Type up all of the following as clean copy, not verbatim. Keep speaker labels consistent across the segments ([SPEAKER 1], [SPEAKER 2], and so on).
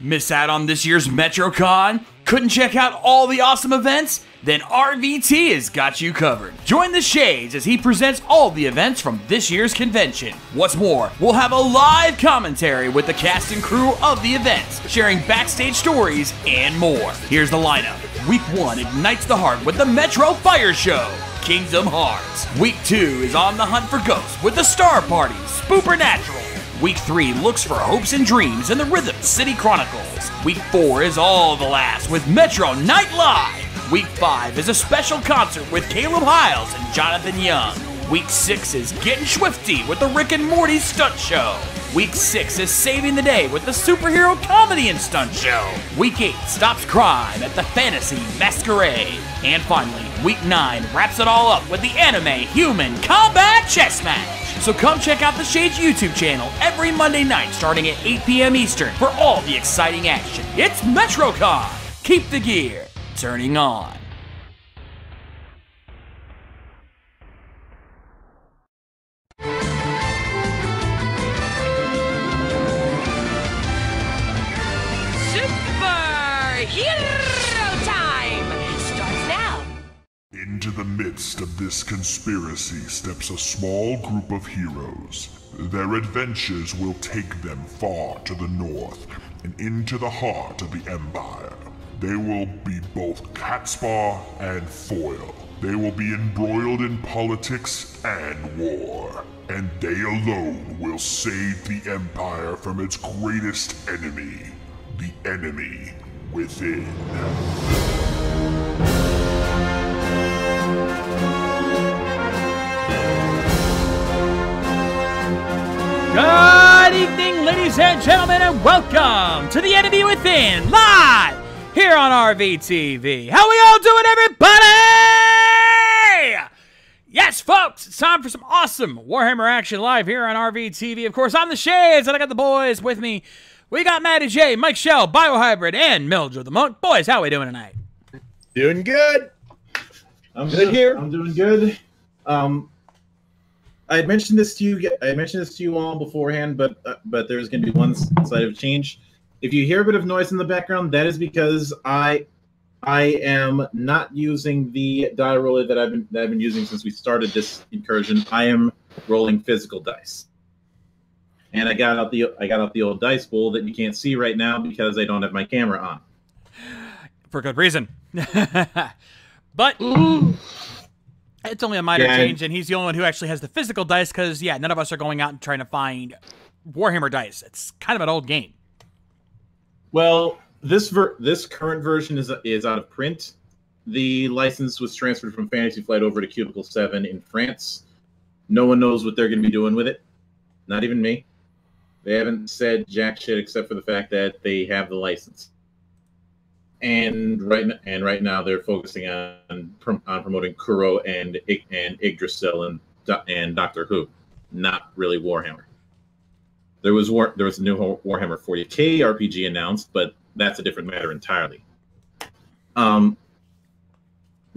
[SPEAKER 1] Miss out on this year's MetroCon? Couldn't check out all the awesome events? Then RVT has got you covered. Join the Shades as he presents all the events from this year's convention. What's more, we'll have a live commentary with the cast and crew of the events, sharing backstage stories and more. Here's the lineup. Week 1 ignites the heart with the Metro Fire Show, Kingdom Hearts. Week 2 is on the hunt for ghosts with the Star Party, Spoopernatural. Week 3 looks for hopes and dreams in the Rhythm City Chronicles. Week 4 is all the last with Metro Night Live. Week 5 is a special concert with Caleb Hiles and Jonathan Young. Week 6 is Getting Swifty with the Rick and Morty Stunt Show. Week 6 is Saving the Day with the Superhero Comedy and Stunt Show. Week 8 stops crime at the Fantasy Masquerade. And finally, Week 9 wraps it all up with the Anime Human Combat Chess Match. So come check out the Shades YouTube channel every Monday night starting at 8 p.m. Eastern for all the exciting action. It's MetroCon. Keep the gear turning on.
[SPEAKER 2] Superhero time starts now.
[SPEAKER 3] Into the midst of this conspiracy steps a small group of heroes. Their adventures will take them far to the north and into the heart of the Empire. They will be both Catspaw and Foil. They will be embroiled in politics and war. And they alone will save the Empire from its greatest enemy, the enemy within.
[SPEAKER 4] Good evening, ladies and gentlemen, and welcome to The Enemy Within, live here on RVTV. How we all doing, everybody? Yes, folks, it's time for some awesome Warhammer action live here on RVTV. Of course, I'm the Shades, and I got the boys with me. We got Matty Jay, Mike Shell, BioHybrid, and Mildra the Monk. Boys, how we doing tonight?
[SPEAKER 5] Doing good.
[SPEAKER 6] I'm
[SPEAKER 5] good here.
[SPEAKER 6] I'm doing good. I had mentioned this to you. I mentioned this to you all beforehand, but there's going to be one slight of change. If you hear a bit of noise in the background, that is because I am not using the die roller that I've been using since we started this incursion. I am rolling physical dice, and I got out the old dice bowl that you can't see right now because I don't have my camera on.
[SPEAKER 4] For good reason. But it's only a minor change, and he's the only one who actually has the physical dice because, yeah, none of us are going out and trying to find Warhammer dice. It's kind of an old game.
[SPEAKER 6] Well, this current version is out of print. The license was transferred from Fantasy Flight over to Cubicle 7 in France. No one knows what they're going to be doing with it. Not even me. They haven't said jack shit except for the fact that they have the license. And right now they're focusing on promoting Kuro and Yggdrasil and Doctor Who, not really Warhammer. There was a new Warhammer 40K RPG announced, but that's a different matter entirely. But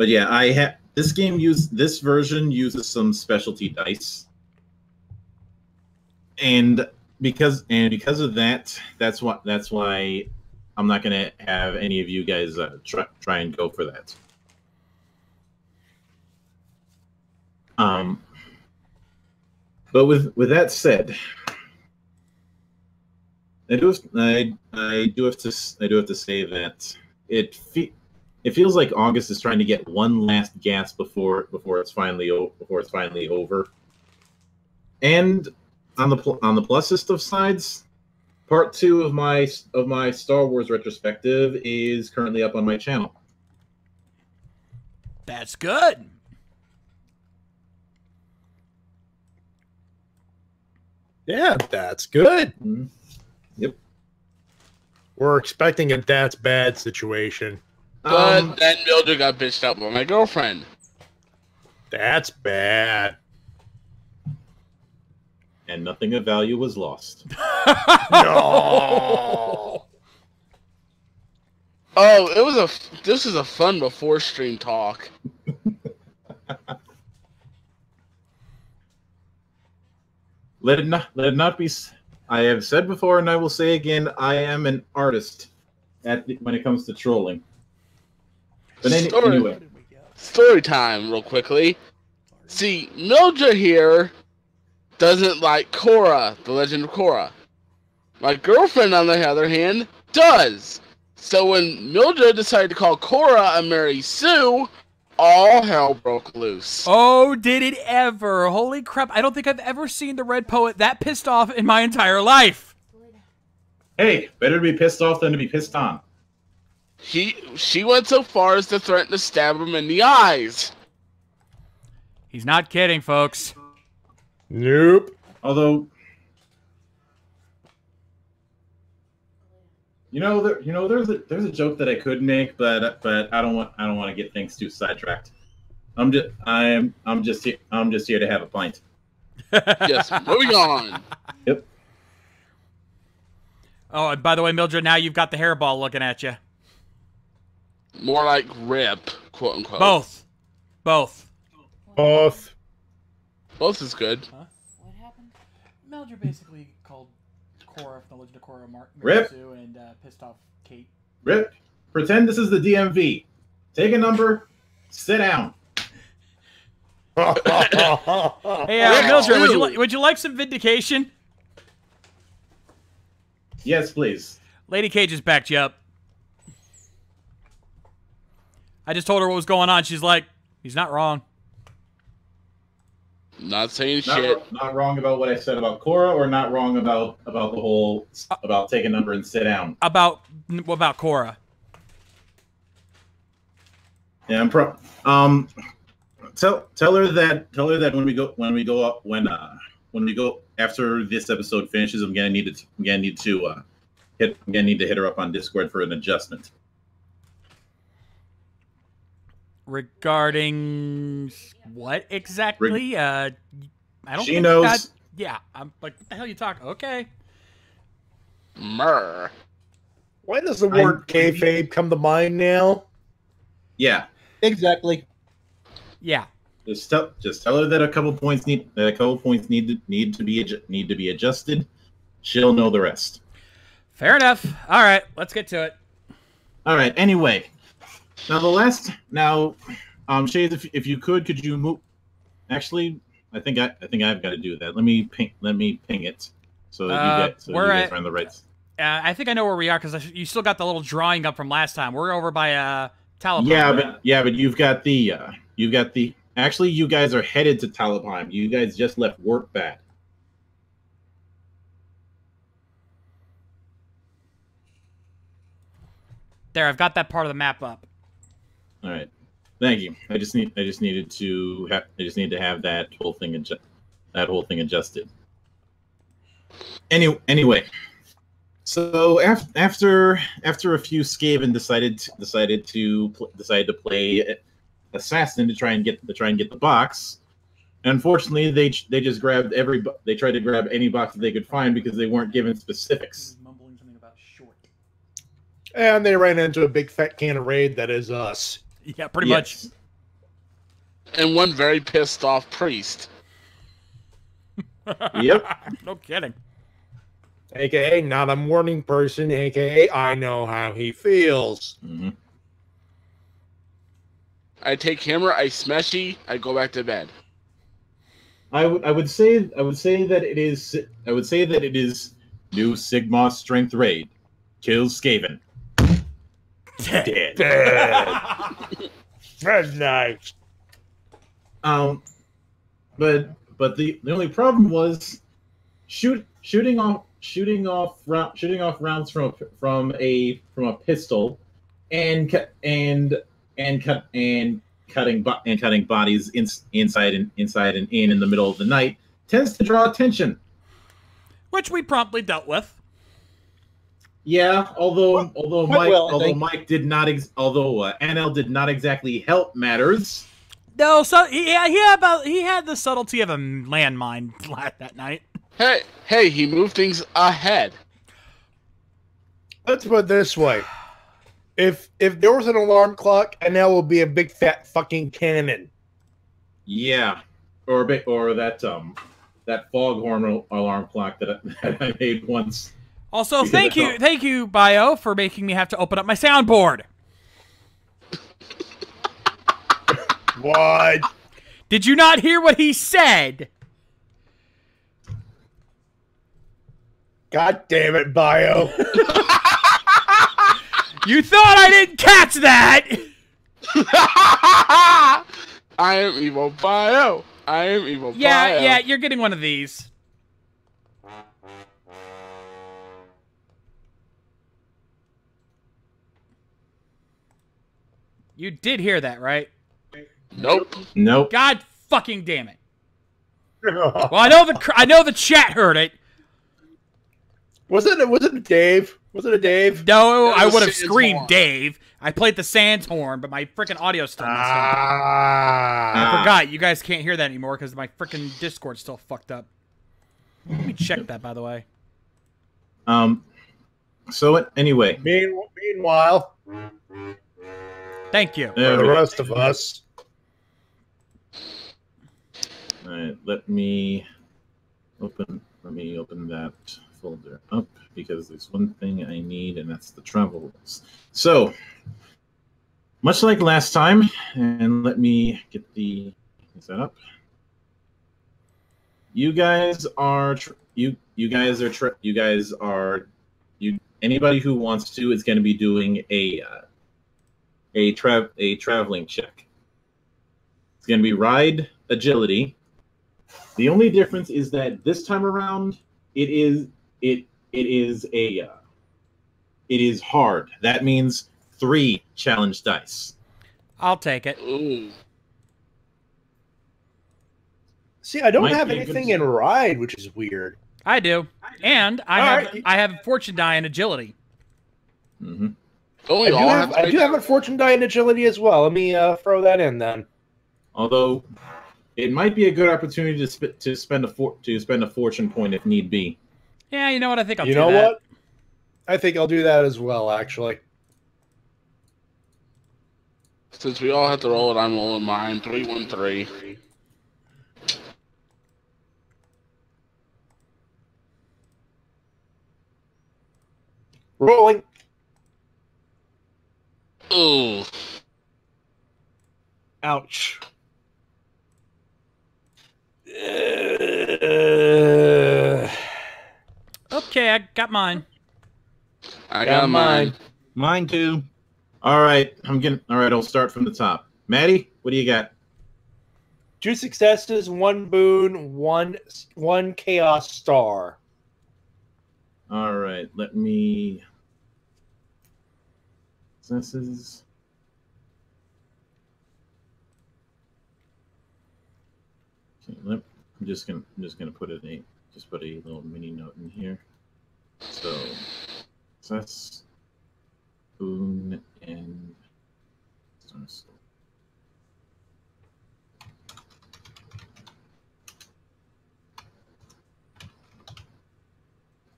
[SPEAKER 6] yeah, this version uses some specialty dice, and because of that, that's why I'm not going to have any of you guys try and go for that. But with that said, I do have to say that it feels like August is trying to get one last gasp before it's finally over. And on the plus system sides, Part 2 of my Star Wars retrospective is currently up on my channel.
[SPEAKER 4] That's good.
[SPEAKER 5] Yeah, that's good.
[SPEAKER 6] Mm-hmm. Yep.
[SPEAKER 5] We're expecting a that's bad situation.
[SPEAKER 7] But then Mildra got bitched out by my girlfriend.
[SPEAKER 5] That's bad.
[SPEAKER 6] And nothing of value was lost.
[SPEAKER 5] No.
[SPEAKER 7] Oh, this was a fun before stream talk.
[SPEAKER 6] Let it not be I have said before, and I will say again, I am an artist when it comes to trolling. But anyway.
[SPEAKER 7] Story time, real quickly. See, Mildra here doesn't like Korra, the Legend of Korra. My girlfriend, on the other hand, does. So when Mildred decided to call Korra a Mary Sue, all hell broke loose.
[SPEAKER 4] Oh, did it ever? Holy crap. I don't think I've ever seen the Red Poet that pissed off in my entire life.
[SPEAKER 6] Hey, better to be pissed off than to be pissed on.
[SPEAKER 7] She went so far as to threaten to stab him in the eyes.
[SPEAKER 4] He's not kidding, folks.
[SPEAKER 5] Nope.
[SPEAKER 6] Although, there's a joke that I could make, but I don't want to get things too sidetracked. I'm just here to have a pint.
[SPEAKER 7] Yes, moving on.
[SPEAKER 6] Yep.
[SPEAKER 4] Oh, and by the way, Mildred, now you've got the hairball looking at you.
[SPEAKER 7] More like rip, quote unquote.
[SPEAKER 4] Both.
[SPEAKER 7] Both is good.
[SPEAKER 4] Huh? What happened? Mildred basically called Korra from the Legend of Korra
[SPEAKER 6] Rip.
[SPEAKER 4] Sue and pissed off Kate.
[SPEAKER 6] Rip, pretend this is the DMV. Take a number, sit down.
[SPEAKER 4] Hey, Mildred, would you like some vindication?
[SPEAKER 6] Yes, please.
[SPEAKER 4] Lady K just backed you up. I just told her what was going on. She's like, he's not wrong.
[SPEAKER 7] Not saying shit.
[SPEAKER 6] Not wrong about what I said about Korra, or not wrong about the whole about take a number and sit down.
[SPEAKER 4] About Korra.
[SPEAKER 6] Yeah, tell her that when we go after this episode finishes, I'm gonna need to hit her up on Discord for an adjustment.
[SPEAKER 4] Regarding what exactly? I don't.
[SPEAKER 6] She knows.
[SPEAKER 4] Yeah, I'm like, what the hell you talking? Okay.
[SPEAKER 7] Myrrh.
[SPEAKER 5] Why does the word kayfabe come to mind now?
[SPEAKER 6] Yeah,
[SPEAKER 8] Exactly.
[SPEAKER 4] Yeah.
[SPEAKER 6] just tell her that a couple points need to be adjusted. She'll know the rest.
[SPEAKER 4] Fair enough. All right, let's get to it.
[SPEAKER 6] All right. Anyway, Shades, if you could you move? Actually, I think I've got to do that. Let me ping it so that you guys are on the right.
[SPEAKER 4] I think I know where we are because you still got the little drawing up from last time. We're over by Talabheim.
[SPEAKER 6] But you've got the. Actually, you guys are headed to Talabheim. You guys just left work bad.
[SPEAKER 4] There, I've got that part of the map up.
[SPEAKER 6] All right, thank you. I just need to have that whole thing adjusted. Anyway, so after a few Skaven decided to play assassin to try and get the box. Unfortunately, they just grabbed they tried to grab any box that they could find because they weren't given specifics.
[SPEAKER 4] Mumbling something about short.
[SPEAKER 5] And they ran into a big fat can of raid that is us.
[SPEAKER 4] Yeah, pretty much.
[SPEAKER 7] And one very pissed off priest.
[SPEAKER 6] Yep.
[SPEAKER 4] No kidding.
[SPEAKER 5] AKA not a morning person, AKA I know how he feels.
[SPEAKER 6] Mm-hmm.
[SPEAKER 7] I take hammer, I smashy, I go back to bed.
[SPEAKER 6] I would say that it is new Sigma strength raid. Kills Skaven. Dead.
[SPEAKER 5] Very nice.
[SPEAKER 6] But the only problem was shooting off rounds from a pistol and cutting bodies inside and in the middle of the night tends to draw attention.
[SPEAKER 4] Which we promptly dealt with.
[SPEAKER 6] Yeah, although NL did not exactly help matters.
[SPEAKER 4] No, so he had the subtlety of a landmine that night.
[SPEAKER 7] Hey, he moved things ahead.
[SPEAKER 5] Let's put it this way. If there was an alarm clock, NL would be a big fat fucking cannon.
[SPEAKER 6] Yeah. Or that foghorn alarm clock that I made once.
[SPEAKER 4] Also, thank you, Bio, for making me have to open up my soundboard.
[SPEAKER 5] What?
[SPEAKER 4] Did you not hear what he said?
[SPEAKER 5] God damn it, Bio.
[SPEAKER 4] You thought I didn't catch that?
[SPEAKER 7] I am evil Bio. I am evil Bio.
[SPEAKER 4] Yeah, you're getting one of these. You did hear that, right?
[SPEAKER 7] Nope.
[SPEAKER 4] God fucking damn it. Well, I know the chat heard it.
[SPEAKER 5] Was it a Dave? Was it a Dave?
[SPEAKER 4] No, I would have
[SPEAKER 7] Sans
[SPEAKER 4] screamed
[SPEAKER 7] horn.
[SPEAKER 4] Dave. I played the Sans horn, but my freaking audio still messed up.
[SPEAKER 5] Ah.
[SPEAKER 4] I forgot. You guys can't hear that anymore because my freaking Discord's still fucked up. Let me check that, by the way.
[SPEAKER 6] So anyway.
[SPEAKER 5] Meanwhile,
[SPEAKER 4] Thank you.
[SPEAKER 5] for the rest of us.
[SPEAKER 6] All right, let me open that folder up because there's one thing I need, and that's the travel rules. So, much like last time, and let me get the set up. You guys are anybody who wants to is going to be doing a traveling check. It's going to be ride agility. The only difference is that this time around it is hard. That means 3 challenge dice.
[SPEAKER 4] I'll take it.
[SPEAKER 7] Ooh.
[SPEAKER 5] See, I don't
[SPEAKER 6] Might
[SPEAKER 5] have
[SPEAKER 6] be a
[SPEAKER 5] anything
[SPEAKER 6] good-
[SPEAKER 5] in ride, which is weird.
[SPEAKER 4] I do. And
[SPEAKER 5] All right.
[SPEAKER 4] I have fortune die and agility.
[SPEAKER 6] Mm-hmm.
[SPEAKER 7] Don't we all have
[SPEAKER 5] I do have a fortune die and agility as well. Let me throw that in then.
[SPEAKER 6] Although it might be a good opportunity to spend a fortune point if need be.
[SPEAKER 4] Yeah, you know what? I think I'll
[SPEAKER 5] You
[SPEAKER 4] do
[SPEAKER 5] know
[SPEAKER 4] that.
[SPEAKER 5] what? I think I'll do that as well, actually.
[SPEAKER 7] Since we all have to roll it, I'm rolling mine. 3-1-3.
[SPEAKER 5] Rolling.
[SPEAKER 7] Ooh.
[SPEAKER 5] Ouch.
[SPEAKER 4] Okay, I got mine.
[SPEAKER 7] I got mine.
[SPEAKER 8] Mine too.
[SPEAKER 6] All right, I'll start from the top. Maddie, what do you got?
[SPEAKER 5] 2 successes, 1 boon, one chaos star.
[SPEAKER 6] All right, let me. Successes. Okay, I'm just gonna put a little mini note in here. So, success, boon, and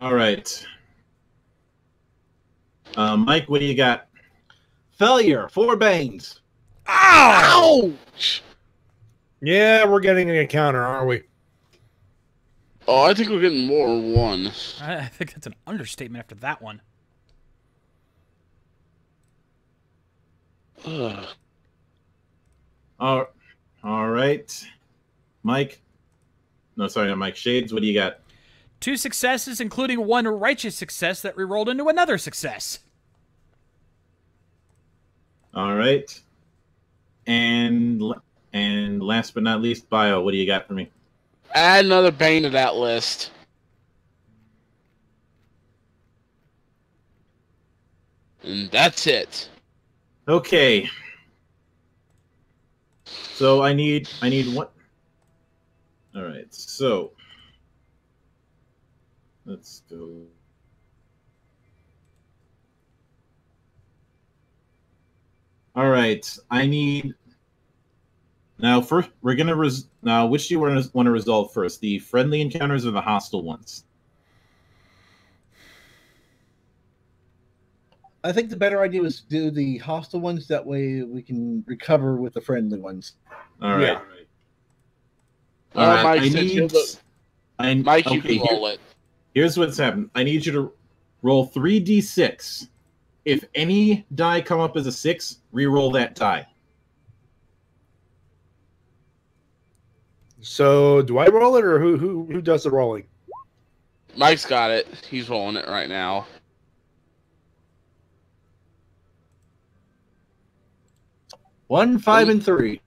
[SPEAKER 6] all right. Mike, what do you got?
[SPEAKER 8] Failure. 4 banes.
[SPEAKER 7] Ouch!
[SPEAKER 5] Yeah, we're getting an encounter, aren't we?
[SPEAKER 7] Oh, I think we're getting more than 1.
[SPEAKER 4] I think that's an understatement after that one.
[SPEAKER 7] Ugh.
[SPEAKER 6] All right. Mike. No, sorry, not Mike. Shades, what do you got?
[SPEAKER 4] 2 successes, including 1 righteous success that rerolled into another success.
[SPEAKER 6] All right. And last but not least, Bio, what do you got for me?
[SPEAKER 7] Add another Bane to that list. And that's it.
[SPEAKER 6] Okay. So I need one. All right. So let's go. All right. I need. Now, first, we're gonna now. Which do you want to resolve first? The friendly encounters or the hostile ones?
[SPEAKER 8] I think the better idea was to do the hostile ones. That way we can recover with the friendly ones.
[SPEAKER 6] All right.
[SPEAKER 5] Yeah.
[SPEAKER 6] All right.
[SPEAKER 7] Mike,
[SPEAKER 6] I
[SPEAKER 7] since
[SPEAKER 6] need.
[SPEAKER 7] Mike, you can roll it.
[SPEAKER 6] Here's what's happened. I need you to roll 3d6. If any die come up as a 6, re-roll that die.
[SPEAKER 5] So, do I roll it, or who does the rolling?
[SPEAKER 7] Mike's got it. He's rolling it right now.
[SPEAKER 8] 1, 5, and 3.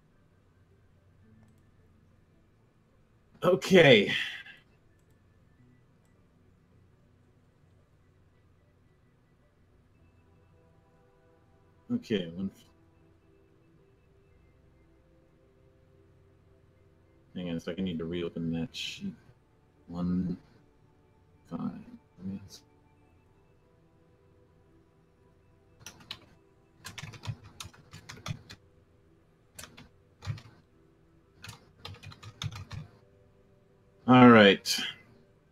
[SPEAKER 6] Okay. Okay. Hang on a second. I need to reopen that sheet. 1, 5. All right.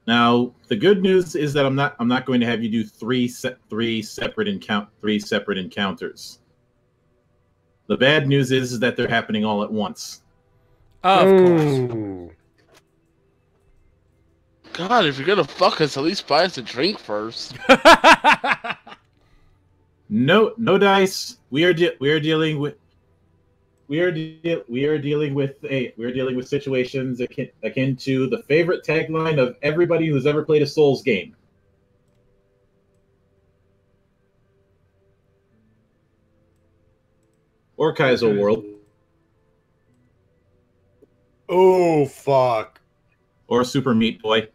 [SPEAKER 6] Now the good news is that I'm not going to have you do three separate encounters. The bad news is that they're happening all at once.
[SPEAKER 4] Of course.
[SPEAKER 7] God, if you're gonna fuck us, at least buy us a drink first.
[SPEAKER 6] No dice. We are dealing with situations akin to the favorite tagline of everybody who's ever played a Souls game. Or Kaizo World.
[SPEAKER 5] Oh, fuck.
[SPEAKER 6] Or Super Meat Boy.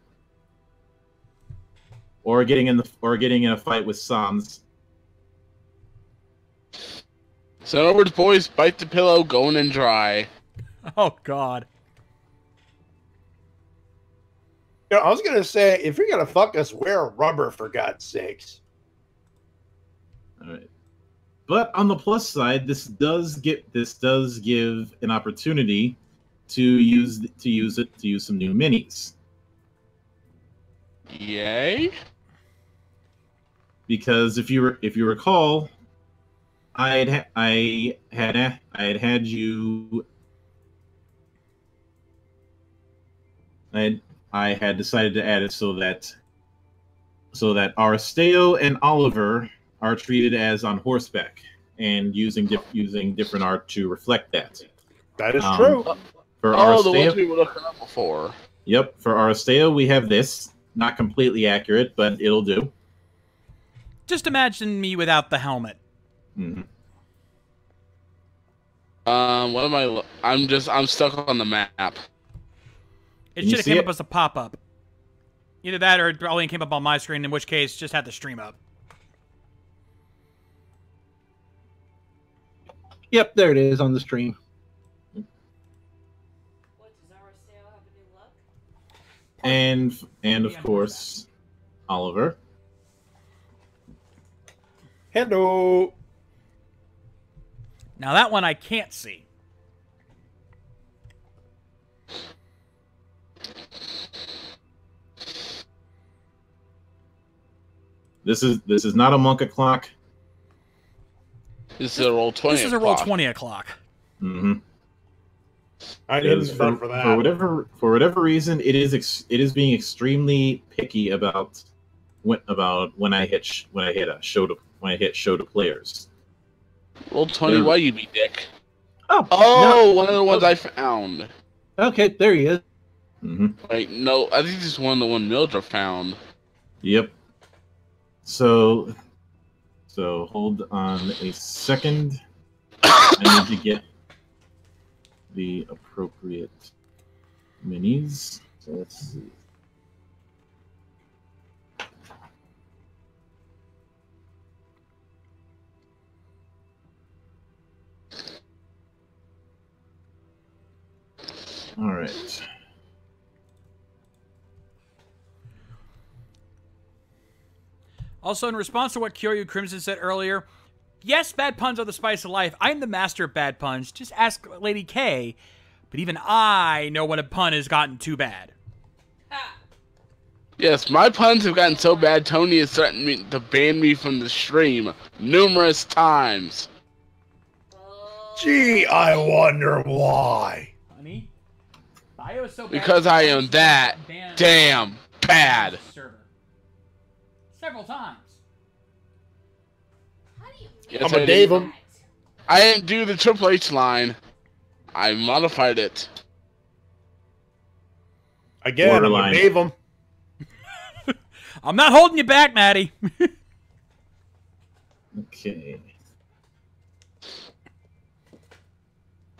[SPEAKER 6] Or getting in a fight with Sans.
[SPEAKER 7] So in other words, boys, bite the pillow, going in dry.
[SPEAKER 4] Oh, God.
[SPEAKER 5] You know, I was going to say, if you're going to fuck us, wear rubber, for God's sakes.
[SPEAKER 6] All right. But on the plus side, this does give an opportunity to use some new minis.
[SPEAKER 7] Yay!
[SPEAKER 6] Because if you recall, I had decided to add it so that Aristeo and Oliver are treated as on horseback and using different art to reflect that.
[SPEAKER 5] That is true.
[SPEAKER 6] For
[SPEAKER 7] the
[SPEAKER 6] Aristeo,
[SPEAKER 7] ones we were looking up before.
[SPEAKER 6] Yep, for Aristeo we have this. Not completely accurate, but it'll do.
[SPEAKER 4] Just imagine me without the helmet.
[SPEAKER 6] Mm-hmm.
[SPEAKER 7] What am I? I'm stuck on the map.
[SPEAKER 4] It should have came up as a pop-up. Either that or it only came up on my screen, in which case just had the stream up.
[SPEAKER 8] Yep, there it is on the stream.
[SPEAKER 2] What, does our sale have a new look?
[SPEAKER 6] And of course, Oliver.
[SPEAKER 5] Hello.
[SPEAKER 4] Now that one I can't see.
[SPEAKER 6] This is not a monk o'clock.
[SPEAKER 7] This is a roll 20.
[SPEAKER 4] This is a roll 20 o'clock.
[SPEAKER 6] Mm-hmm.
[SPEAKER 5] I didn't vote for that.
[SPEAKER 6] For whatever reason, it is being extremely picky about when I hit show to players.
[SPEAKER 7] Roll 20. Why you be dick?
[SPEAKER 8] Oh,
[SPEAKER 7] no. One of the ones I found.
[SPEAKER 8] Okay, there he is.
[SPEAKER 6] Mm-hmm.
[SPEAKER 7] Wait, no, I think this is one of the one Mildra found.
[SPEAKER 6] Yep. So hold on a second. I need to get the appropriate minis. So let's see. All right.
[SPEAKER 4] Also, in response to what Kyoryu Crimson said earlier, yes, bad puns are the spice of life. I'm the master of bad puns. Just ask Lady K. But even I know when a pun has gotten too bad.
[SPEAKER 7] Yes, my puns have gotten so bad, Tony has threatened to ban me from the stream numerous times.
[SPEAKER 5] Gee, I wonder why.
[SPEAKER 4] Honey, Audio is so bad.
[SPEAKER 7] Because I am that damn bad.
[SPEAKER 4] Server. Several times.
[SPEAKER 2] How do you
[SPEAKER 7] Yes,
[SPEAKER 5] I'm
[SPEAKER 7] I
[SPEAKER 5] gonna
[SPEAKER 7] did.
[SPEAKER 5] Dave him.
[SPEAKER 7] I didn't do the Triple H line. I modified it.
[SPEAKER 5] Again, I'm
[SPEAKER 6] Borderline.
[SPEAKER 5] gonna Dave him.
[SPEAKER 4] I'm not holding you back, Matty.
[SPEAKER 6] Okay.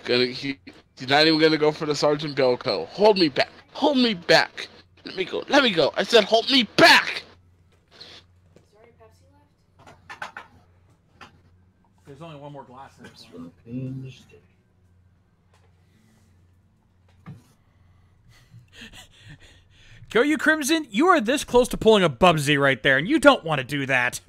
[SPEAKER 7] He's not even gonna go for the Sergeant Bilko. Hold me back. Hold me back. Let me go. Let me go. I said hold me back.
[SPEAKER 2] Is there any Pepsi left?
[SPEAKER 4] There's only one more glass in
[SPEAKER 6] Next one page.
[SPEAKER 4] Go you Crimson, you are this close to pulling a Bubsy right there, and you don't want to do that.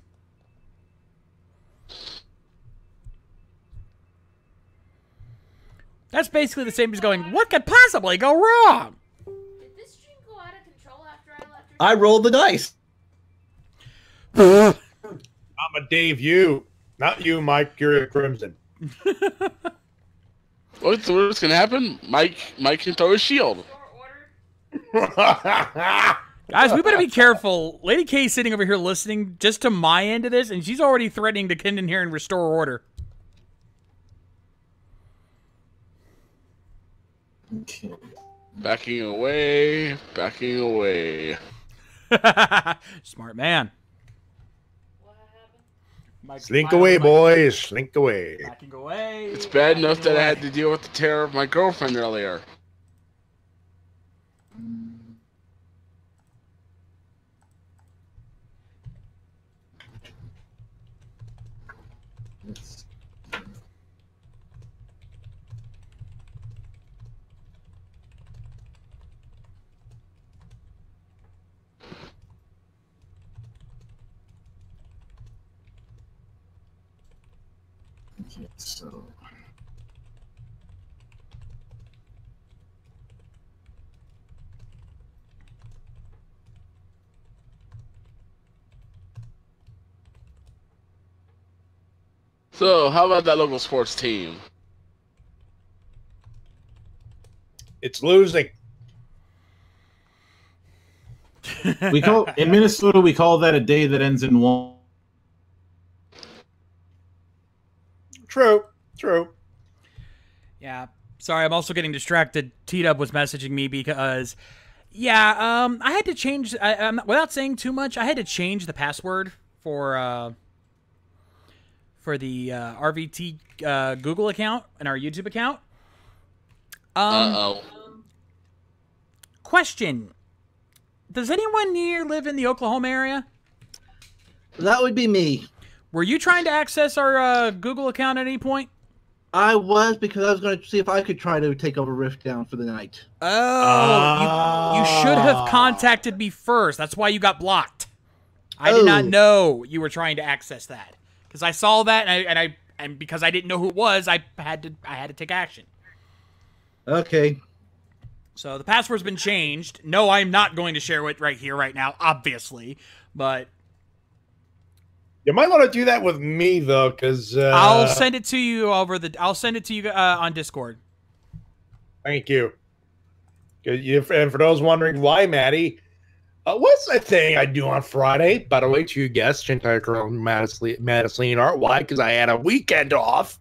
[SPEAKER 4] That's basically the same as going, what could possibly go wrong?
[SPEAKER 2] Did this stream go out of control after I left?
[SPEAKER 8] I rolled the dice.
[SPEAKER 5] I'm gonna Dave you, not you, Mike. You're a Crimson.
[SPEAKER 7] What's gonna happen? Mike can throw a shield.
[SPEAKER 4] Guys, we better be careful. Lady K's sitting over here listening just to my end of this, and she's already threatening to come in here and restore order.
[SPEAKER 6] Okay.
[SPEAKER 7] Backing away. Backing away.
[SPEAKER 4] Smart man.
[SPEAKER 2] What happened?
[SPEAKER 4] Mike,
[SPEAKER 5] Slink away, boys. Slink away.
[SPEAKER 4] Backing away.
[SPEAKER 7] It's bad enough that I had to deal with the terror of my girlfriend earlier.
[SPEAKER 6] Let's- Okay, so
[SPEAKER 7] So, how about that local sports team?
[SPEAKER 5] It's losing.
[SPEAKER 6] we call in Minnesota we call that a day that ends in one.
[SPEAKER 5] True. True.
[SPEAKER 4] Yeah. Sorry, I'm also getting distracted. T-Dub was messaging me because, yeah, I had to change, without saying too much, I had to change the password for the RVT Google account and our YouTube account.
[SPEAKER 7] Uh-oh.
[SPEAKER 4] Question. Does anyone here live in the Oklahoma area?
[SPEAKER 8] That would be me.
[SPEAKER 4] Were you trying to access our Google account at any point?
[SPEAKER 8] I was, because I was going to see if I could try to take over Rift down for the night.
[SPEAKER 4] Oh, you should have contacted me first. That's why you got blocked. I did not know you were trying to access that, because I saw that and because I didn't know who it was, I had to take action.
[SPEAKER 8] Okay.
[SPEAKER 4] So the password's been changed. No, I'm not going to share it right here, right now, obviously, but
[SPEAKER 5] You might want to do that with me though, because
[SPEAKER 4] I'll send it to you I'll send it to you on Discord.
[SPEAKER 5] Thank you. And for those wondering why, Matty, what's the thing I do on Friday? By the way, to you guests, entire girl Madison Art. Why? Because I had a weekend off.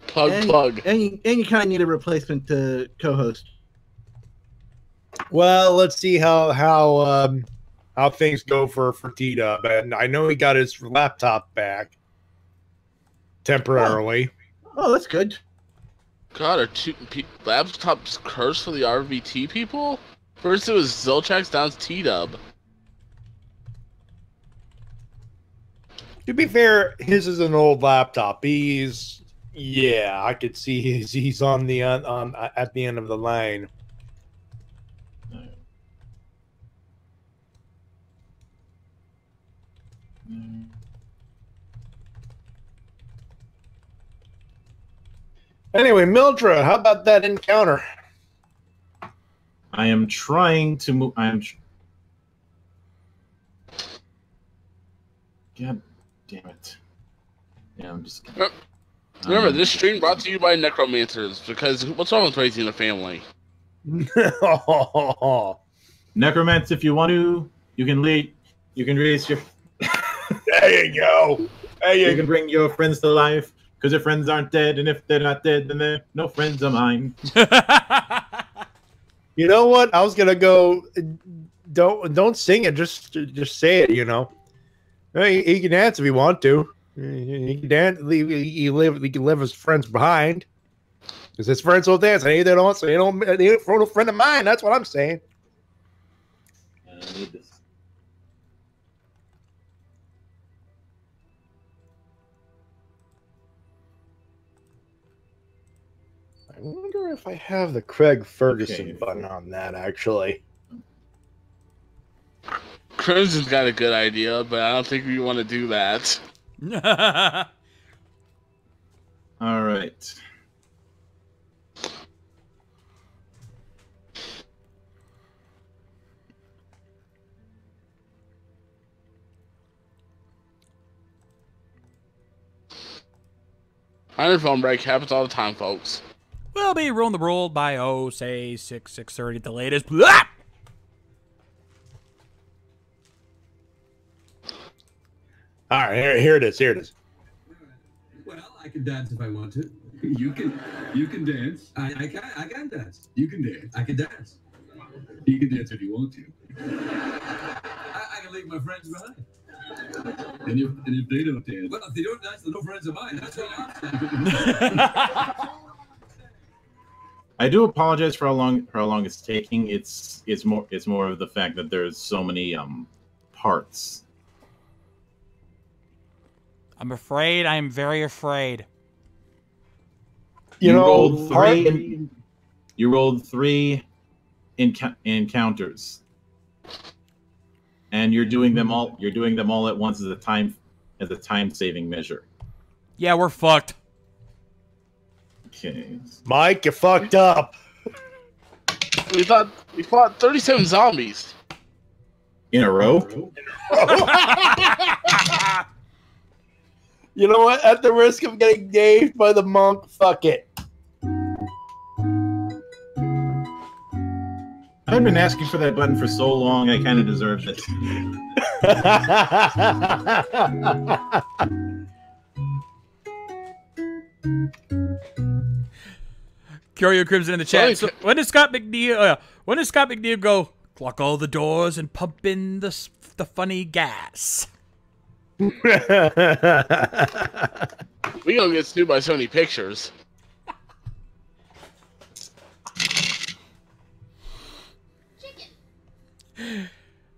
[SPEAKER 7] Plug.
[SPEAKER 8] And you kind of need a replacement to co-host.
[SPEAKER 5] Well, let's see how things go for T-Dub. And I know he got his laptop back temporarily.
[SPEAKER 8] Oh, that's good.
[SPEAKER 7] God, are laptops cursed for the RVT people? First it was Zilchax, now it's T-Dub.
[SPEAKER 5] To be fair, his is an old laptop. I could see he's on the at the end of the line. Anyway, Mildra, how about that encounter?
[SPEAKER 6] I am trying to move. God damn it! Yeah, I'm just.
[SPEAKER 7] Remember, this stream brought to you by Necromancers, because what's wrong with raising a family?
[SPEAKER 6] Necromancer, if you want to, you can raise your.
[SPEAKER 5] There you go.
[SPEAKER 6] You can bring your friends to life because your friends aren't dead, and if they're not dead, then they're no friends of mine.
[SPEAKER 5] You know what? I was gonna go. Don't sing it. Just say it. You know. He can dance if he want to. He can dance. He can leave his friends behind. Because his friends will dance. And they don't. So they ain't for a friend of mine. That's what I'm saying.
[SPEAKER 6] I need this.
[SPEAKER 5] I wonder if I have the Craig Ferguson button on that, actually.
[SPEAKER 7] Crimson's got a good idea, but I don't think we want to do that.
[SPEAKER 6] All right.
[SPEAKER 7] Iron phone break happens all the time, folks.
[SPEAKER 4] We'll be rolling the world by, say 6:30 at the latest. Blah!
[SPEAKER 5] All right, here it is. Here it is.
[SPEAKER 9] Well, I can dance if I want to. You can dance. I can dance. You can dance. I can dance. You can dance if you want to. I can leave my friends behind. And if they don't dance, well, if they don't dance, they're no friends of mine. That's what I'm saying.
[SPEAKER 6] I do apologize for how long it's taking. It's more of the fact that there's so many parts.
[SPEAKER 4] I'm afraid. I am very afraid.
[SPEAKER 6] You rolled three encounters, and you're doing them all. You're doing them all at once as a time saving measure.
[SPEAKER 4] Yeah, we're fucked.
[SPEAKER 6] Okay,
[SPEAKER 5] Mike, you fucked up.
[SPEAKER 7] We fought 37 zombies
[SPEAKER 6] in a row.
[SPEAKER 5] You know what? At the risk of getting gaved by the monk, fuck it.
[SPEAKER 6] I've been asking for that button for so long, I kind of deserved it.
[SPEAKER 4] Curio Crimson in the chat. So when does Scott McNeil go, clock all the doors and pump in the funny gas?
[SPEAKER 7] We gonna get sued by Sony Pictures.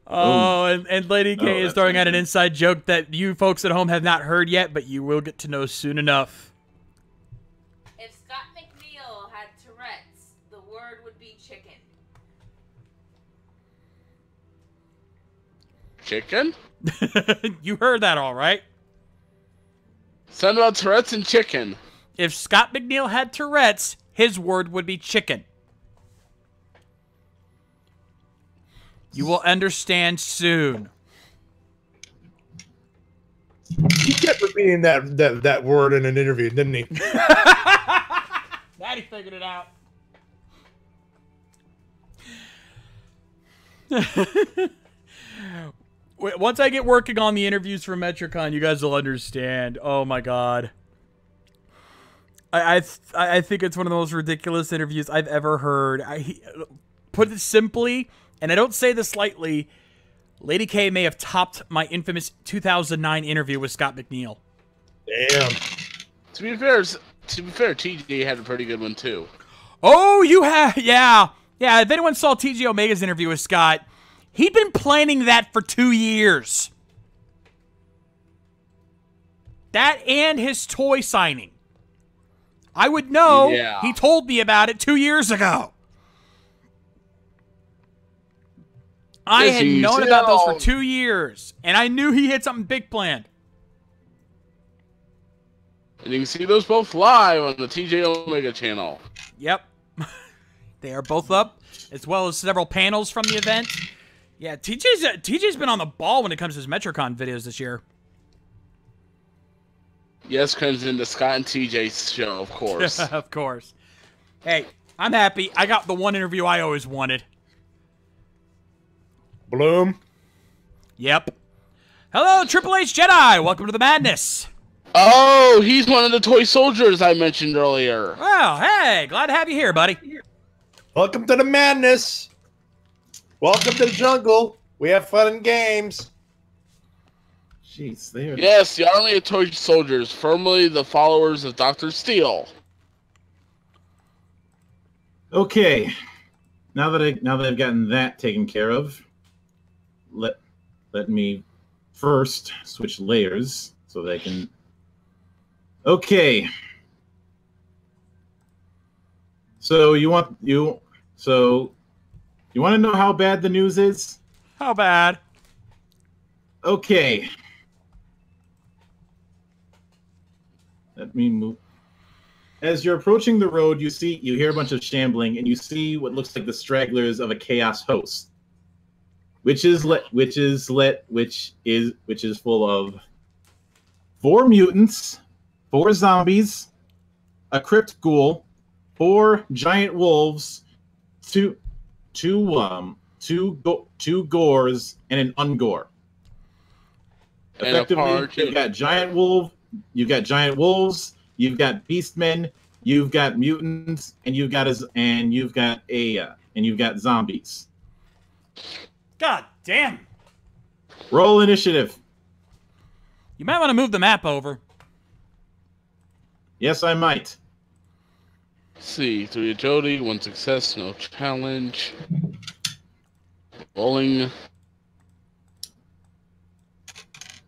[SPEAKER 4] Oh, and Lady K is throwing out an inside joke that you folks at home have not heard yet, but you will get to know soon enough.
[SPEAKER 2] If Scott McNeil had Tourette's, the word would be chicken.
[SPEAKER 7] Chicken?
[SPEAKER 4] You heard that all right.
[SPEAKER 7] Something about Tourette's and chicken.
[SPEAKER 4] If Scott McNeil had Tourette's, his word would be chicken. You will understand soon.
[SPEAKER 5] He kept repeating that word in an interview, didn't he?
[SPEAKER 4] Matty figured it out. Once I get working on the interviews for MetroCon, you guys will understand. Oh my god. I think it's one of the most ridiculous interviews I've ever heard. Put it simply, and I don't say this lightly, Lady K may have topped my infamous 2009 interview with Scott McNeil.
[SPEAKER 5] Damn.
[SPEAKER 7] To be fair, TJ had a pretty good one too.
[SPEAKER 4] Oh, you have, yeah. If anyone saw TJ Omega's interview with Scott, he'd been planning that for 2 years. That and his toy signing. I would know.
[SPEAKER 7] Yeah.
[SPEAKER 4] He told me about it 2 years ago. I had known about those for 2 years, and I knew he had something big planned.
[SPEAKER 7] And you can see those both live on the TJ Omega channel.
[SPEAKER 4] Yep. They are both up, as well as several panels from the event. Yeah, TJ's been on the ball when it comes to his MetroCon videos this year.
[SPEAKER 7] Yes, comes into Scott and TJ's show, of course.
[SPEAKER 4] Of course. Hey, I'm happy. I got the one interview I always wanted.
[SPEAKER 5] Bloom.
[SPEAKER 4] Yep. Hello, Triple H Jedi. Welcome to the madness.
[SPEAKER 7] Oh, he's one of the toy soldiers I mentioned earlier.
[SPEAKER 4] Well, hey, glad to have you here, buddy.
[SPEAKER 5] Welcome to the madness. Welcome to the jungle. We have fun and games.
[SPEAKER 6] Jeez, there.
[SPEAKER 7] Yes, the Army of Toy Soldiers, formerly the followers of Dr. Steel.
[SPEAKER 6] Okay, now that I've gotten that taken care of, let me first switch layers so that I can. Okay. So you want to know how bad the news is?
[SPEAKER 4] How bad?
[SPEAKER 6] Okay. Let me move. As you're approaching the road, you hear a bunch of shambling, and you see what looks like the stragglers of a chaos host, which is full of 4 mutants, 4 zombies, a crypt ghoul, 4 giant wolves, two gores, and an ungore. Effectively, you've got giant wolves, you've got beastmen, you've got mutants, and you've got zombies.
[SPEAKER 4] God damn.
[SPEAKER 6] Roll initiative.
[SPEAKER 4] You might want to move the map over.
[SPEAKER 6] Yes, I might.
[SPEAKER 7] Let's see, 3 agility, 1 success, no challenge. Rolling.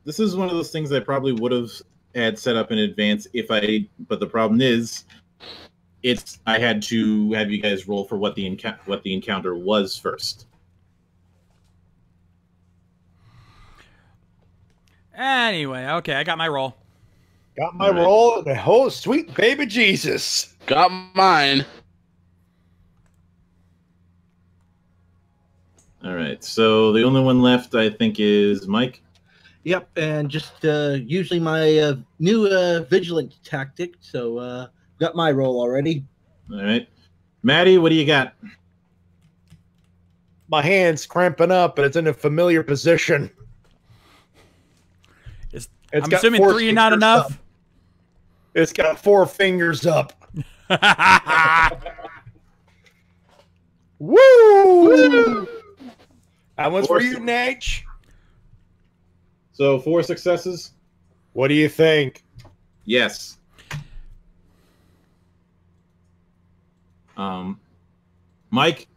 [SPEAKER 6] This is one of those things I probably would have had set up in advance but the problem is, I had to have you guys roll for what the encounter was first.
[SPEAKER 4] Anyway, okay, I got my roll.
[SPEAKER 5] Got my roll. The whole sweet baby Jesus.
[SPEAKER 7] Got mine.
[SPEAKER 6] All right, so the only one left, I think, is Mike.
[SPEAKER 8] Yep, and just usually my new vigilant tactic. So got my roll already.
[SPEAKER 6] All right, Matty, what do you got?
[SPEAKER 5] My hand's cramping up, and it's in a familiar position.
[SPEAKER 4] I'm assuming 3 not enough.
[SPEAKER 5] Up. It's got 4 fingers up. Woo! That one's for you, Nate.
[SPEAKER 6] So 4 successes?
[SPEAKER 5] What do you think?
[SPEAKER 6] Yes. Mike?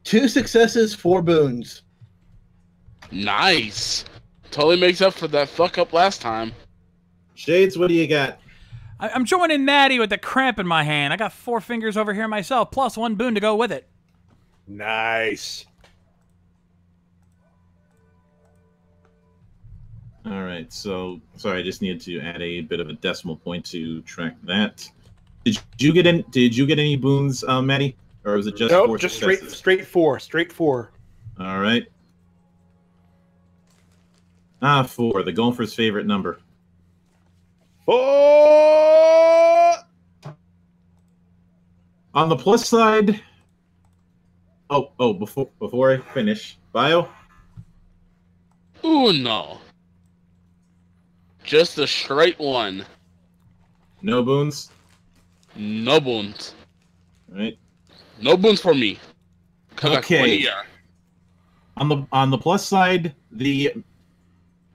[SPEAKER 8] 2 successes, 4 boons.
[SPEAKER 7] Nice. Totally makes up for that fuck up last time.
[SPEAKER 6] Shades, what do you got?
[SPEAKER 4] I'm joining Natty with the cramp in my hand. I got 4 fingers over here myself, plus 1 boon to go with it.
[SPEAKER 5] Nice.
[SPEAKER 6] All right, so sorry, I just needed to add a bit of a decimal point to track that. Did you get any boons, Matty, or was it just
[SPEAKER 5] nope,
[SPEAKER 6] 4
[SPEAKER 5] just
[SPEAKER 6] successes?
[SPEAKER 5] straight 4, straight 4.
[SPEAKER 6] All right. 4, the golfer's favorite number.
[SPEAKER 5] 4.
[SPEAKER 6] On the plus side. Before I finish, Bio.
[SPEAKER 7] Ooh, no. Just a straight 1.
[SPEAKER 6] No boons.
[SPEAKER 7] No boons.
[SPEAKER 6] All right.
[SPEAKER 7] No boons for me.
[SPEAKER 6] Okay. On the plus side, the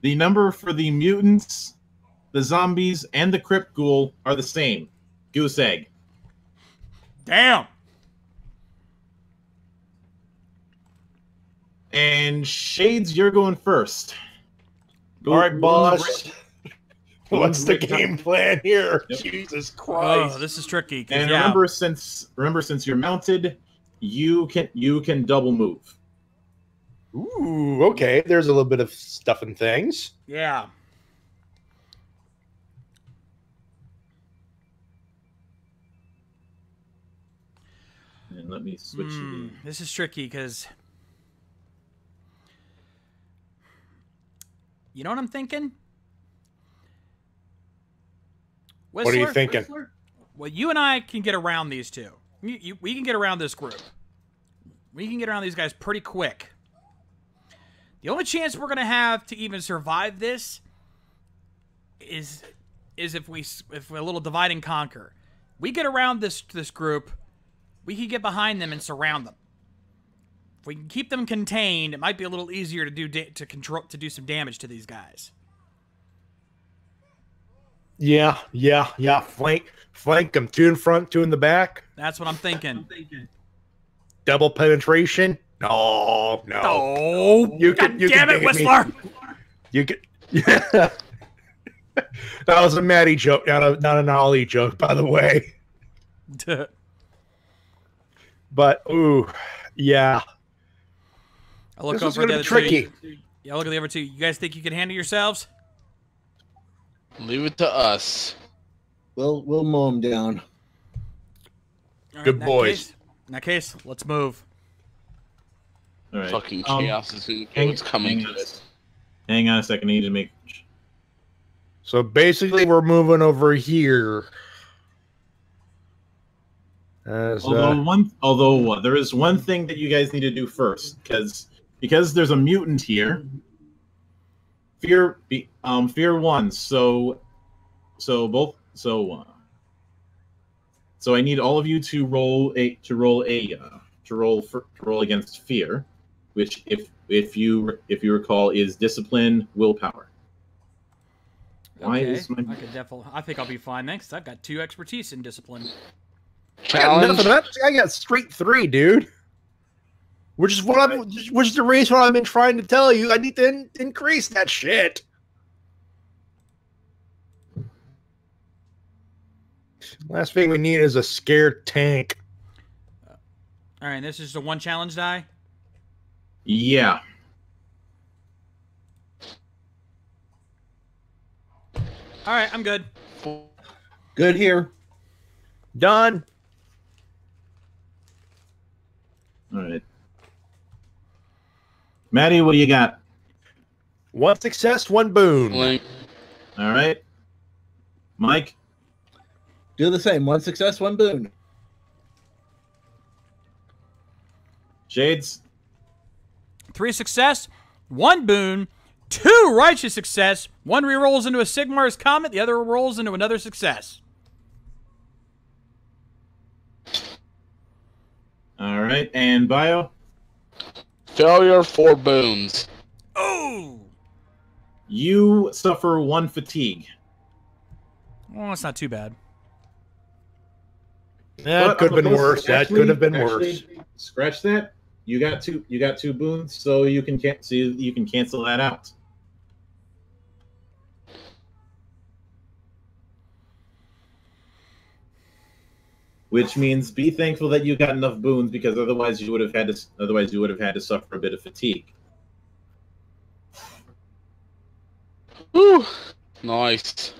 [SPEAKER 6] number for the mutants, the zombies, and the crypt ghoul are the same. Goose egg.
[SPEAKER 4] Damn.
[SPEAKER 6] And Shades, you're going first.
[SPEAKER 5] All right, boss. What's the game plan here?
[SPEAKER 6] Yep.
[SPEAKER 5] Jesus Christ!
[SPEAKER 4] Oh, this is tricky.
[SPEAKER 6] And
[SPEAKER 4] yeah.
[SPEAKER 6] remember, since you're mounted, you can double move.
[SPEAKER 5] Ooh, okay. There's a little bit of stuff and things.
[SPEAKER 4] Yeah.
[SPEAKER 6] And let me switch to
[SPEAKER 4] This is tricky because you know what I'm thinking? Whistler?
[SPEAKER 5] What are you thinking?
[SPEAKER 4] Well, you and I can get around these two. We can get around this group. We can get around these guys pretty quick. The only chance we're going to have to even survive this is if we're a little divide and conquer. We get around this group, we can get behind them and surround them. If we can keep them contained, it might be a little easier to do some damage to these guys.
[SPEAKER 5] Yeah. Flank them, 2 in front, 2 in the back.
[SPEAKER 4] That's what I'm thinking.
[SPEAKER 5] Double penetration. No.
[SPEAKER 4] Oh,
[SPEAKER 5] You
[SPEAKER 4] God
[SPEAKER 5] can
[SPEAKER 4] damn it, Whistler!
[SPEAKER 5] You can. Yeah. That was a Matty joke, not an Ollie joke, by the way. But ooh, yeah.
[SPEAKER 4] I look
[SPEAKER 5] This is
[SPEAKER 4] over
[SPEAKER 5] gonna
[SPEAKER 4] the
[SPEAKER 5] be
[SPEAKER 4] other
[SPEAKER 5] tricky.
[SPEAKER 4] two. Yeah, look at the other two. You guys think you can handle yourselves?
[SPEAKER 7] Leave it to us.
[SPEAKER 8] We'll mow them down.
[SPEAKER 4] All right,
[SPEAKER 5] Good boys.
[SPEAKER 4] In that case, let's move.
[SPEAKER 6] All right.
[SPEAKER 7] Fucking chaos is
[SPEAKER 6] Hang,
[SPEAKER 7] coming
[SPEAKER 6] hang
[SPEAKER 7] to
[SPEAKER 6] on,
[SPEAKER 7] this.
[SPEAKER 6] hang on a second. I need to make.
[SPEAKER 5] So basically, we're moving over here.
[SPEAKER 6] Although there is one thing that you guys need to do first, because there's a mutant here. Fear 1. So I need all of you to roll against fear, which if you recall is discipline, willpower. Why
[SPEAKER 4] Okay,
[SPEAKER 6] is my
[SPEAKER 4] I think I'll be fine next. I've got 2 expertise in discipline.
[SPEAKER 7] Challenge.
[SPEAKER 5] I got straight 3, dude. Which is the reason I've been trying to tell you. I need to increase that shit. Last thing we need is a scared tank.
[SPEAKER 4] All right, this is the 1 challenge die.
[SPEAKER 6] Yeah.
[SPEAKER 4] All right, I'm good.
[SPEAKER 8] Good here.
[SPEAKER 5] Done.
[SPEAKER 6] All right. Matty, what do you got?
[SPEAKER 5] 1 success, 1 boon.
[SPEAKER 7] Link.
[SPEAKER 6] All right. Mike?
[SPEAKER 8] Do the same. 1 success, 1 boon.
[SPEAKER 6] Shades?
[SPEAKER 4] 3 success, 1 boon, 2 righteous success. 1 rerolls into a Sigmar's Comet, the other rolls into another success.
[SPEAKER 6] All right. And Bio?
[SPEAKER 7] Failure, 4 boons.
[SPEAKER 4] Oh!
[SPEAKER 6] You suffer 1 fatigue.
[SPEAKER 4] Well, that's not too bad.
[SPEAKER 5] That could have been worse. That could have been worse.
[SPEAKER 6] Scratch that. You got 2 boons, so you can cancel that out. Which means be thankful that you got enough boons, because otherwise you would have had to suffer a bit of fatigue.
[SPEAKER 7] Whew. Nice.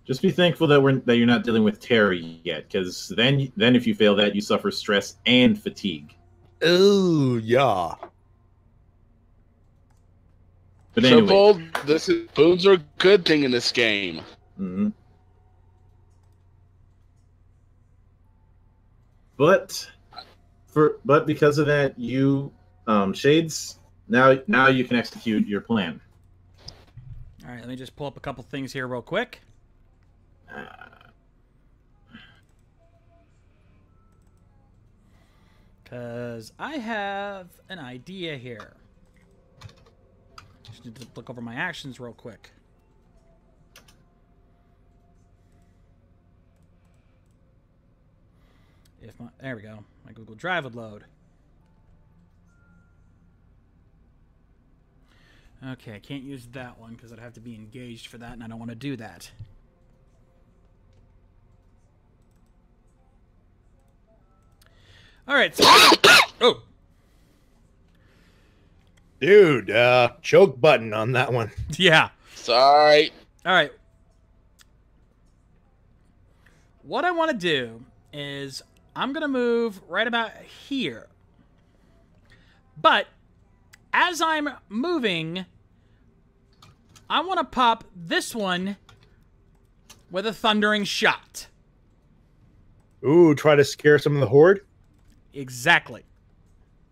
[SPEAKER 6] Just be thankful that you're not dealing with terror yet, because then if you fail that, you suffer stress and fatigue.
[SPEAKER 5] Oh, yeah.
[SPEAKER 6] But anyway,
[SPEAKER 7] Triple, boons are a good thing in this game.
[SPEAKER 6] mm-hmm. But because of that, you Shades, now you can execute your plan.
[SPEAKER 4] All right, let me just pull up a couple things here real quick. Because I have an idea here. Just need to look over my actions real quick. There we go. My Google Drive would load. Okay, I can't use that one because I'd have to be engaged for that, and I don't want to do that. All right. So oh.
[SPEAKER 5] Dude, choke button on that one.
[SPEAKER 4] Yeah.
[SPEAKER 7] Sorry.
[SPEAKER 4] All right. What I want to do is I'm going to move right about here. But as I'm moving, I want to pop this one with a thundering shot.
[SPEAKER 5] Ooh, try to scare some of the horde.
[SPEAKER 4] Exactly.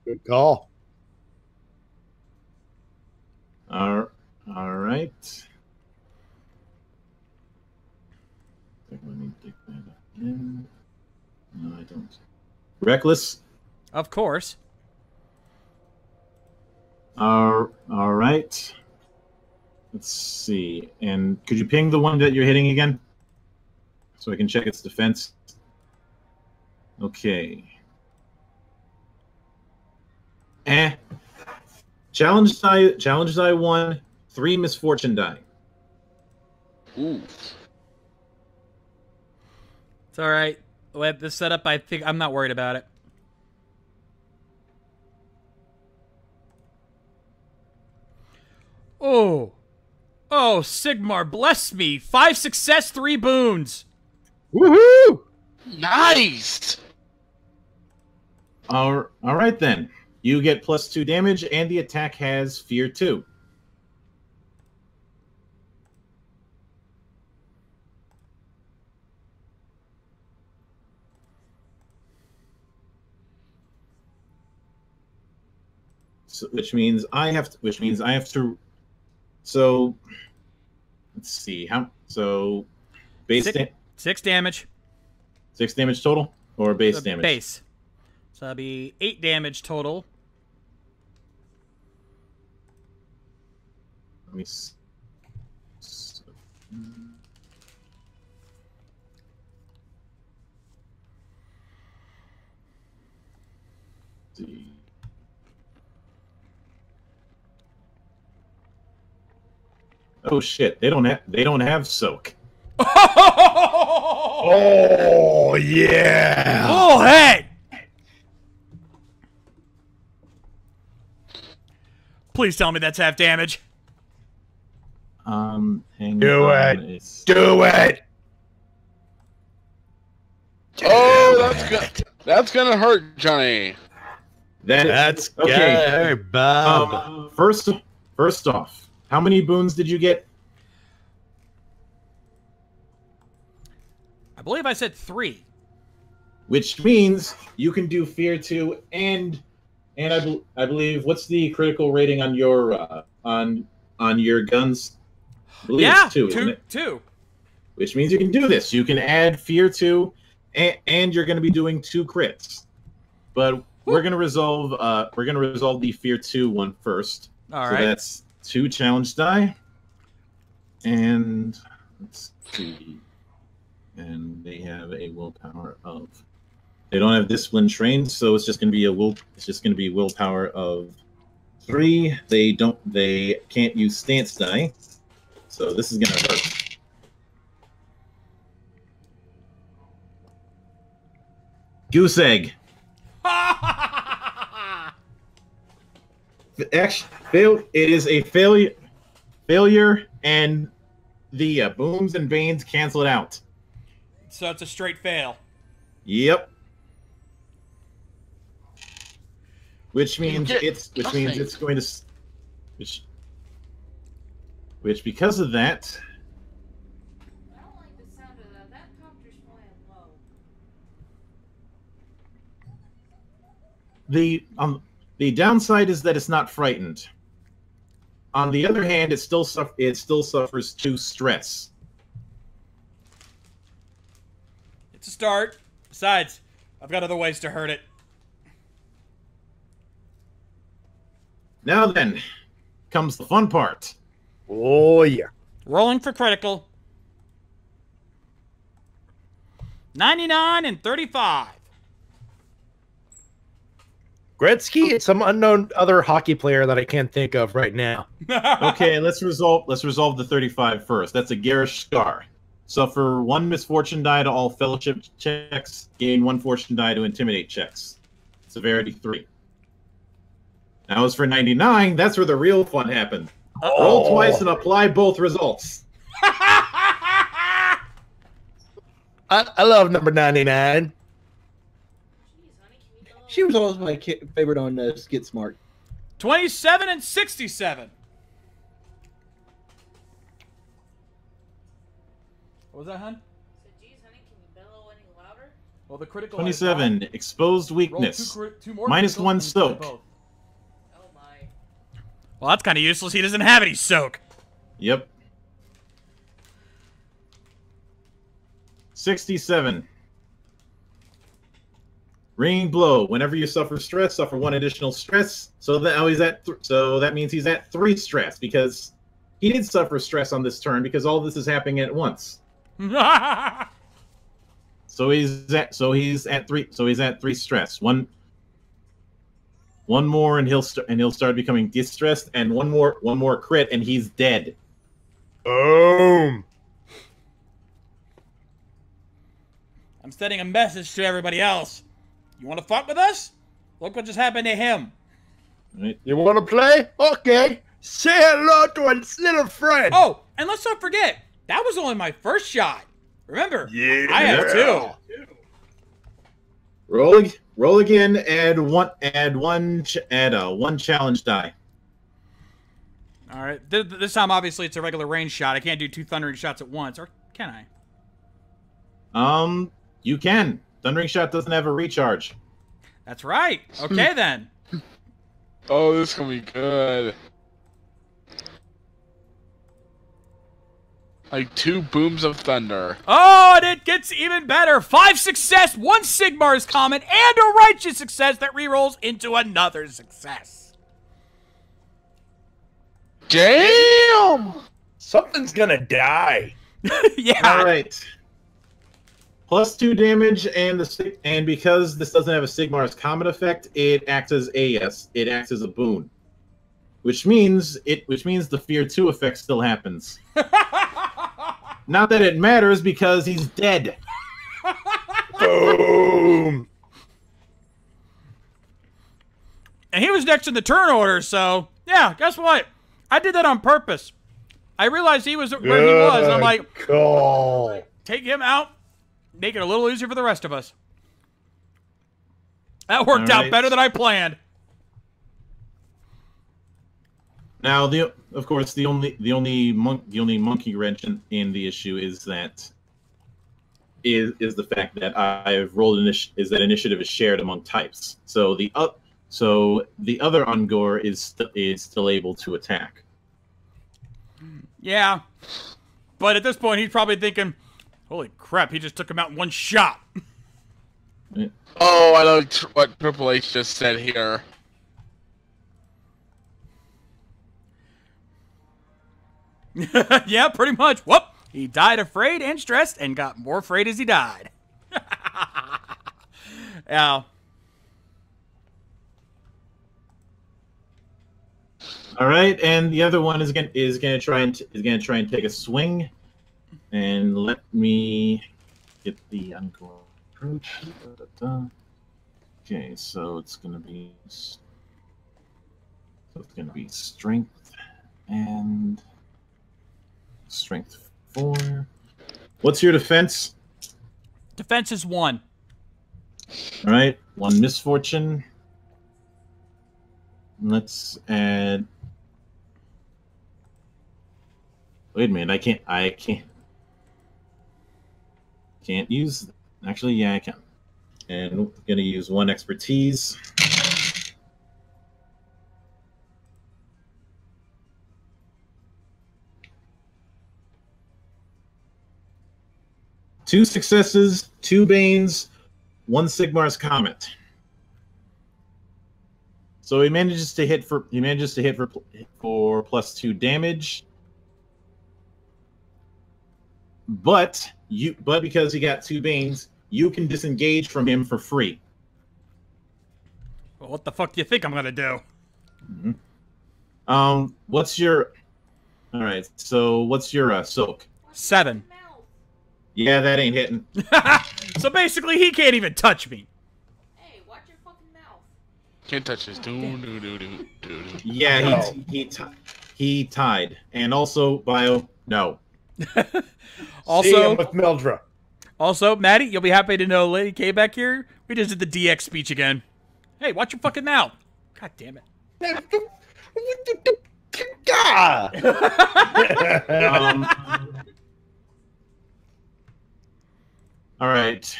[SPEAKER 5] Good call.
[SPEAKER 6] All right. Let me take that in. No, I don't. Reckless.
[SPEAKER 4] Of course.
[SPEAKER 6] All right. Let's see. And could you ping the one that you're hitting again? So I can check its defense. Okay. Challenge die 1, 3 misfortune die.
[SPEAKER 7] Ooh.
[SPEAKER 4] It's all right. With this setup, I think I'm not worried about it. Oh. Oh, Sigmar, bless me. 5 success, 3 boons.
[SPEAKER 5] Woohoo!
[SPEAKER 7] Nice!
[SPEAKER 6] All right then. You get +2 damage, and the attack has Fear 2. So, which means I have to. So let's see how. So base
[SPEAKER 4] 6 damage.
[SPEAKER 6] 6 damage total, or base damage.
[SPEAKER 4] Base. So that'll be 8 damage total.
[SPEAKER 6] Let me see. Oh shit! They don't have soak.
[SPEAKER 5] Oh yeah!
[SPEAKER 4] Oh hey! Please tell me that's half damage.
[SPEAKER 6] Hang
[SPEAKER 5] Do
[SPEAKER 6] on.
[SPEAKER 5] it! Do it!
[SPEAKER 7] Oh, that's good. That's gonna hurt, Johnny.
[SPEAKER 5] That's
[SPEAKER 6] okay.
[SPEAKER 5] good, Bob.
[SPEAKER 6] First off, how many boons did you get?
[SPEAKER 4] I believe I said 3.
[SPEAKER 6] Which means you can do Fear 2 and I believe, what's the critical rating on your on your guns? I believe
[SPEAKER 4] Yeah,
[SPEAKER 6] it's 2, isn't it?
[SPEAKER 4] 2.
[SPEAKER 6] Which means you can do this. You can add Fear 2, and you're going to be doing 2 crits. But we're going to resolve the Fear 2 one first.
[SPEAKER 4] All
[SPEAKER 6] so
[SPEAKER 4] right.
[SPEAKER 6] that's 2 challenge die. And let's see. And they have a willpower of. They don't have discipline trained, so it's just going to be willpower of 3. They can't use stance die, so this is going to hurt. Goose egg. Actually, it is a failure, and the booms and banes cancel it out.
[SPEAKER 4] So it's a straight fail.
[SPEAKER 6] Yep. Which means
[SPEAKER 7] get
[SPEAKER 6] it's
[SPEAKER 7] nothing.
[SPEAKER 6] going to which because of that.
[SPEAKER 2] I don't like the sound of that. That copter's flying low.
[SPEAKER 6] The downside is that it's not frightened. On the other hand, it still suffers 2 stress.
[SPEAKER 4] It's a start. Besides, I've got other ways to hurt it.
[SPEAKER 6] Now then, comes the fun part.
[SPEAKER 5] Oh yeah!
[SPEAKER 4] Rolling for critical. 99 and 35.
[SPEAKER 5] Gretzky and some unknown other hockey player that I can't think of right now.
[SPEAKER 6] Okay, let's resolve the 35 first. That's a garish scar. Suffer 1 misfortune die to all fellowship checks. Gain 1 fortune die to intimidate checks. Severity 3. Now as for 99, that's where the real fun happened. Roll twice and apply both results.
[SPEAKER 5] I love number 99.
[SPEAKER 2] Jeez, honey, can you go
[SPEAKER 8] She was always my favorite on Skid Smart.
[SPEAKER 4] 27 and 67. What was that, hun?
[SPEAKER 2] So, geez, honey, can you bellow any louder?
[SPEAKER 4] Well, the critical
[SPEAKER 6] 27. Exposed weakness.
[SPEAKER 4] two more
[SPEAKER 6] -1
[SPEAKER 4] criticals and
[SPEAKER 6] soak.
[SPEAKER 4] both.
[SPEAKER 2] Oh my.
[SPEAKER 4] Well, that's kind of useless. He doesn't have any soak.
[SPEAKER 6] Yep. 67. Ringing blow. Whenever you suffer stress, suffer 1 additional stress. So that means he's at 3 stress because he did suffer stress on this turn because all this is happening at once. So he's at 3 stress. One more and he'll start becoming distressed, and one more crit and he's dead.
[SPEAKER 5] Boom.
[SPEAKER 4] I'm sending a message to everybody else. You want to fuck with us? Look what just happened to him.
[SPEAKER 6] Right.
[SPEAKER 5] You want to play? Okay. Say hello to a little friend.
[SPEAKER 4] Oh, and let's not forget, that was only my first shot. Remember,
[SPEAKER 5] Yeah.
[SPEAKER 4] I have 2.
[SPEAKER 6] Roll again. Add one challenge die.
[SPEAKER 4] All right. This time, obviously, it's a regular range shot. I can't do 2 thundering shots at once, or can I?
[SPEAKER 6] You can. Thundering shot doesn't have a recharge.
[SPEAKER 4] That's right. Okay, then.
[SPEAKER 7] Oh, this is gonna be good. Like 2 booms of thunder.
[SPEAKER 4] Oh, and it gets even better. 5 success, 1 Sigmar's comment, and a righteous success that rerolls into another success.
[SPEAKER 7] Damn!
[SPEAKER 5] Something's gonna die.
[SPEAKER 4] Yeah.
[SPEAKER 6] All right. +2 damage, and because this doesn't have a Sigmar's comet effect, it acts as a boon, which means the Fear 2 effect still happens. Not that it matters because he's dead.
[SPEAKER 5] Boom.
[SPEAKER 4] And he was next in the turn order, so yeah. Guess what? I did that on purpose. I realized he was where he was, and I'm like,
[SPEAKER 5] call.
[SPEAKER 4] Take him out. Make it a little easier for the rest of us. That worked out better than I planned.
[SPEAKER 6] Now, of course, the only monkey wrench in the issue is the fact that I've rolled initiative is shared among types. So the other Ungor is still able to attack.
[SPEAKER 4] Yeah, but at this point, he's probably thinking, "Holy crap! He just took him out in 1 shot."
[SPEAKER 7] Oh, I know what Triple H just said here.
[SPEAKER 4] Yeah, pretty much. Whoop! He died afraid and stressed, and got more afraid as he died. Yeah.
[SPEAKER 6] All right, and the other one is gonna try and take a swing, and let me get the Ungor approach. Okay, so it's gonna be strength and strength 4. What's your defense?
[SPEAKER 4] Defense is 1.
[SPEAKER 6] All right, 1 misfortune. Let's add. Wait a minute, I can't use. Actually, yeah, I can. And I'm gonna use 1 expertise. Two successes, 2 banes, 1 Sigmar's comet. So he manages to hit for +2 damage. But because he got 2 banes, you can disengage from him for free.
[SPEAKER 4] Well, what the fuck do you think I'm gonna do?
[SPEAKER 6] Mm-hmm. What's your? All right. So what's your soak?
[SPEAKER 4] 7.
[SPEAKER 6] Yeah, that ain't hitting.
[SPEAKER 4] So basically, he can't even touch me.
[SPEAKER 2] Hey, watch your fucking mouth.
[SPEAKER 7] Can't touch this.
[SPEAKER 6] Yeah, he tied, and also Bio. No.
[SPEAKER 5] Also with Mildra.
[SPEAKER 4] Also, Matty, you'll be happy to know Lady K back here. We just did the DX speech again. Hey, watch your fucking mouth. God damn it.
[SPEAKER 6] All right.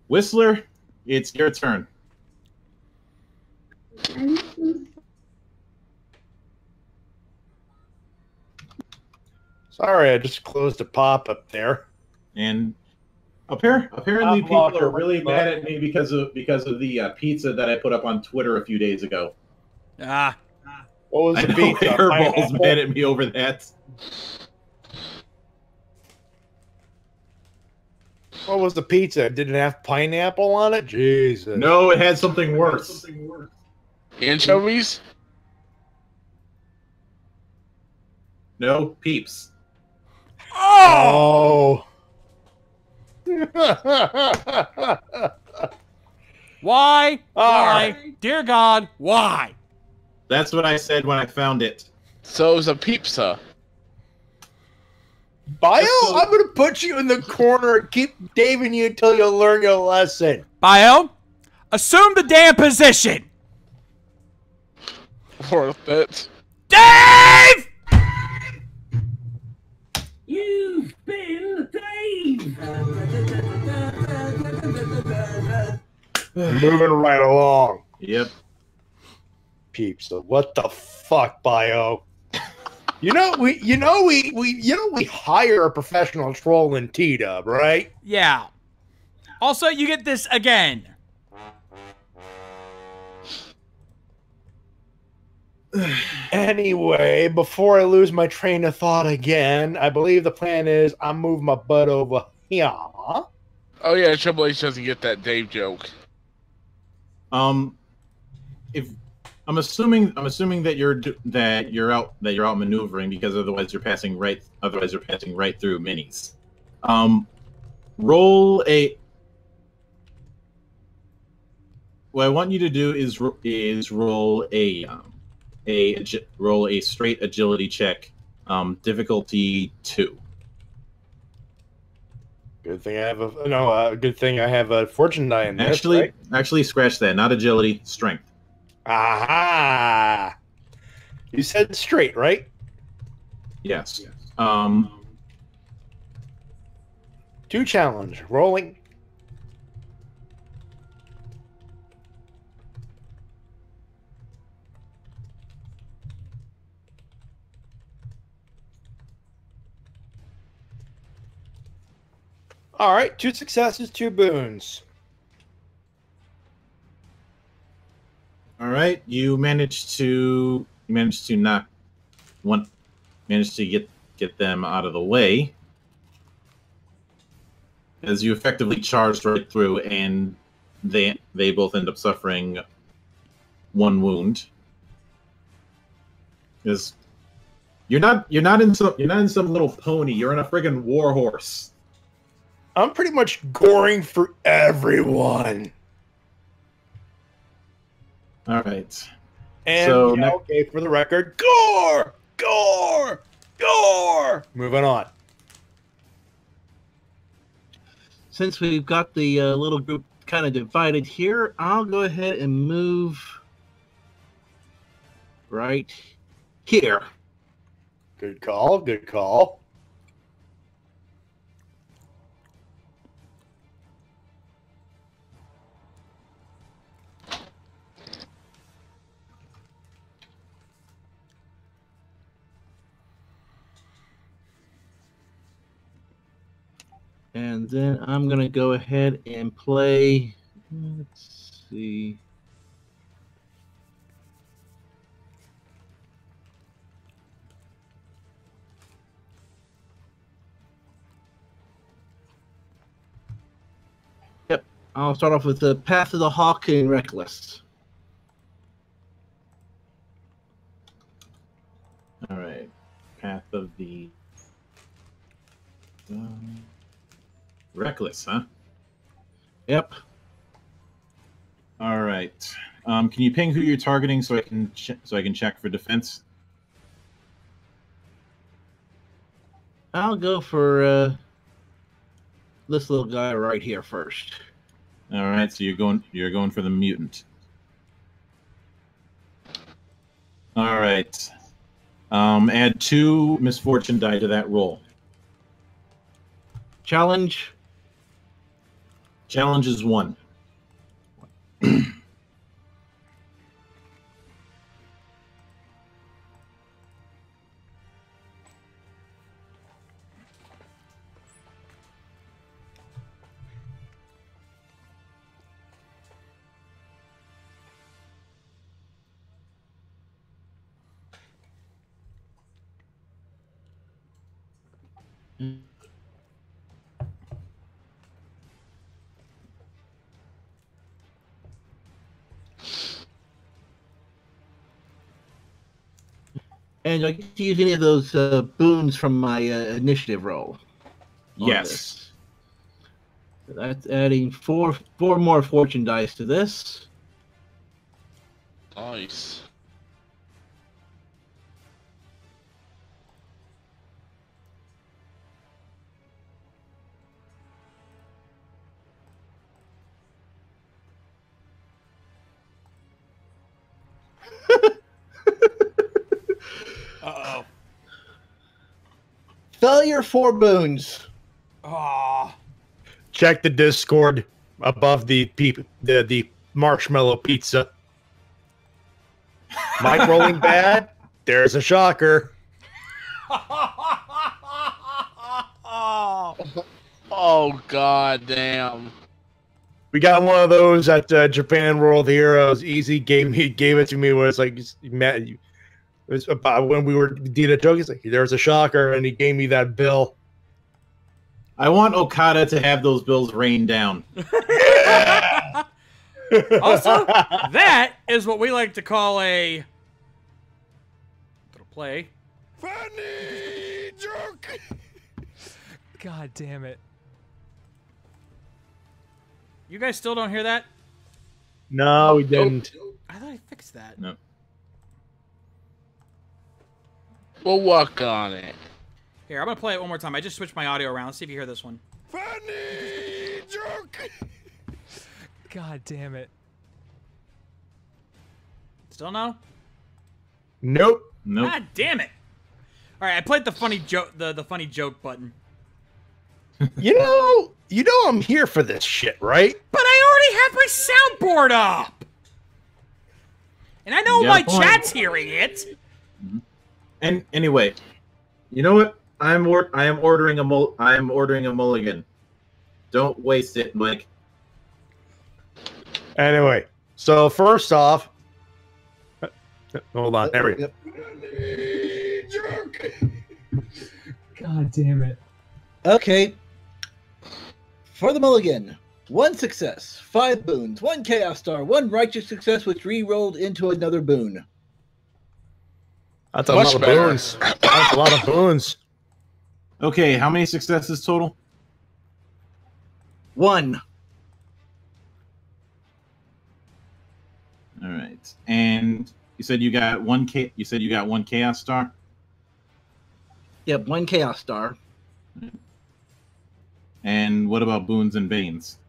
[SPEAKER 6] Whistler, it's your turn.
[SPEAKER 5] Sorry, I just closed a pop-up there.
[SPEAKER 6] And apparently people
[SPEAKER 5] Blocker,
[SPEAKER 6] are really mad at me because of the pizza that I put up on Twitter a few days ago.
[SPEAKER 4] Ah.
[SPEAKER 5] What was
[SPEAKER 6] I
[SPEAKER 5] the
[SPEAKER 6] know
[SPEAKER 5] pizza?
[SPEAKER 6] Airball's
[SPEAKER 5] Pineapple?
[SPEAKER 6] mad at me over that.
[SPEAKER 5] What was the pizza? Did it have pineapple on it? Jesus.
[SPEAKER 6] No, it had something worse.
[SPEAKER 7] Anchovies?
[SPEAKER 6] No, Peeps.
[SPEAKER 5] Oh.
[SPEAKER 4] Why? Why? Dear God, why?
[SPEAKER 6] That's what I said when I found it.
[SPEAKER 7] So it was a pizza.
[SPEAKER 5] Bio, I'm going to put you in the corner and keep daving you until you learn your lesson.
[SPEAKER 4] Bio, assume the damn position.
[SPEAKER 7] Worth it.
[SPEAKER 4] Dave!
[SPEAKER 9] You've been Dave!
[SPEAKER 5] Moving right along.
[SPEAKER 6] Yep.
[SPEAKER 5] Peeps. What the fuck, Bio? We hire a professional troll in T-Dub, right?
[SPEAKER 4] Yeah. Also, you get this again.
[SPEAKER 5] Anyway, before I lose my train of thought again, I believe the plan is I move my butt over here.
[SPEAKER 7] Oh yeah, Triple H doesn't get that Dave joke.
[SPEAKER 6] If I'm assuming that you're out maneuvering, because otherwise you're passing right through minis. Roll a. What I want you to do is roll a straight agility check, difficulty 2.
[SPEAKER 5] Good thing I have a fortune die in this.
[SPEAKER 6] Actually, scratch that. Not agility, strength.
[SPEAKER 5] Aha! You said straight, right?
[SPEAKER 6] Yes.
[SPEAKER 5] 2 challenge. Rolling. All right, 2 successes, 2 boons.
[SPEAKER 6] All right, you managed to get them out of the way as you effectively charged right through, and they both end up suffering 1 wound. Because you're not in some little pony. You're in a friggin' war horse.
[SPEAKER 5] I'm pretty much goring for everyone.
[SPEAKER 6] All right.
[SPEAKER 5] And
[SPEAKER 6] So
[SPEAKER 5] okay, for the record, gore, gore, gore. Moving on.
[SPEAKER 8] Since we've got the little group kind of divided here, I'll go ahead and move right here.
[SPEAKER 5] Good call. Good call.
[SPEAKER 8] And then I'm going to go ahead and play, let's see. Yep, I'll start off with the Path of the Hawk and Reckless.
[SPEAKER 6] All right. Path of the Reckless, huh?
[SPEAKER 8] Yep.
[SPEAKER 6] All right. Can you ping who you're targeting so I can check for defense?
[SPEAKER 8] I'll go for this little guy right here first.
[SPEAKER 6] All right. So you're going for the mutant. All right. Add 2 misfortune die to that roll.
[SPEAKER 8] Challenge.
[SPEAKER 6] Challenge is 1.
[SPEAKER 8] And do I get to use any of those boons from my initiative roll?
[SPEAKER 6] Yes.
[SPEAKER 8] So that's adding four more fortune dice to this.
[SPEAKER 7] Nice.
[SPEAKER 4] Uh-oh.
[SPEAKER 8] Failure 4 boons.
[SPEAKER 4] Aw.
[SPEAKER 5] Check the Discord above the marshmallow pizza. Mike rolling bad. There's a shocker.
[SPEAKER 7] Oh, god damn.
[SPEAKER 5] We got one of those at Japan World Heroes. Easy gave it to me. Where it's like, Matt, it was about when we did a joke. He's like, "There's a shocker," and he gave me that bill.
[SPEAKER 6] I want Okada to have those bills rain down.
[SPEAKER 4] Also, that is what we like to call a little play.
[SPEAKER 5] Funny joke.
[SPEAKER 10] God damn it.
[SPEAKER 4] You guys still don't hear that?
[SPEAKER 5] No, we didn't.
[SPEAKER 4] I thought I fixed that.
[SPEAKER 6] No.
[SPEAKER 7] We'll work on it.
[SPEAKER 4] Here, I'm gonna play it one more time. I just switched my audio around. Let's see if you hear this one.
[SPEAKER 5] Funny joke.
[SPEAKER 10] God damn it.
[SPEAKER 4] Still no?
[SPEAKER 5] Nope.
[SPEAKER 6] Nope.
[SPEAKER 4] God damn it! All right, I played the funny joke, the funny joke button.
[SPEAKER 5] You know, I'm here for this shit, right?
[SPEAKER 4] But I already have my soundboard up, and I know
[SPEAKER 6] You
[SPEAKER 4] my
[SPEAKER 6] got a point.
[SPEAKER 4] chat's hearing it.
[SPEAKER 6] And anyway, you know what? I am ordering a mulligan. Don't waste it, Mike.
[SPEAKER 5] Anyway, so first off, hold on. There we go.
[SPEAKER 10] God damn it.
[SPEAKER 8] Okay. For the mulligan, 1 success, 5 boons, 1 chaos star, 1 righteous success, which re-rolled into another boon.
[SPEAKER 5] That's a
[SPEAKER 7] Much
[SPEAKER 5] lot of
[SPEAKER 7] better.
[SPEAKER 5] boons. That's a lot of boons.
[SPEAKER 6] Okay, how many successes total?
[SPEAKER 8] 1.
[SPEAKER 6] All right, and you said you got one chaos star.
[SPEAKER 8] Yep, 1 chaos star.
[SPEAKER 6] And what about boons and banes?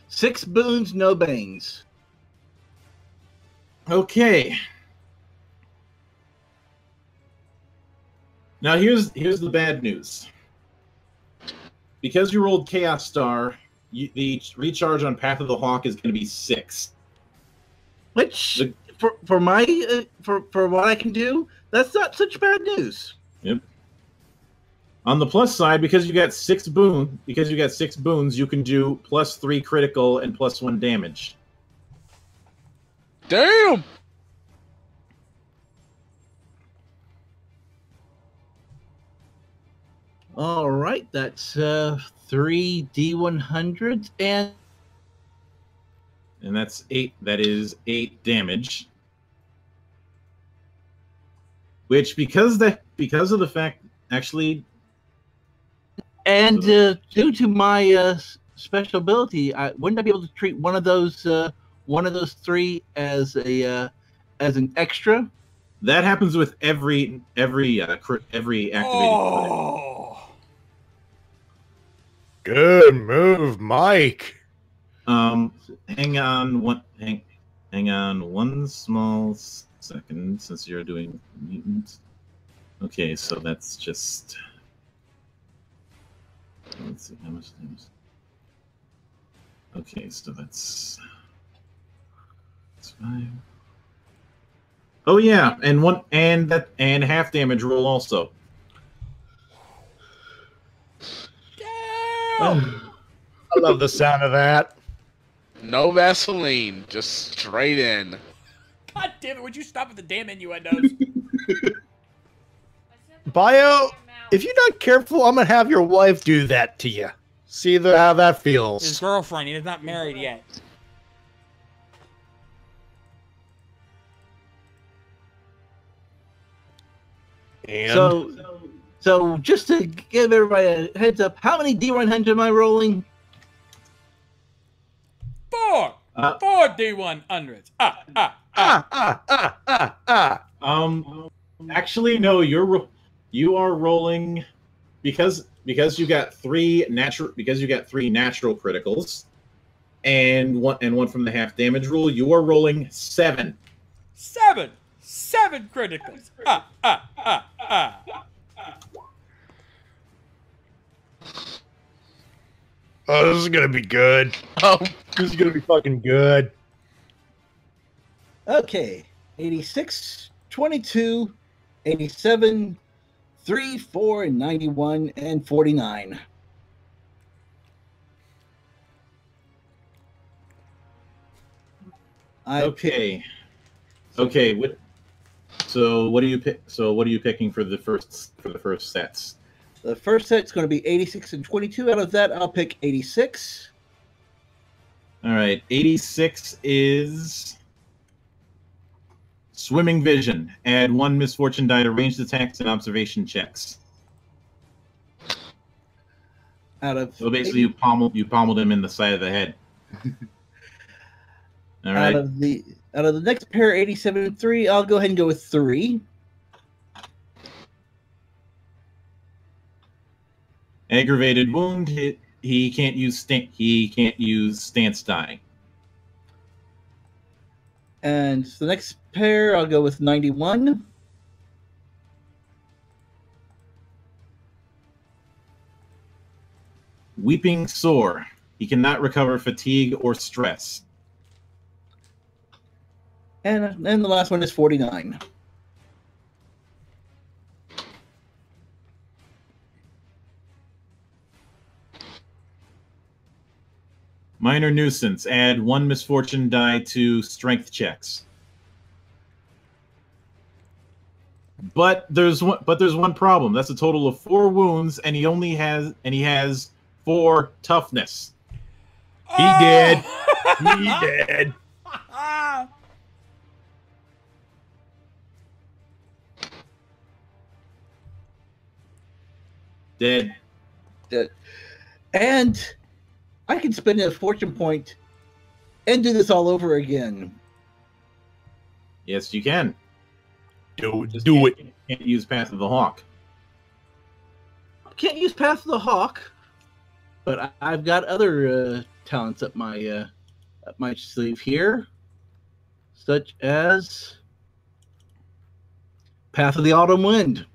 [SPEAKER 8] 6 boons, no banes.
[SPEAKER 6] Okay. Now here's the bad news. Because you rolled Chaos Star, the recharge on Path of the Hawk is going to be 6.
[SPEAKER 8] Which, for what I can do, that's not such bad news.
[SPEAKER 6] Yep. On the plus side, because you got 6 boons, you can do +3 critical and +1 damage.
[SPEAKER 7] Damn!
[SPEAKER 8] All right, that's 3 D100s and
[SPEAKER 6] that's 8. That is 8 damage. Which, because of the fact, actually,
[SPEAKER 8] and due to my special ability, wouldn't I be able to treat one of those 3 as an extra?
[SPEAKER 6] that happens with every activated.
[SPEAKER 4] Oh.
[SPEAKER 5] Good move, Mike.
[SPEAKER 6] Hang on one small second, since you're doing mutant. Okay, so that's just Let's see how much damage. Okay, so that's 5. Oh yeah, and half damage roll also.
[SPEAKER 5] I love the sound of that.
[SPEAKER 7] No Vaseline, just straight in.
[SPEAKER 4] God damn it! Would you stop with the damn innuendos?
[SPEAKER 5] Bio, if you're not careful, I'm gonna have your wife do that to you. See how that feels.
[SPEAKER 4] His girlfriend. He's not married yet.
[SPEAKER 5] And
[SPEAKER 8] So just to give everybody a heads up, how many D100 am I rolling?
[SPEAKER 4] 4 D100s.
[SPEAKER 6] Actually, no. You are rolling because you got 3 natural criticals, and one from the half damage rule. You are rolling 7.
[SPEAKER 4] 7 criticals.
[SPEAKER 5] Oh, this is gonna be good.
[SPEAKER 7] Oh,
[SPEAKER 5] This is gonna be fucking good.
[SPEAKER 8] Okay, 86, 22, 87, 3, 4, and 91, and 49.
[SPEAKER 6] Okay. Okay. So what are you picking for the first sets?
[SPEAKER 8] The first set's going to be 86 and 22. Out of that, I'll pick 86.
[SPEAKER 6] All right. 86 is swimming vision. Add 1 misfortune die to ranged attacks and observation checks. So basically, you pommeled him in the side of the head. All right.
[SPEAKER 8] Out of the next pair, 87 and 3, I'll go ahead and go with 3.
[SPEAKER 6] Aggravated wound. He can't use stance die.
[SPEAKER 8] And the next pair, I'll go with 91.
[SPEAKER 6] Weeping sore. He cannot recover fatigue or stress.
[SPEAKER 8] And the last one is 49.
[SPEAKER 6] Minor nuisance. Add 1 misfortune die to strength checks. But there's one problem. That's a total of 4 wounds, and he has 4 toughness.
[SPEAKER 5] He did. He did.
[SPEAKER 6] Dead.
[SPEAKER 8] And I can spend a fortune point and do this all over again.
[SPEAKER 6] Yes, you can.
[SPEAKER 5] Do
[SPEAKER 6] Can't
[SPEAKER 5] it.
[SPEAKER 6] Can't use Path of the Hawk.
[SPEAKER 8] Can't use Path of the Hawk, but I've got other talents up my sleeve here, such as Path of the Autumn Wind.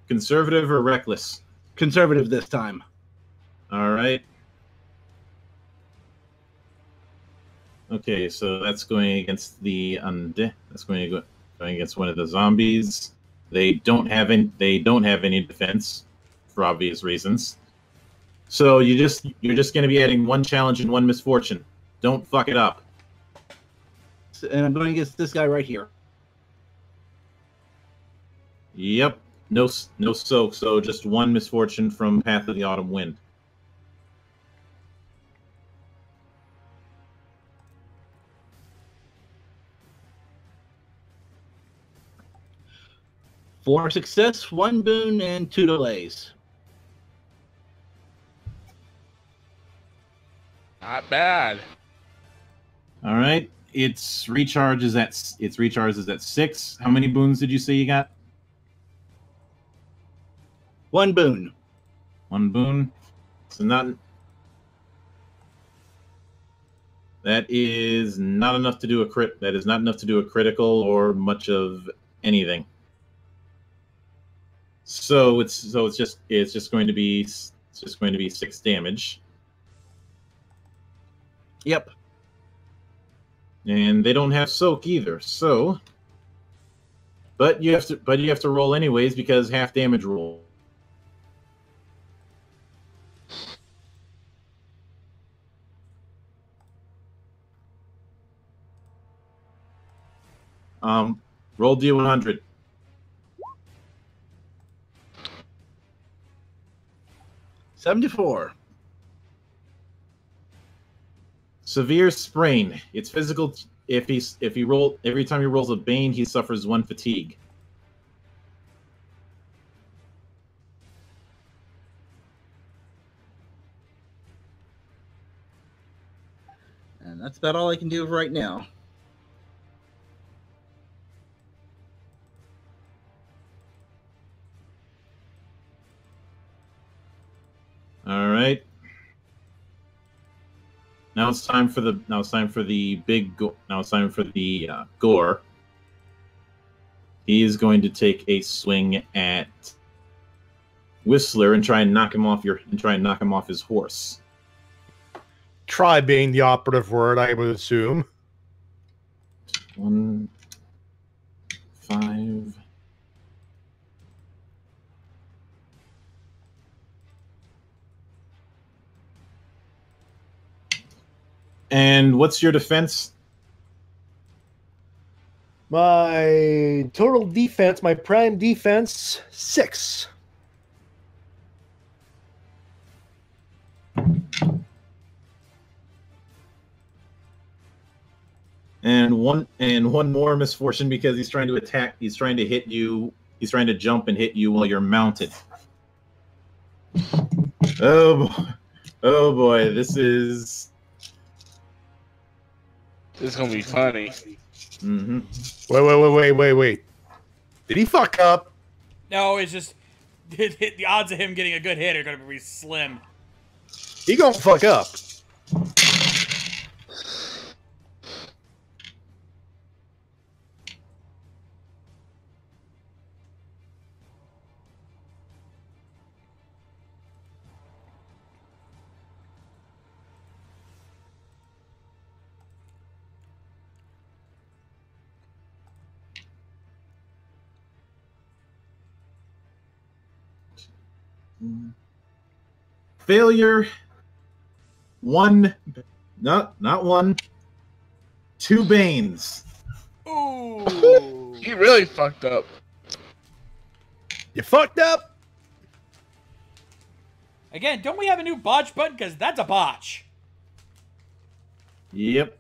[SPEAKER 6] Conservative or reckless?
[SPEAKER 8] Conservative this time.
[SPEAKER 6] All right. Okay, so that's going against the undead. That's going against one of the zombies. They don't have any defense for obvious reasons. So you're just going to be adding 1 challenge and 1 misfortune. Don't fuck it up.
[SPEAKER 8] And I'm going against this guy right here.
[SPEAKER 6] Yep. No soak. So just 1 misfortune from Path of the Autumn Wind.
[SPEAKER 8] Four success, 1 boon, and 2 delays.
[SPEAKER 7] not bad.
[SPEAKER 6] All right. Its recharges at 6. How many boons did you say you got?
[SPEAKER 8] 1 boon.
[SPEAKER 6] 1 boon. So that is not enough to do a crit. That is not enough to do a critical or much of anything. So it's just going to be It's just going to be 6 damage.
[SPEAKER 8] Yep.
[SPEAKER 6] And they don't have soak either, so. But you have to roll anyways because half damage roll. Roll D100.
[SPEAKER 8] $74.
[SPEAKER 6] Severe sprain. It's physical. If he roll every time he rolls a bane, he suffers 1 fatigue.
[SPEAKER 8] And that's about all I can do right now.
[SPEAKER 6] All right. Now it's time for the gore. He is going to take a swing at Whistler and try and knock him off his horse.
[SPEAKER 5] Try being the operative word, I would assume.
[SPEAKER 6] 1, 5. And what's your defense?
[SPEAKER 5] My total defense, my prime defense, 6.
[SPEAKER 6] And one more misfortune because he's trying to attack. He's trying to hit you. He's trying to jump and hit you while you're mounted. Oh boy, this is
[SPEAKER 7] gonna be funny.
[SPEAKER 6] Mm-hmm.
[SPEAKER 5] Wait. Did he fuck up?
[SPEAKER 4] No, it's just the odds of him getting a good hit are going to be slim.
[SPEAKER 5] He gonna fuck up.
[SPEAKER 6] Failure. Not 1. 2 banes.
[SPEAKER 4] Ooh.
[SPEAKER 7] He really fucked up.
[SPEAKER 5] You fucked up?
[SPEAKER 4] Again, don't we have a new botch button? Because that's a botch.
[SPEAKER 6] Yep.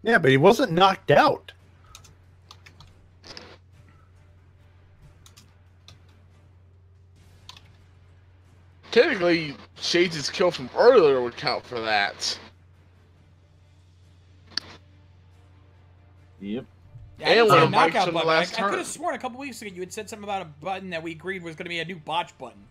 [SPEAKER 5] Yeah, but he wasn't knocked out.
[SPEAKER 7] Technically, Shades' kill from earlier would count for that.
[SPEAKER 6] Yep.
[SPEAKER 4] Yeah, I didn't
[SPEAKER 7] And
[SPEAKER 4] see a
[SPEAKER 7] when a
[SPEAKER 4] knockout
[SPEAKER 7] Mike's on the
[SPEAKER 4] button.
[SPEAKER 7] last
[SPEAKER 4] I
[SPEAKER 7] turn.
[SPEAKER 4] could have sworn a couple weeks ago you had said something about a button that we agreed was going to be a new botch button.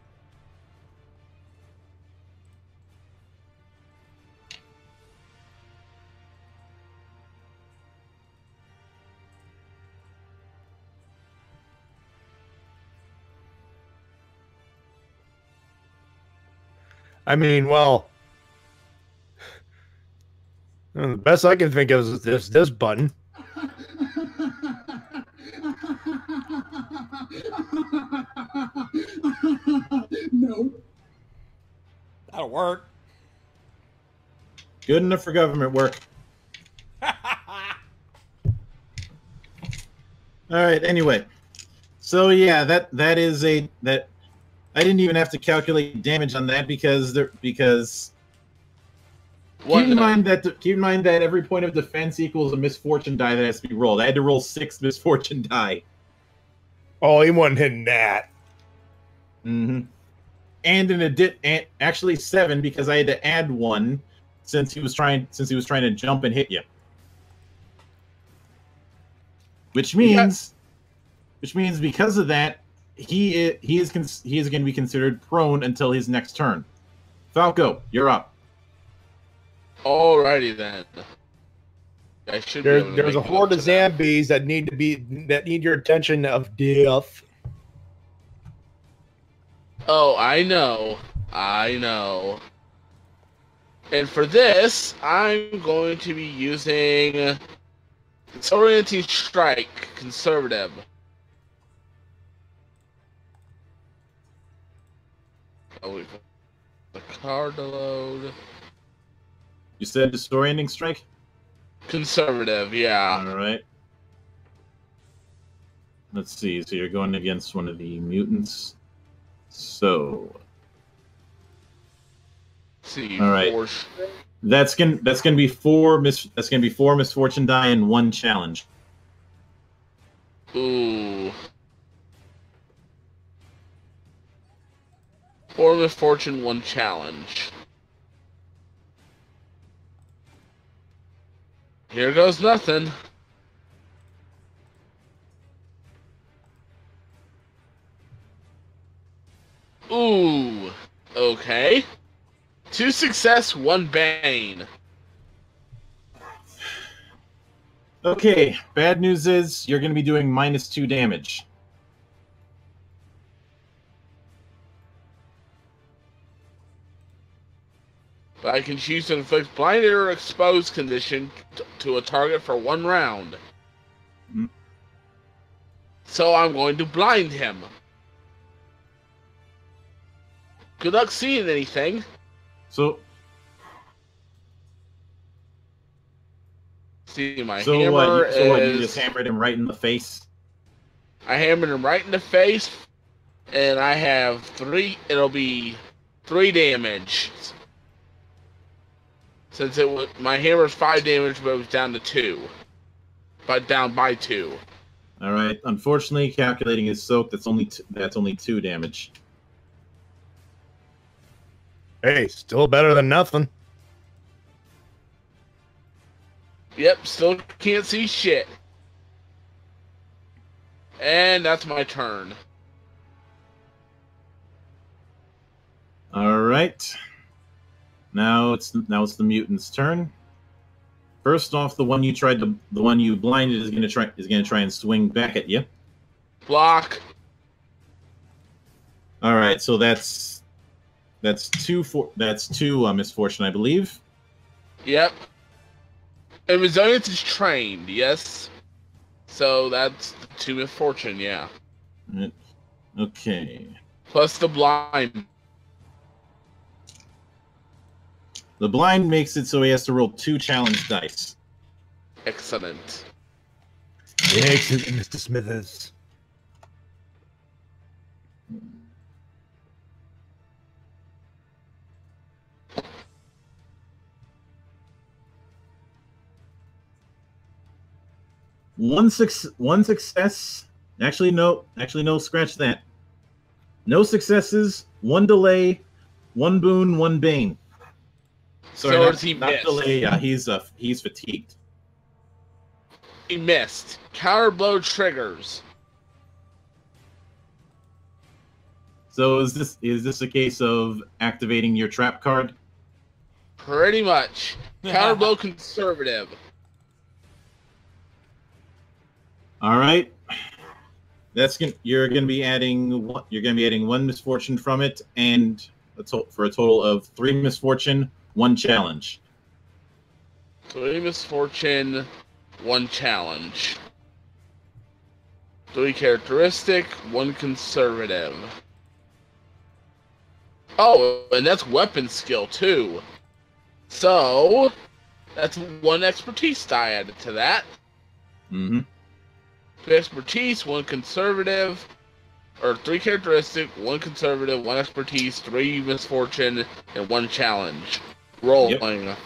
[SPEAKER 5] I mean, well, the best I can think of is this button.
[SPEAKER 9] No.
[SPEAKER 4] That'll work.
[SPEAKER 6] Good enough for government work. All right. Anyway, so yeah, that I didn't even have to calculate damage on that because keep in mind that every point of defense equals a misfortune die that has to be rolled. I had to roll 6 misfortune die.
[SPEAKER 5] Oh, he wasn't hitting that.
[SPEAKER 6] Mm-hmm. And actually 7 because I had to add 1 since he was trying to jump and hit you. Which means because of that, he is going to be considered prone until his next turn. Falco, you're up.
[SPEAKER 7] Alrighty then. I should be able to
[SPEAKER 5] There's a
[SPEAKER 7] make it
[SPEAKER 5] horde
[SPEAKER 7] up
[SPEAKER 5] of
[SPEAKER 7] to that.
[SPEAKER 5] zombies that need your attention of death.
[SPEAKER 7] Oh, I know. I know. And for this, I'm going to be using Disorienting Strike, Conservative. Oh, wait for the card to load.
[SPEAKER 6] You said Disorienting Strike?
[SPEAKER 7] Conservative, yeah.
[SPEAKER 6] All right. Let's see. So you're going against one of the mutants. So,
[SPEAKER 7] See,
[SPEAKER 6] all right. That's gonna be four misfortune die and one challenge.
[SPEAKER 7] Ooh. 4 misfortune, 1 challenge. Here goes nothing. Ooh. Okay. 2 success, 1 bane.
[SPEAKER 6] Okay. Bad news is you're going to be doing -2 damage.
[SPEAKER 7] But I can choose to inflict blinded or exposed condition to a target for 1 round.
[SPEAKER 6] Mm.
[SPEAKER 7] So I'm going to blind him. Good luck seeing anything.
[SPEAKER 6] So
[SPEAKER 7] See, my
[SPEAKER 6] So
[SPEAKER 7] hammer
[SPEAKER 6] what? So what? You
[SPEAKER 7] is...
[SPEAKER 6] just hammered him right in the face.
[SPEAKER 7] I hammered him right in the face, and I have 3. It'll be 3 damage. Since it was my hammer's 5 damage, but it was down to 2. But down by 2.
[SPEAKER 6] All right. Unfortunately, calculating his soak, that's only 2 damage.
[SPEAKER 5] Hey, still better than nothing.
[SPEAKER 7] Yep, still can't see shit. And that's my turn.
[SPEAKER 6] All right. Now it's the mutant's turn. First off, the one you blinded is gonna try and swing back at you.
[SPEAKER 7] Block.
[SPEAKER 6] All right, so that's 2 misfortune, I believe.
[SPEAKER 7] Yep. And resilience is trained, yes. So that's 2 misfortune, yeah.
[SPEAKER 6] Okay.
[SPEAKER 7] Plus the blind.
[SPEAKER 6] The blind makes it so he has to roll 2 challenge dice.
[SPEAKER 7] Excellent.
[SPEAKER 5] Excellent, Mr. Smithers.
[SPEAKER 6] One success. Actually, no. Scratch that. No successes. 1 delay. 1 boon. 1 bane. Sorry,
[SPEAKER 7] So does he
[SPEAKER 6] not
[SPEAKER 7] miss?
[SPEAKER 6] delay. He's fatigued.
[SPEAKER 7] He missed. Counter blow triggers.
[SPEAKER 6] So is this a case of activating your trap card?
[SPEAKER 7] Pretty much. Counter blow conservative.
[SPEAKER 6] All right. You're gonna be adding 1 misfortune from it, and for a total of 3 misfortune, 1 challenge.
[SPEAKER 7] 3 misfortune, 1 challenge. 3 characteristic, 1 conservative. Oh, and that's weapon skill too. So that's 1 expertise die added to that.
[SPEAKER 6] Mm-hmm.
[SPEAKER 7] 2 expertise, 1 conservative, or 3 characteristic, 1 conservative, 1 expertise, 3 misfortune, and 1 challenge. Rolling. Yep.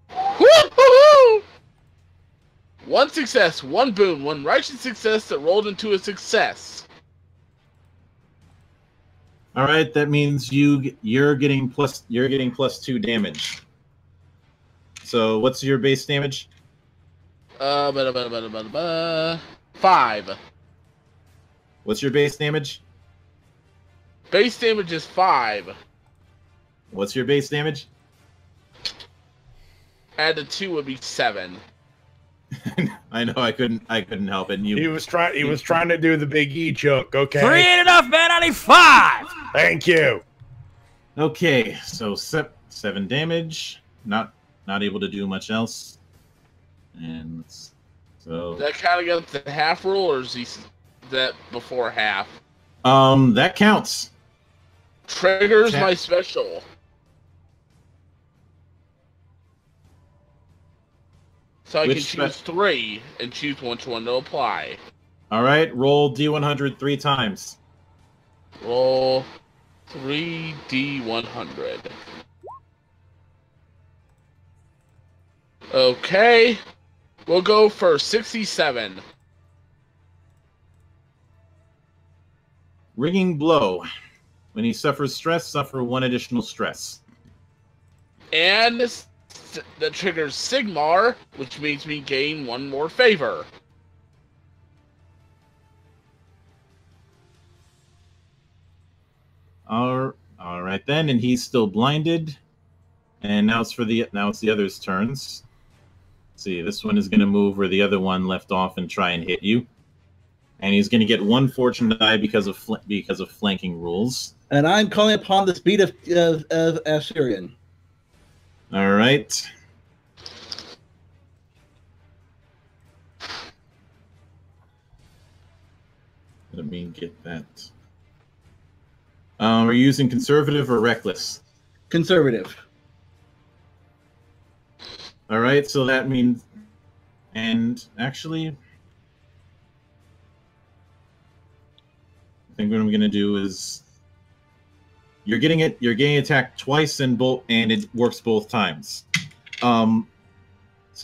[SPEAKER 7] Woo-hoo-hoo! 1 success, 1 boon, 1 righteous success that rolled into a success.
[SPEAKER 6] All right, that means you're getting plus 2 damage. So what's your base damage?
[SPEAKER 7] 5.
[SPEAKER 6] What's your base damage?
[SPEAKER 7] Base damage is 5.
[SPEAKER 6] What's your base damage?
[SPEAKER 7] Add the 2 would be 7.
[SPEAKER 6] I know I couldn't help it.
[SPEAKER 5] He was trying to do the Big E joke. Okay.
[SPEAKER 4] 3 ain't enough, man. I need 5.
[SPEAKER 5] Thank you.
[SPEAKER 6] Okay, so 7 damage. Not able to do much else. And so
[SPEAKER 7] That kind of got the half rule, or is that before half?
[SPEAKER 6] that counts.
[SPEAKER 7] Triggers my special. So I can choose 3 and choose which one to apply.
[SPEAKER 6] All right, roll D100 3 times.
[SPEAKER 7] Roll 3D100. Okay. We'll go for 67.
[SPEAKER 6] Ringing blow. When he suffers stress, suffer 1 additional stress.
[SPEAKER 7] And that triggers Sigmar, which makes me gain 1 more favor.
[SPEAKER 6] All right then, and he's still blinded. And now it's the others' turns. Let's see, this one is going to move where the other one left off and try and hit you. And he's going to get 1 fortune die because of flanking rules.
[SPEAKER 8] And I'm calling upon the speed of Assyrian.
[SPEAKER 6] All right. Let me get that. Are you using conservative or reckless?
[SPEAKER 8] Conservative.
[SPEAKER 6] All right, so that means, and actually, I think what I'm going to do is, you're getting attacked twice and it works both times. So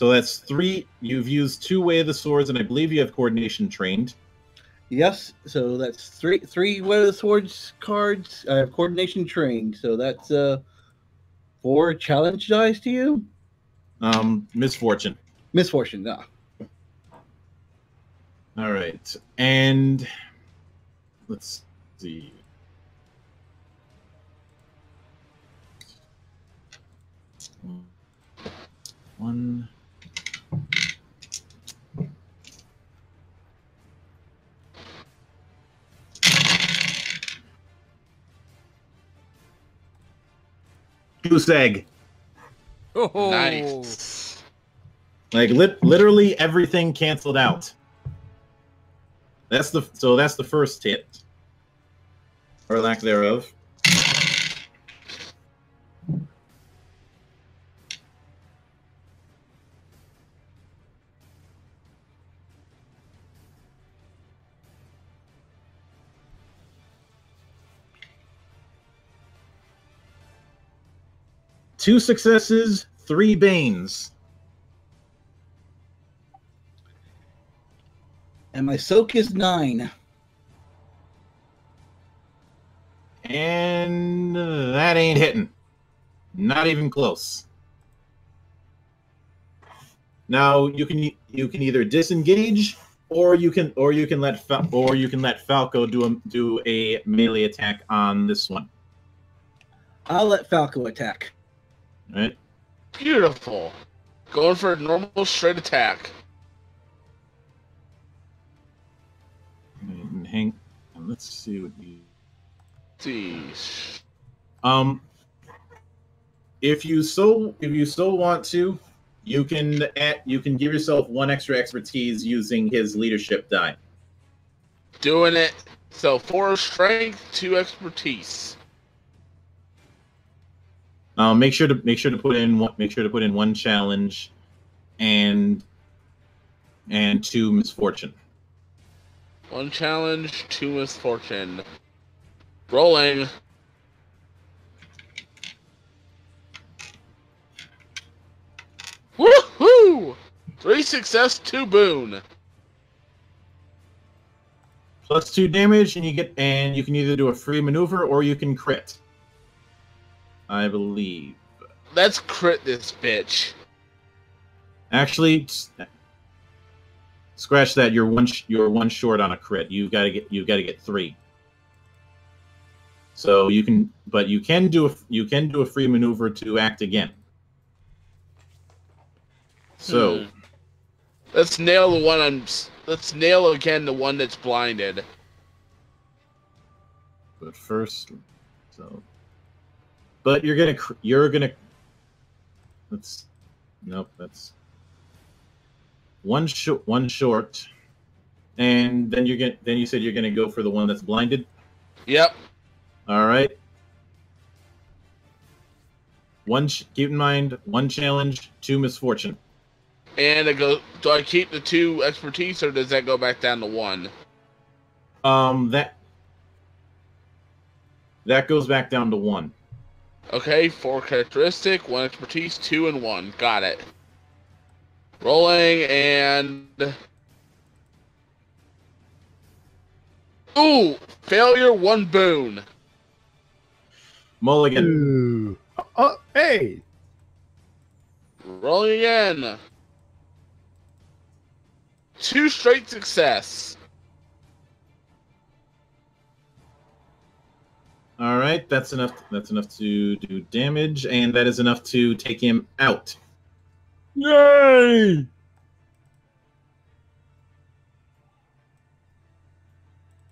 [SPEAKER 6] that's 3. You've used 2 Way of the Swords, and I believe you have coordination trained.
[SPEAKER 8] Yes, so that's 3 Way of the Swords cards. I have coordination trained, so that's 4 challenge dice to you.
[SPEAKER 6] Misfortune.
[SPEAKER 8] Misfortune, no.
[SPEAKER 6] All right, and let's see. One. Goose egg.
[SPEAKER 4] Oh.
[SPEAKER 7] Nice.
[SPEAKER 6] Like literally everything canceled out. That's the first hit, or lack thereof. Two successes, 3 banes.
[SPEAKER 8] And my soak is 9.
[SPEAKER 6] And that ain't hitting. Not even close. Now you can either disengage, or you can let Falco do a melee attack on this one.
[SPEAKER 8] I'll let Falco attack.
[SPEAKER 6] All right.
[SPEAKER 7] Beautiful. Going for a normal straight attack.
[SPEAKER 6] Let's see what you.
[SPEAKER 7] Jeez.
[SPEAKER 6] If you so want to, you can give yourself 1 extra expertise using his leadership die.
[SPEAKER 7] Doing it. So 4 strength, 2 expertise.
[SPEAKER 6] Make sure to put in 1 challenge, and 2 misfortune.
[SPEAKER 7] 1 challenge, 2 misfortune. Rolling. Woohoo! 3 success, 2 boon.
[SPEAKER 6] Plus 2 damage, and you can either do a free maneuver or you can crit. I believe.
[SPEAKER 7] Let's crit this bitch.
[SPEAKER 6] Actually, Scratch that. You're one short on a crit. You gotta get 3. So you can do a free maneuver to act again. So
[SPEAKER 7] let's nail the one let's nail again the one that's blinded.
[SPEAKER 6] But first, but you're gonna. That's one short, and then you said you're gonna go for the one that's blinded.
[SPEAKER 7] Yep.
[SPEAKER 6] All right. Keep in mind, 1 challenge, 2 misfortune.
[SPEAKER 7] And do I keep the 2 expertise, or does that go back down to 1?
[SPEAKER 6] That goes back down to 1.
[SPEAKER 7] Okay, 4 characteristic, 1 expertise, 2 and 1. Got it. Rolling and... Ooh! Failure, 1 boon.
[SPEAKER 6] Mulligan.
[SPEAKER 5] Ooh. Oh, hey!
[SPEAKER 7] Rolling again. 2 straight success.
[SPEAKER 6] All right, that's enough. That's enough to do damage, and that is enough to take him out.
[SPEAKER 5] Yay!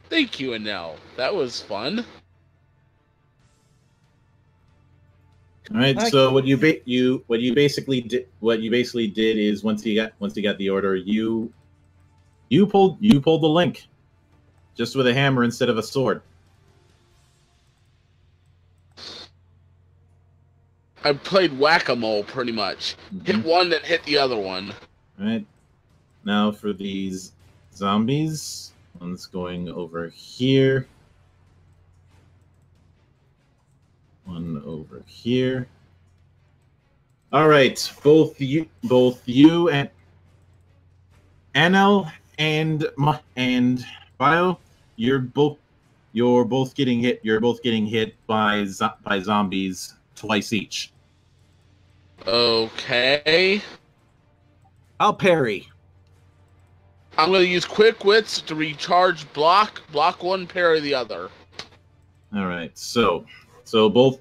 [SPEAKER 7] Thank you, Anel. That was fun.
[SPEAKER 6] All right. So what you basically did is once you got the order, you pulled the link, just with a hammer instead of a sword.
[SPEAKER 7] I played whack-a-mole pretty much. Hit one, then hit the other one.
[SPEAKER 6] All right. Now for these zombies, one's going over here. One over here. All right, both you and Anel and Bio, you're both getting hit. You're both getting hit by zombies twice each.
[SPEAKER 7] Okay.
[SPEAKER 8] I'll parry.
[SPEAKER 7] I'm going to use Quick Wits to recharge block 1, parry the other.
[SPEAKER 6] All right, so both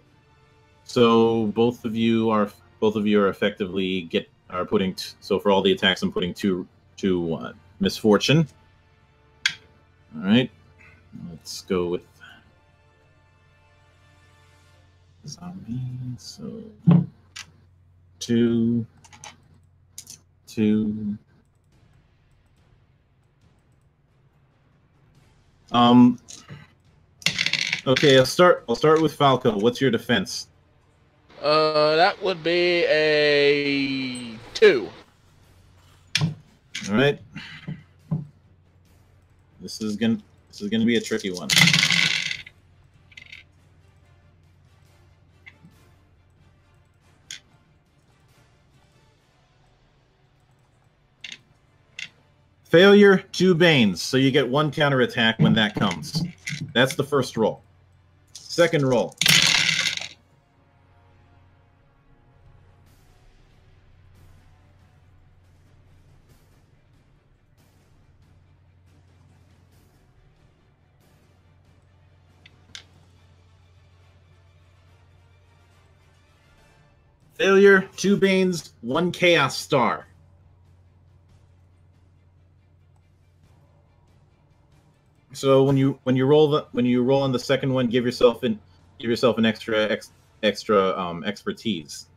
[SPEAKER 6] of you are effectively putting so for all the attacks I'm putting two misfortune. All right, let's go with zombie. So 2. Okay, I'll start with Falco. What's your defense?
[SPEAKER 7] That would be a 2.
[SPEAKER 6] All right. This is gonna be a tricky one. Failure, 2 Banes, so you get 1 counterattack when that comes. That's the first roll. Second roll. Failure, 2 Banes, 1 Chaos Star. So when you roll on the second one, give yourself an extra expertise.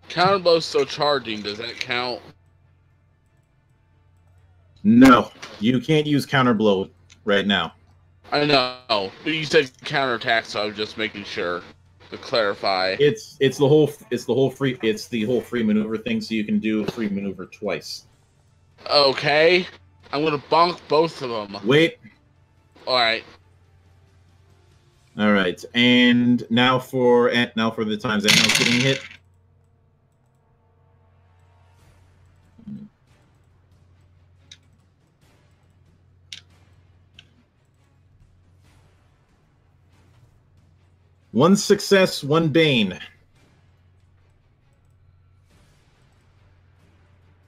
[SPEAKER 7] Counterblow's still charging. Does that count?
[SPEAKER 6] No, you can't use counterblow right now.
[SPEAKER 7] I know, but you said counterattack, so I was just making sure to clarify.
[SPEAKER 6] It's the whole free maneuver thing, so you can do a free maneuver twice.
[SPEAKER 7] Okay, I'm gonna bonk both of them.
[SPEAKER 6] Wait.
[SPEAKER 7] All right.
[SPEAKER 6] All right, and now for the times Anel's getting hit. One success, 1 Bane.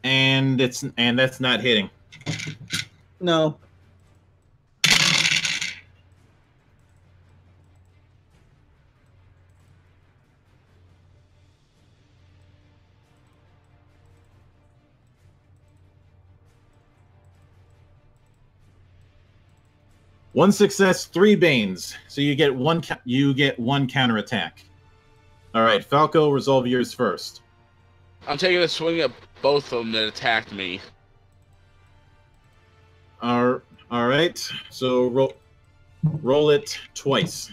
[SPEAKER 6] And that's not hitting.
[SPEAKER 8] No.
[SPEAKER 6] One success, 3 banes. So you get one counterattack. All right, Falco, resolve yours first.
[SPEAKER 7] I'm taking a swing at both of them that attacked me.
[SPEAKER 6] All right. So roll it twice.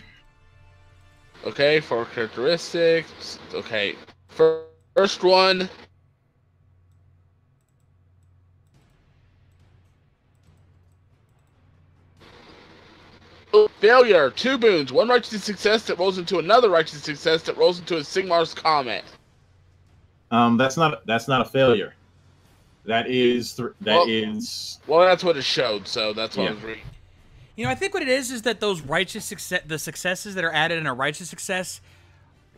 [SPEAKER 7] Okay, 4 characteristics. Okay, first one. Failure. 2 boons. 1 righteous success that rolls into another righteous success that rolls into a Sigmar's Comet.
[SPEAKER 6] That's not a failure. That is
[SPEAKER 7] Well, that's what it showed. So that's what I was reading.
[SPEAKER 4] You know, I think what it is that those the successes that are added in a righteous success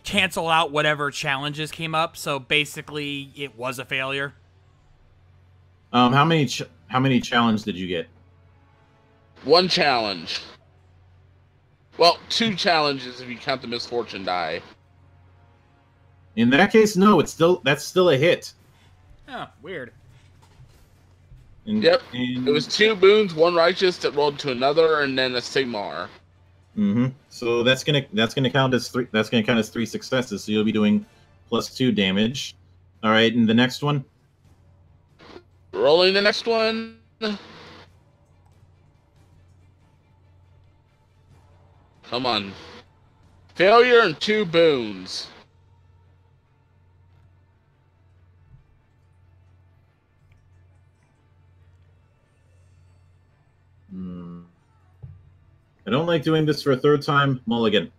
[SPEAKER 4] cancel out whatever challenges came up. So basically, it was a failure.
[SPEAKER 6] How many challenges did you get?
[SPEAKER 7] 1 challenge. Well, 2 challenges if you count the misfortune die.
[SPEAKER 6] In that case, no. That's still a hit.
[SPEAKER 4] Oh, weird.
[SPEAKER 7] Yep. It was 2 boons, 1 righteous that rolled to another, and then a Sigmar.
[SPEAKER 6] Mm-hmm. So that's gonna count as 3. That's gonna count as 3 successes. So you'll be doing +2 damage. All right, and the next one.
[SPEAKER 7] Rolling the next one. Come on. Failure and 2 boons.
[SPEAKER 6] I don't like doing this for a 3rd time. Mulligan.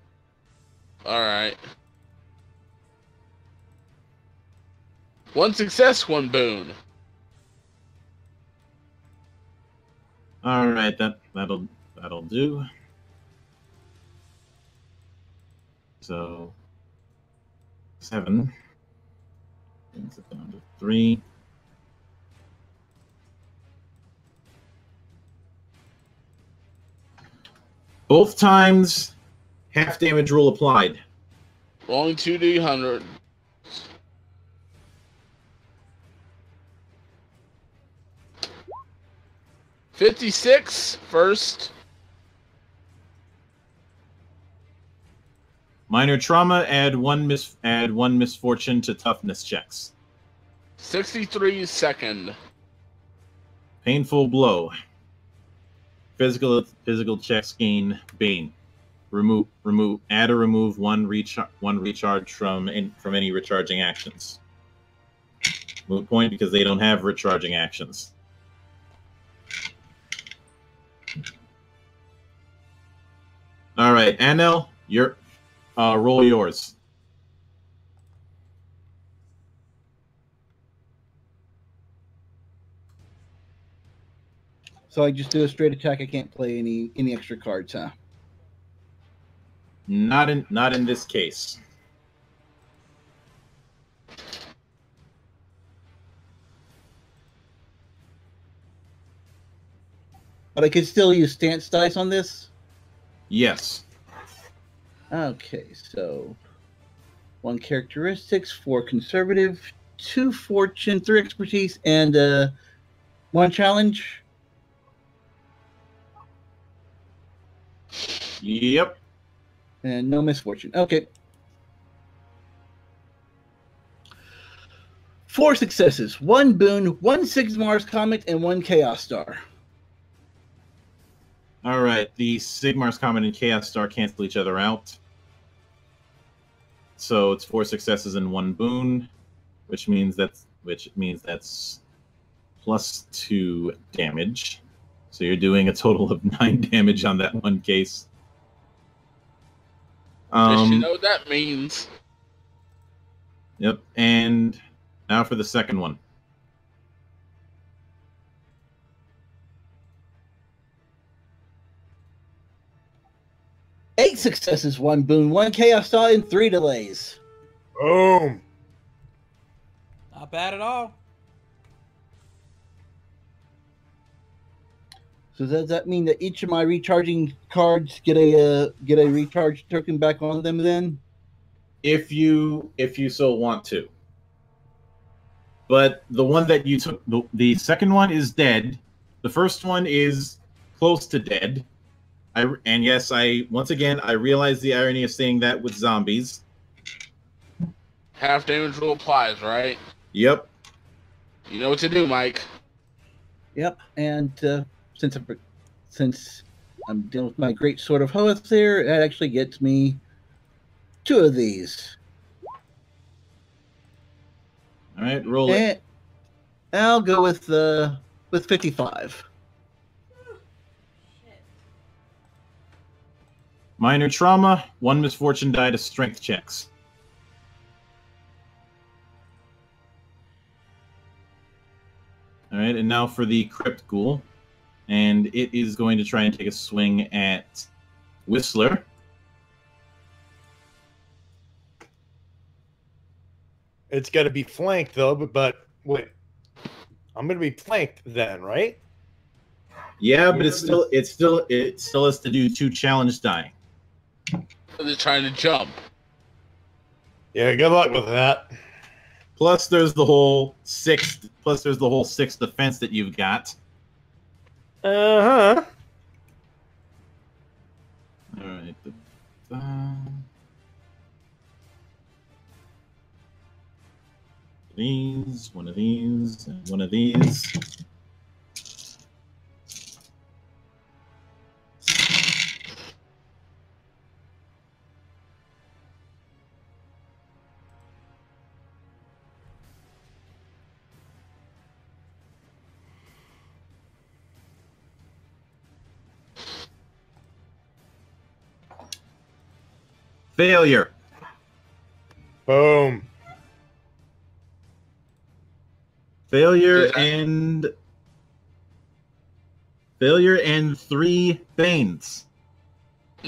[SPEAKER 7] Alright. 1 success, 1 boon.
[SPEAKER 6] Alright, that'll do. So 7. Brings it down to 3. Both times, half damage rule applied.
[SPEAKER 7] Rolling 2d100. $56 first.
[SPEAKER 6] Minor trauma. Add one misfortune to toughness checks.
[SPEAKER 7] 63 second.
[SPEAKER 6] Painful blow. Physical checks gain bane. Add or remove one recharge from any recharging actions. Moot point because they don't have recharging actions. All right, Anel, roll yours.
[SPEAKER 8] So I just do a straight attack. I can't play any extra cards, huh?
[SPEAKER 6] Not in this case.
[SPEAKER 8] But I could still use stance dice on this?
[SPEAKER 6] Yes.
[SPEAKER 8] Okay, so 1 characteristics, 4 conservative, 2 fortune, 3 expertise, and 1 challenge.
[SPEAKER 6] Yep.
[SPEAKER 8] And no misfortune. Okay. 4 successes, 1 boon, 1 Sigmar's Comet, and 1 Chaos Star.
[SPEAKER 6] All right, the Sigmar's Comet and Chaos Star cancel each other out. So it's 4 successes and 1 boon, which means that's +2 damage. So you're doing a total of 9 damage on that one case.
[SPEAKER 7] Does she know what that means?
[SPEAKER 6] Yep, and now for the second one.
[SPEAKER 8] Eight successes, 1 boon, 1 Chaos Star, and 3 delays.
[SPEAKER 5] Boom.
[SPEAKER 4] Not bad at all.
[SPEAKER 8] So does that mean that each of my recharging cards get a recharge token back on them then?
[SPEAKER 6] If you so want to. But the one that you took, the second one is dead. The first one is close to dead. And yes, once again I realize the irony of saying that with zombies.
[SPEAKER 7] Half damage rule applies, right?
[SPEAKER 6] Yep.
[SPEAKER 7] You know what to do, Mike.
[SPEAKER 8] Yep. And since I'm dealing with my great sword of Hoeth there, that actually gets me 2 of these.
[SPEAKER 6] All right, roll it.
[SPEAKER 8] I'll go with 55.
[SPEAKER 6] Minor trauma, 1 misfortune die to strength checks. All right, and now for the Crypt Ghoul. And it is going to try and take a swing at Whistler.
[SPEAKER 5] It's got to be flanked, though, but wait. I'm going to be flanked then, right?
[SPEAKER 6] Yeah, but it still has to do 2 challenge die.
[SPEAKER 7] They're trying to jump.
[SPEAKER 5] Yeah, good luck with that.
[SPEAKER 6] Plus, there's the whole 6 defense that you've got.
[SPEAKER 5] Uh-huh.
[SPEAKER 6] All right. One of these, and one of these. Failure.
[SPEAKER 5] Boom.
[SPEAKER 6] Failure and 3 Banes.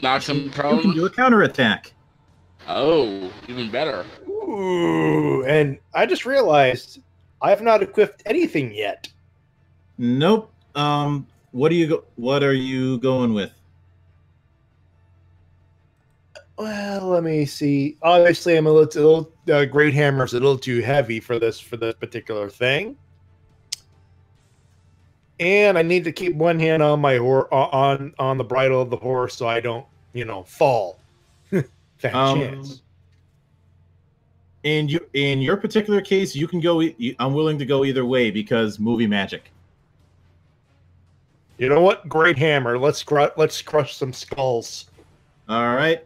[SPEAKER 7] Knocks him
[SPEAKER 6] You can
[SPEAKER 7] prone.
[SPEAKER 6] do a counterattack.
[SPEAKER 7] Oh, even better.
[SPEAKER 5] Ooh, and I just realized I have not equipped anything yet.
[SPEAKER 6] Nope. What are you going with?
[SPEAKER 5] Well, let me see. Obviously, I'm a little Great Hammer's a little too heavy for this particular thing, and I need to keep one hand on my on the bridle of the horse so I don't, fall. Fat chance.
[SPEAKER 6] In your particular case, you can go. I'm willing to go either way because movie magic.
[SPEAKER 5] You know what? Great Hammer. Let's crush some skulls.
[SPEAKER 6] All right.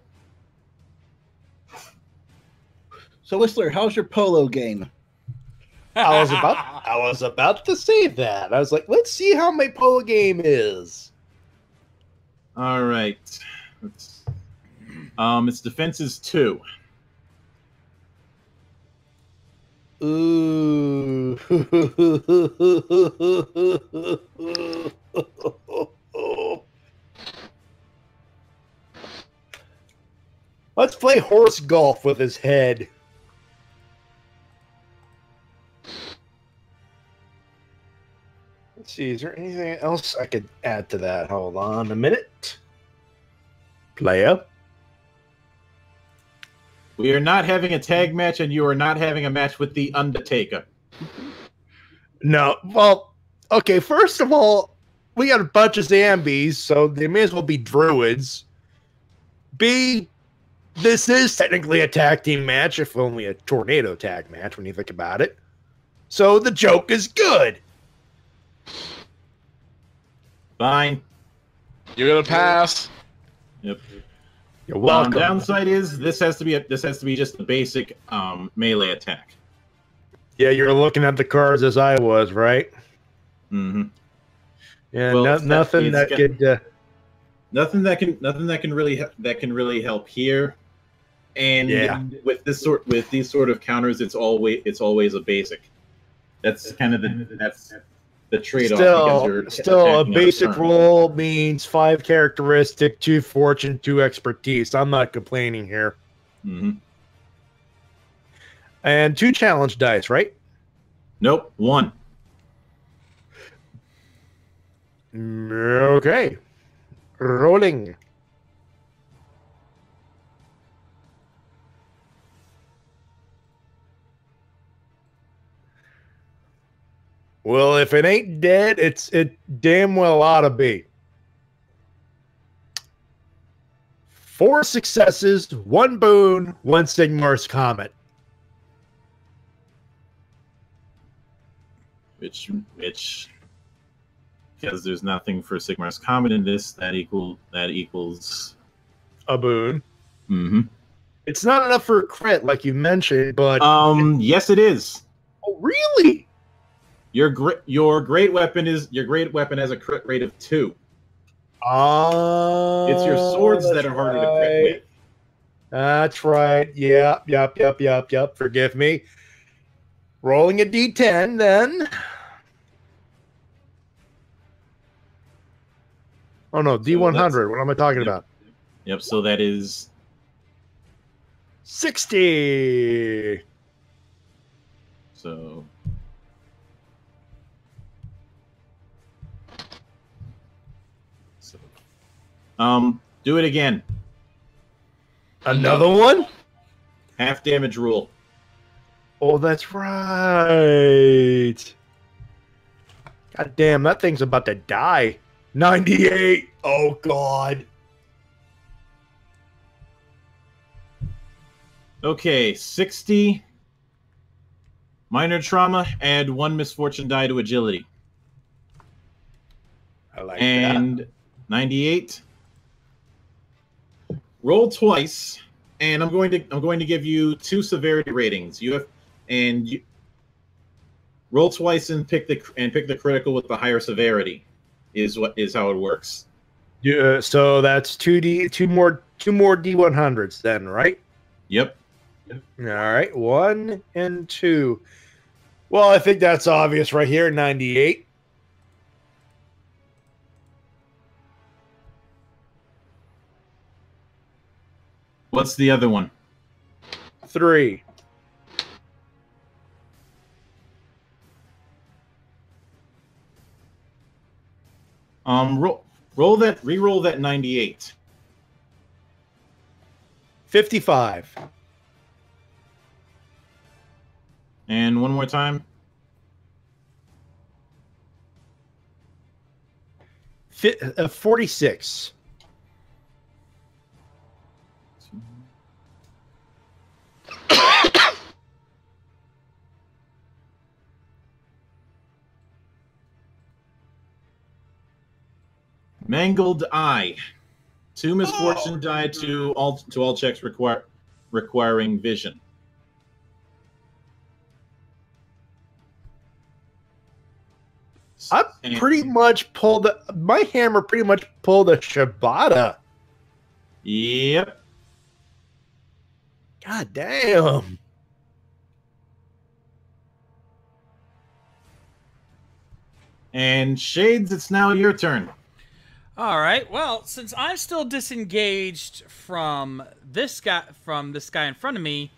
[SPEAKER 8] So Whistler, how's your polo game?
[SPEAKER 5] I was about to say that. I was like, let's see how my polo game is.
[SPEAKER 6] All right. Its defense is 2.
[SPEAKER 5] Ooh. Let's play horse golf with his head. Let's see, is there anything else I could add to that? Hold on a minute. Player.
[SPEAKER 6] We are not having a tag match, and you are not having a match with the Undertaker.
[SPEAKER 5] No, well, okay, first of all, we got a bunch of zombies, so they may as well be druids. B, this is technically a tag team match, if only a tornado tag match when you think about it. So the joke is good.
[SPEAKER 6] Fine.
[SPEAKER 7] You're gonna pass.
[SPEAKER 6] Yep.
[SPEAKER 5] You're welcome.
[SPEAKER 6] Downside is this has to be just a basic melee attack.
[SPEAKER 5] Yeah, you're looking at the cards as I was, right?
[SPEAKER 6] Mm-hmm.
[SPEAKER 5] Yeah,
[SPEAKER 6] Well,
[SPEAKER 5] nothing that could.
[SPEAKER 6] Nothing that can really help here. And with these sort of counters, it's always a basic. That's kind of the trade-off.
[SPEAKER 5] Still, a basic roll means 5 characteristic, 2 fortune, 2 expertise. I'm not complaining here.
[SPEAKER 6] Mm-hmm.
[SPEAKER 5] And 2 challenge dice, right?
[SPEAKER 6] Nope, 1.
[SPEAKER 5] Okay. Rolling. Well, if it ain't dead, it damn well ought to be. 4 successes, 1 boon, 1 Sigmar's Comet.
[SPEAKER 6] Which because there's nothing for Sigmar's Comet in this, that equals
[SPEAKER 5] a boon.
[SPEAKER 6] Mm-hmm.
[SPEAKER 5] It's not enough for a crit, like you mentioned, but
[SPEAKER 6] yes, it is.
[SPEAKER 5] Oh, really?
[SPEAKER 6] Your great weapon has a crit rate of 2. It's your swords that are harder to crit with.
[SPEAKER 5] That's right. Yep. Forgive me. Rolling a d10 then. Oh no, D100. What am I talking about?
[SPEAKER 6] Yep, so that is
[SPEAKER 5] 60.
[SPEAKER 6] So do it again.
[SPEAKER 5] Another one?
[SPEAKER 6] Half damage rule.
[SPEAKER 5] Oh, that's right. God damn, that thing's about to die. 98. Oh, God.
[SPEAKER 6] Okay, 60. Minor trauma, add 1 misfortune die to agility.
[SPEAKER 5] I like
[SPEAKER 6] and 98. Roll twice, and I'm going to give you 2 severity ratings. Roll twice and pick the critical with the higher severity. Is how it works.
[SPEAKER 5] Yeah, so that's 2 more D100s then, right?
[SPEAKER 6] Yep.
[SPEAKER 5] All right, 1 and 2. Well, I think that's obvious right here. 98.
[SPEAKER 6] What's the other one?
[SPEAKER 5] 3.
[SPEAKER 6] Re-roll that 98.
[SPEAKER 5] 55.
[SPEAKER 6] And one more time.
[SPEAKER 5] 46.
[SPEAKER 6] Mangled eye. 2 misfortune die to all checks requiring vision.
[SPEAKER 5] My hammer pretty much pulled a Shibata.
[SPEAKER 6] Yep.
[SPEAKER 5] God damn.
[SPEAKER 6] And Shades, it's now your turn.
[SPEAKER 4] All right. Well, since I'm still disengaged from this guy in front of me,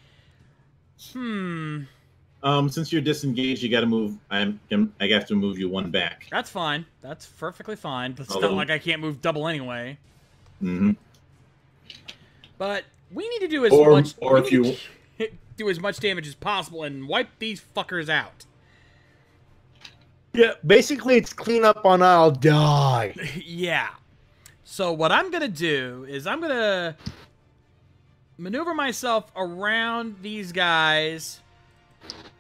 [SPEAKER 6] Since you're disengaged, you got to move. I have to move you 1 back.
[SPEAKER 4] That's fine. That's perfectly fine. It's not like I can't move double anyway.
[SPEAKER 6] Mm-hmm.
[SPEAKER 4] But we need to do as do as much damage as possible and wipe these fuckers out.
[SPEAKER 5] Yeah, basically it's clean up on I'll die.
[SPEAKER 4] Yeah. So what I'm going to do is I'm going to maneuver myself around these guys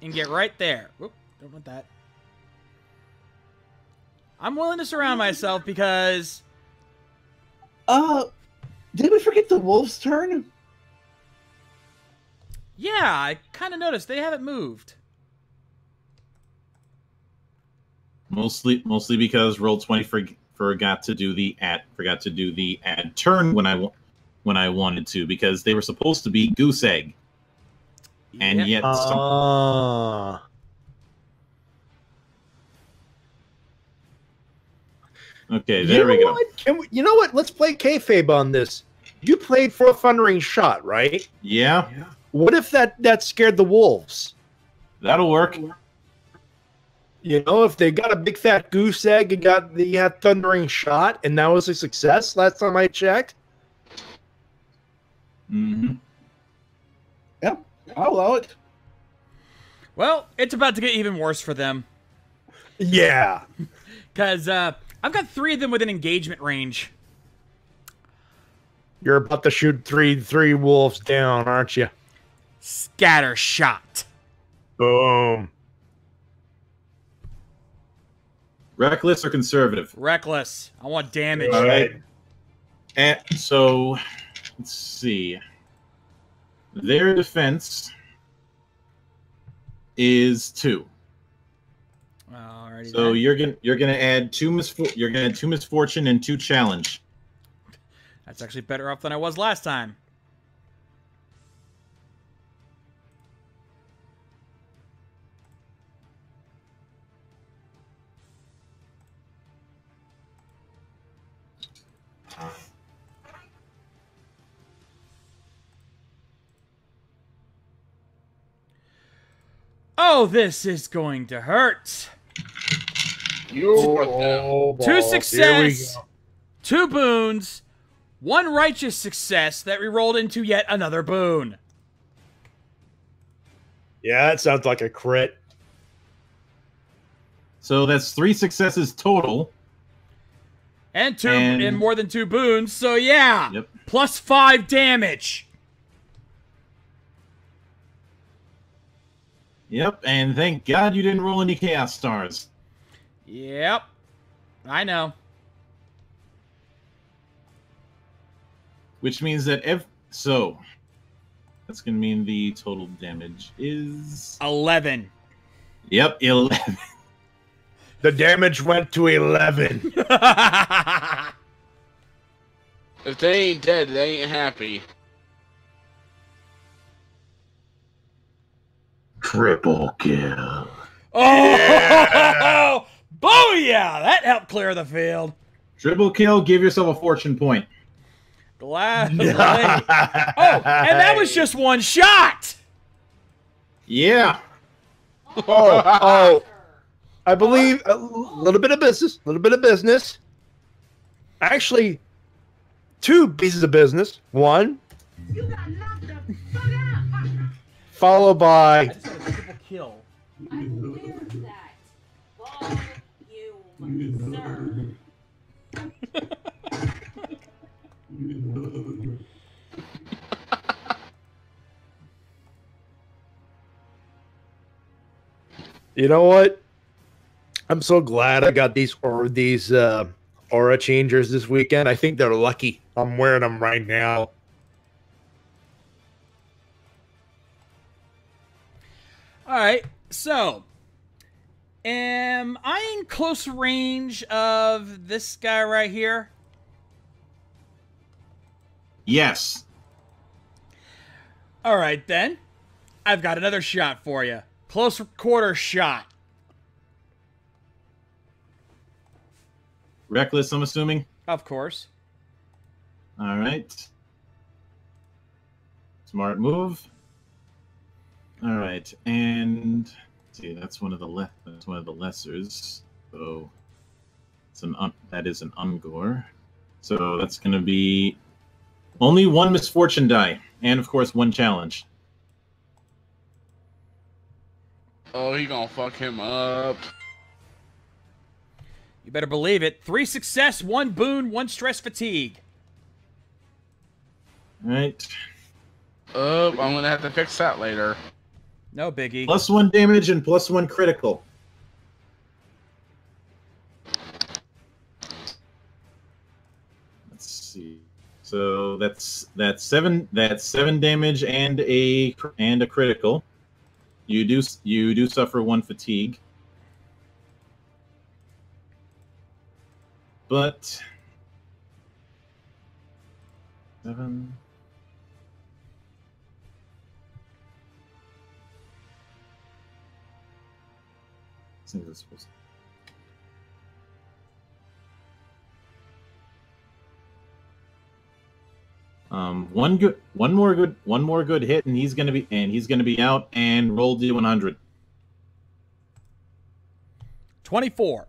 [SPEAKER 4] and get right there. Whoop, don't want that. I'm willing to surround myself because...
[SPEAKER 8] Did we forget the wolf's turn?
[SPEAKER 4] Yeah, I kind of noticed they haven't moved.
[SPEAKER 6] Mostly because Roll20 forgot to do the add turn when I wanted to, because they were supposed to be goose egg, and yet. Okay, there we go.
[SPEAKER 5] You know what? Let's play kayfabe on this. You played for a thundering shot, right?
[SPEAKER 6] Yeah.
[SPEAKER 5] What if that scared the wolves?
[SPEAKER 6] That'll work.
[SPEAKER 5] You know, if they got a big fat goose egg and you had thundering shot, and that was a success last time I checked.
[SPEAKER 6] Mm-hmm.
[SPEAKER 5] Yeah, I'll allow it.
[SPEAKER 4] Well, it's about to get even worse for them.
[SPEAKER 5] Yeah.
[SPEAKER 4] Because I've got 3 of them within engagement range.
[SPEAKER 5] You're about to shoot three wolves down, aren't you?
[SPEAKER 4] Scatter shot.
[SPEAKER 5] Boom.
[SPEAKER 6] Reckless or conservative?
[SPEAKER 4] Reckless. I want damage.
[SPEAKER 6] All right. And so, let's see. Their defense is 2.
[SPEAKER 4] Alrighty.
[SPEAKER 6] So
[SPEAKER 4] then.
[SPEAKER 6] you're gonna add 2 misfortune and 2 challenge.
[SPEAKER 4] That's actually better off than I was last time. Oh, this is going to hurt.
[SPEAKER 7] You're
[SPEAKER 4] 2 success, 2 boons, 1 righteous success that rerolled into yet another boon.
[SPEAKER 5] Yeah, that sounds like a crit.
[SPEAKER 6] So that's 3 successes total.
[SPEAKER 4] And more than 2 boons, so yeah.
[SPEAKER 6] Yep.
[SPEAKER 4] Plus 5 damage.
[SPEAKER 6] Yep, and thank God you didn't roll any chaos stars.
[SPEAKER 4] Yep. I know.
[SPEAKER 6] Which means that so that's gonna mean the total damage is
[SPEAKER 4] 11.
[SPEAKER 6] Yep, 11.
[SPEAKER 5] The damage went to 11.
[SPEAKER 7] If they ain't dead, they ain't happy.
[SPEAKER 8] Triple kill.
[SPEAKER 4] Oh! Yeah. Booyah! That helped clear the field.
[SPEAKER 6] Triple kill, give yourself a fortune point.
[SPEAKER 4] Gladly. Oh, and that was just 1 shot!
[SPEAKER 6] Yeah.
[SPEAKER 5] Oh. I believe a little bit of business. Actually, 2 pieces of business. 1.
[SPEAKER 2] You got knocked the fuck out.
[SPEAKER 5] Followed by.
[SPEAKER 4] I just had a triple kill.
[SPEAKER 2] I knew that. Volume, sir.
[SPEAKER 5] You know what? I'm so glad I got these aura changers this weekend. I think they're lucky. I'm wearing them right now.
[SPEAKER 4] All right, so am I in close range of this guy right here?
[SPEAKER 6] Yes.
[SPEAKER 4] All right, then. I've got another shot for you. Close quarter shot.
[SPEAKER 6] Reckless, I'm assuming?
[SPEAKER 4] Of course.
[SPEAKER 6] All right. Smart move. All right, and let's see, that's one of the lessers. So it's that is an Ungor. So that's going to be only 1 misfortune die, and of course 1 challenge.
[SPEAKER 7] Oh, he gonna fuck him up.
[SPEAKER 4] You better believe it. 3 success, 1 boon, 1 stress fatigue.
[SPEAKER 6] All right.
[SPEAKER 7] I'm gonna have to fix that later.
[SPEAKER 4] No biggie.
[SPEAKER 6] +1 damage and +1 critical. Let's see. So that's 7 damage and a critical. You do suffer 1 fatigue. But 7 I think that's supposed to... one more good hit, and he's gonna be out. And roll D100.
[SPEAKER 4] 24.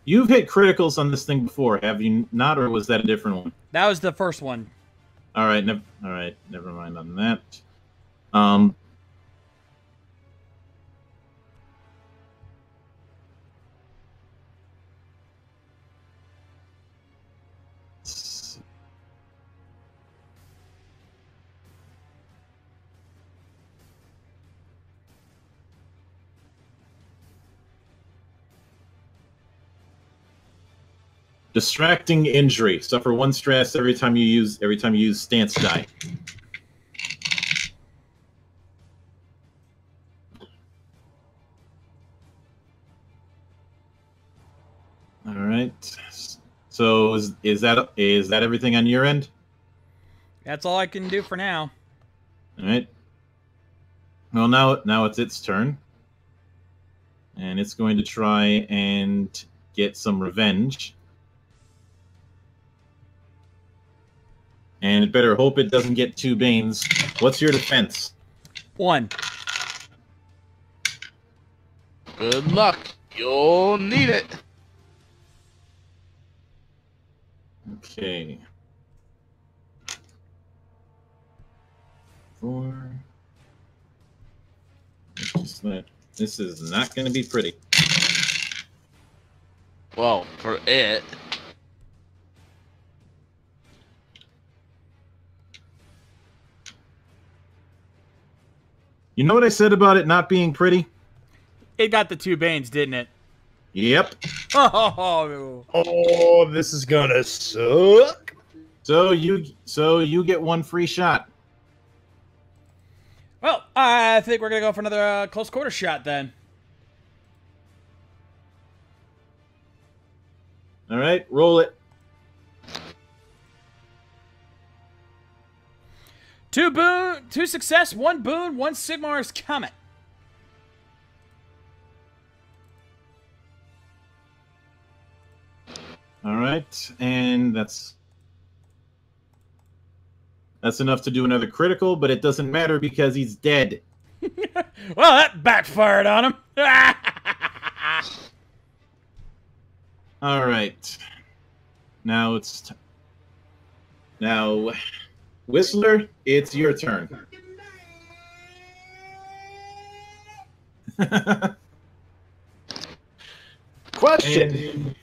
[SPEAKER 6] You've hit criticals on this thing before, have you not, or was that a different one?
[SPEAKER 4] That was the first one.
[SPEAKER 6] All right, never mind on that. Distracting injury. Suffer 1 stress every time you use stance die. All right. So is that everything on your end?
[SPEAKER 4] That's all I can do for now.
[SPEAKER 6] All right. Well, now it's its turn, and it's going to try and get some revenge. And it better hope it doesn't get 2 Banes. What's your defense?
[SPEAKER 4] 1.
[SPEAKER 7] Good luck. You'll need it.
[SPEAKER 6] Okay. 4. This is not going to be pretty.
[SPEAKER 7] Well, for it.
[SPEAKER 6] You know what I said about it not being pretty?
[SPEAKER 4] It got the 2 Banes, didn't it?
[SPEAKER 6] Yep.
[SPEAKER 5] Oh, this is gonna suck.
[SPEAKER 6] So you get 1 free shot.
[SPEAKER 4] Well, I think we're going to go for another close quarter shot then.
[SPEAKER 6] All right, roll it.
[SPEAKER 4] 2 success, 1 boon, 1 Sigmar's Comet.
[SPEAKER 6] All right, and that's enough to do another critical, but it doesn't matter because he's dead.
[SPEAKER 4] Well, that backfired on him.
[SPEAKER 6] All right. Now Whistler, it's your turn.
[SPEAKER 5] Question.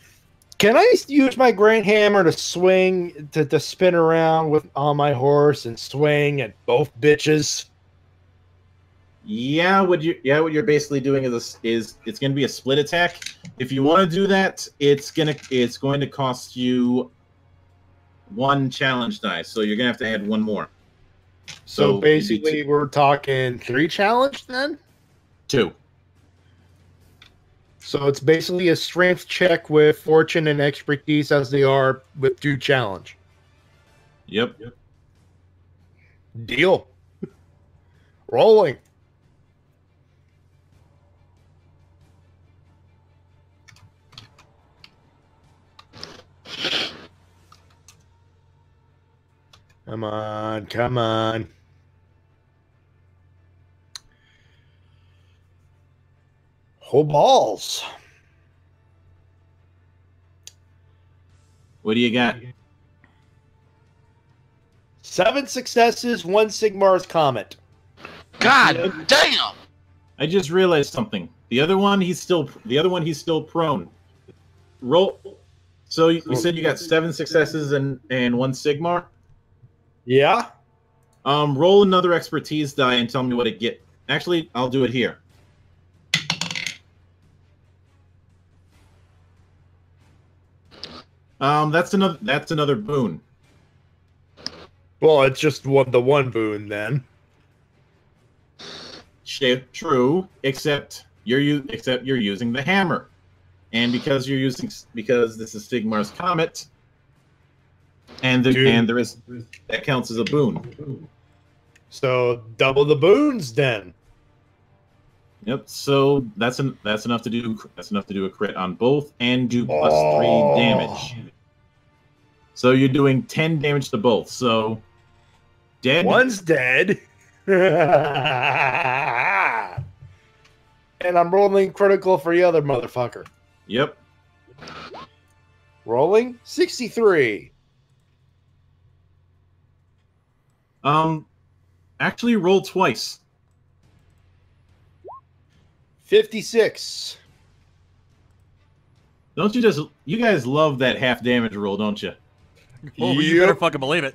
[SPEAKER 5] Can I use my great hammer to swing, to spin around on my horse and swing at both bitches?
[SPEAKER 6] Yeah, what you're basically doing is it's going to be a split attack. If you want to do that, it's going to cost you 1 challenge die, so you're going to have to add 1 more.
[SPEAKER 5] So basically, we're talking 3 challenge then?
[SPEAKER 6] 2.
[SPEAKER 5] So it's basically a strength check with fortune and expertise as they are with 2 challenge.
[SPEAKER 6] Yep.
[SPEAKER 5] Deal. Rolling. Come on, come on. Oh, balls.
[SPEAKER 6] What do you got?
[SPEAKER 5] 7 successes, 1 Sigmar's Comet.
[SPEAKER 7] God damn!
[SPEAKER 6] I just realized something. The other one he's still prone. Roll. So you said you got 7 successes and 1 Sigmar?
[SPEAKER 5] Yeah.
[SPEAKER 6] Roll another expertise die and tell me what it get. Actually, I'll do it here. That's another boon.
[SPEAKER 5] Well, it's just the one boon then.
[SPEAKER 6] True, except you're using the hammer, and because this is Sigmar's Comet, and there is that counts as a boon.
[SPEAKER 5] So double the boons then.
[SPEAKER 6] Yep. So that's enough to do a crit on both and do +3 damage. So you're doing 10 damage to both. So dead.
[SPEAKER 5] One's dead. And I'm rolling critical for the other motherfucker.
[SPEAKER 6] Yep.
[SPEAKER 5] Rolling 63.
[SPEAKER 6] Actually roll twice.
[SPEAKER 5] 56.
[SPEAKER 6] Don't you guys love that half damage roll, don't you?
[SPEAKER 4] Oh, you better fucking believe it.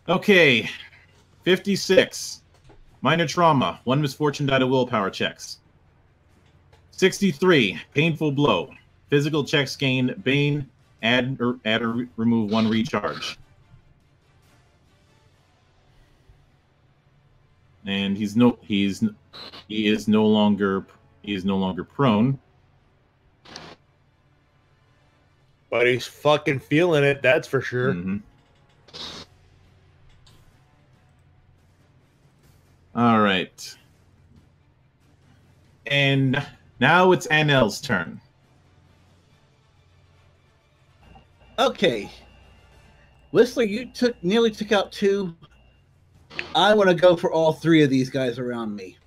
[SPEAKER 6] Okay. 56. Minor trauma. 1 misfortune die to willpower checks. 63. Painful blow. Physical checks gain bane. Add or remove 1 recharge. And he is no longer prone.
[SPEAKER 5] But he's fucking feeling it, that's for sure.
[SPEAKER 6] Mm-hmm. All right. And now it's Anel's turn.
[SPEAKER 8] Okay. Whistler, you nearly took out 2. I want to go for all 3 of these guys around me.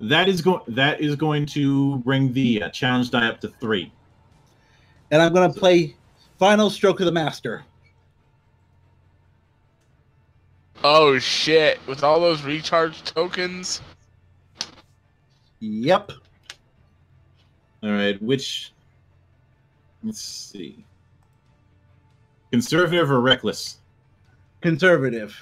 [SPEAKER 6] That is going to bring the challenge die up to 3.
[SPEAKER 8] And I'm going to play Final Stroke of the Master.
[SPEAKER 7] Oh shit! With all those recharge tokens.
[SPEAKER 8] Yep.
[SPEAKER 6] All right. Let's see. Conservative or reckless?
[SPEAKER 8] Conservative.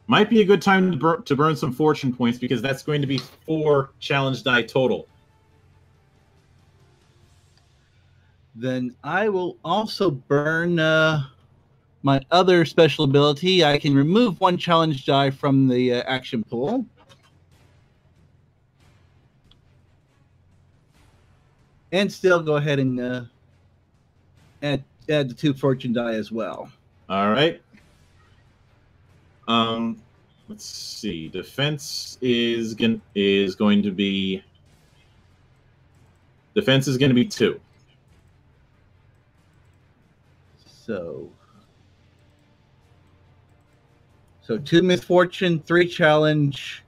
[SPEAKER 6] Might be a good time to burn some fortune points because that's going to be 4 challenge die total.
[SPEAKER 8] Then I will also burn my other special ability. I can remove 1 challenge die from the action pool. And still go ahead and add the 2 fortune die as well.
[SPEAKER 6] All right. Let's see. Defense is going to be 2.
[SPEAKER 8] So 2 misfortune, 3 challenge,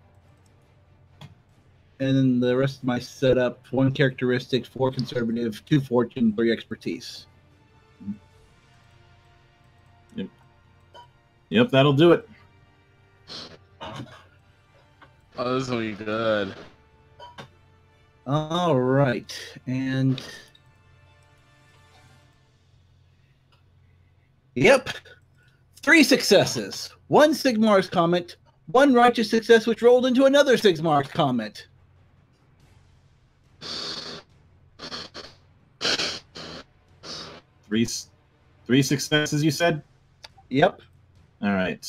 [SPEAKER 8] and then the rest of my setup: 1 characteristic, 4 conservative, 2 fortune, 3 expertise.
[SPEAKER 6] Yep, that'll do it.
[SPEAKER 7] Oh, this is gonna be good.
[SPEAKER 8] All right, and yep, 3 successes. 1 Sigmar's Comet, 1 righteous success, which rolled into another Sigmar's Comet.
[SPEAKER 6] Three successes, you said?
[SPEAKER 8] Yep.
[SPEAKER 6] All right.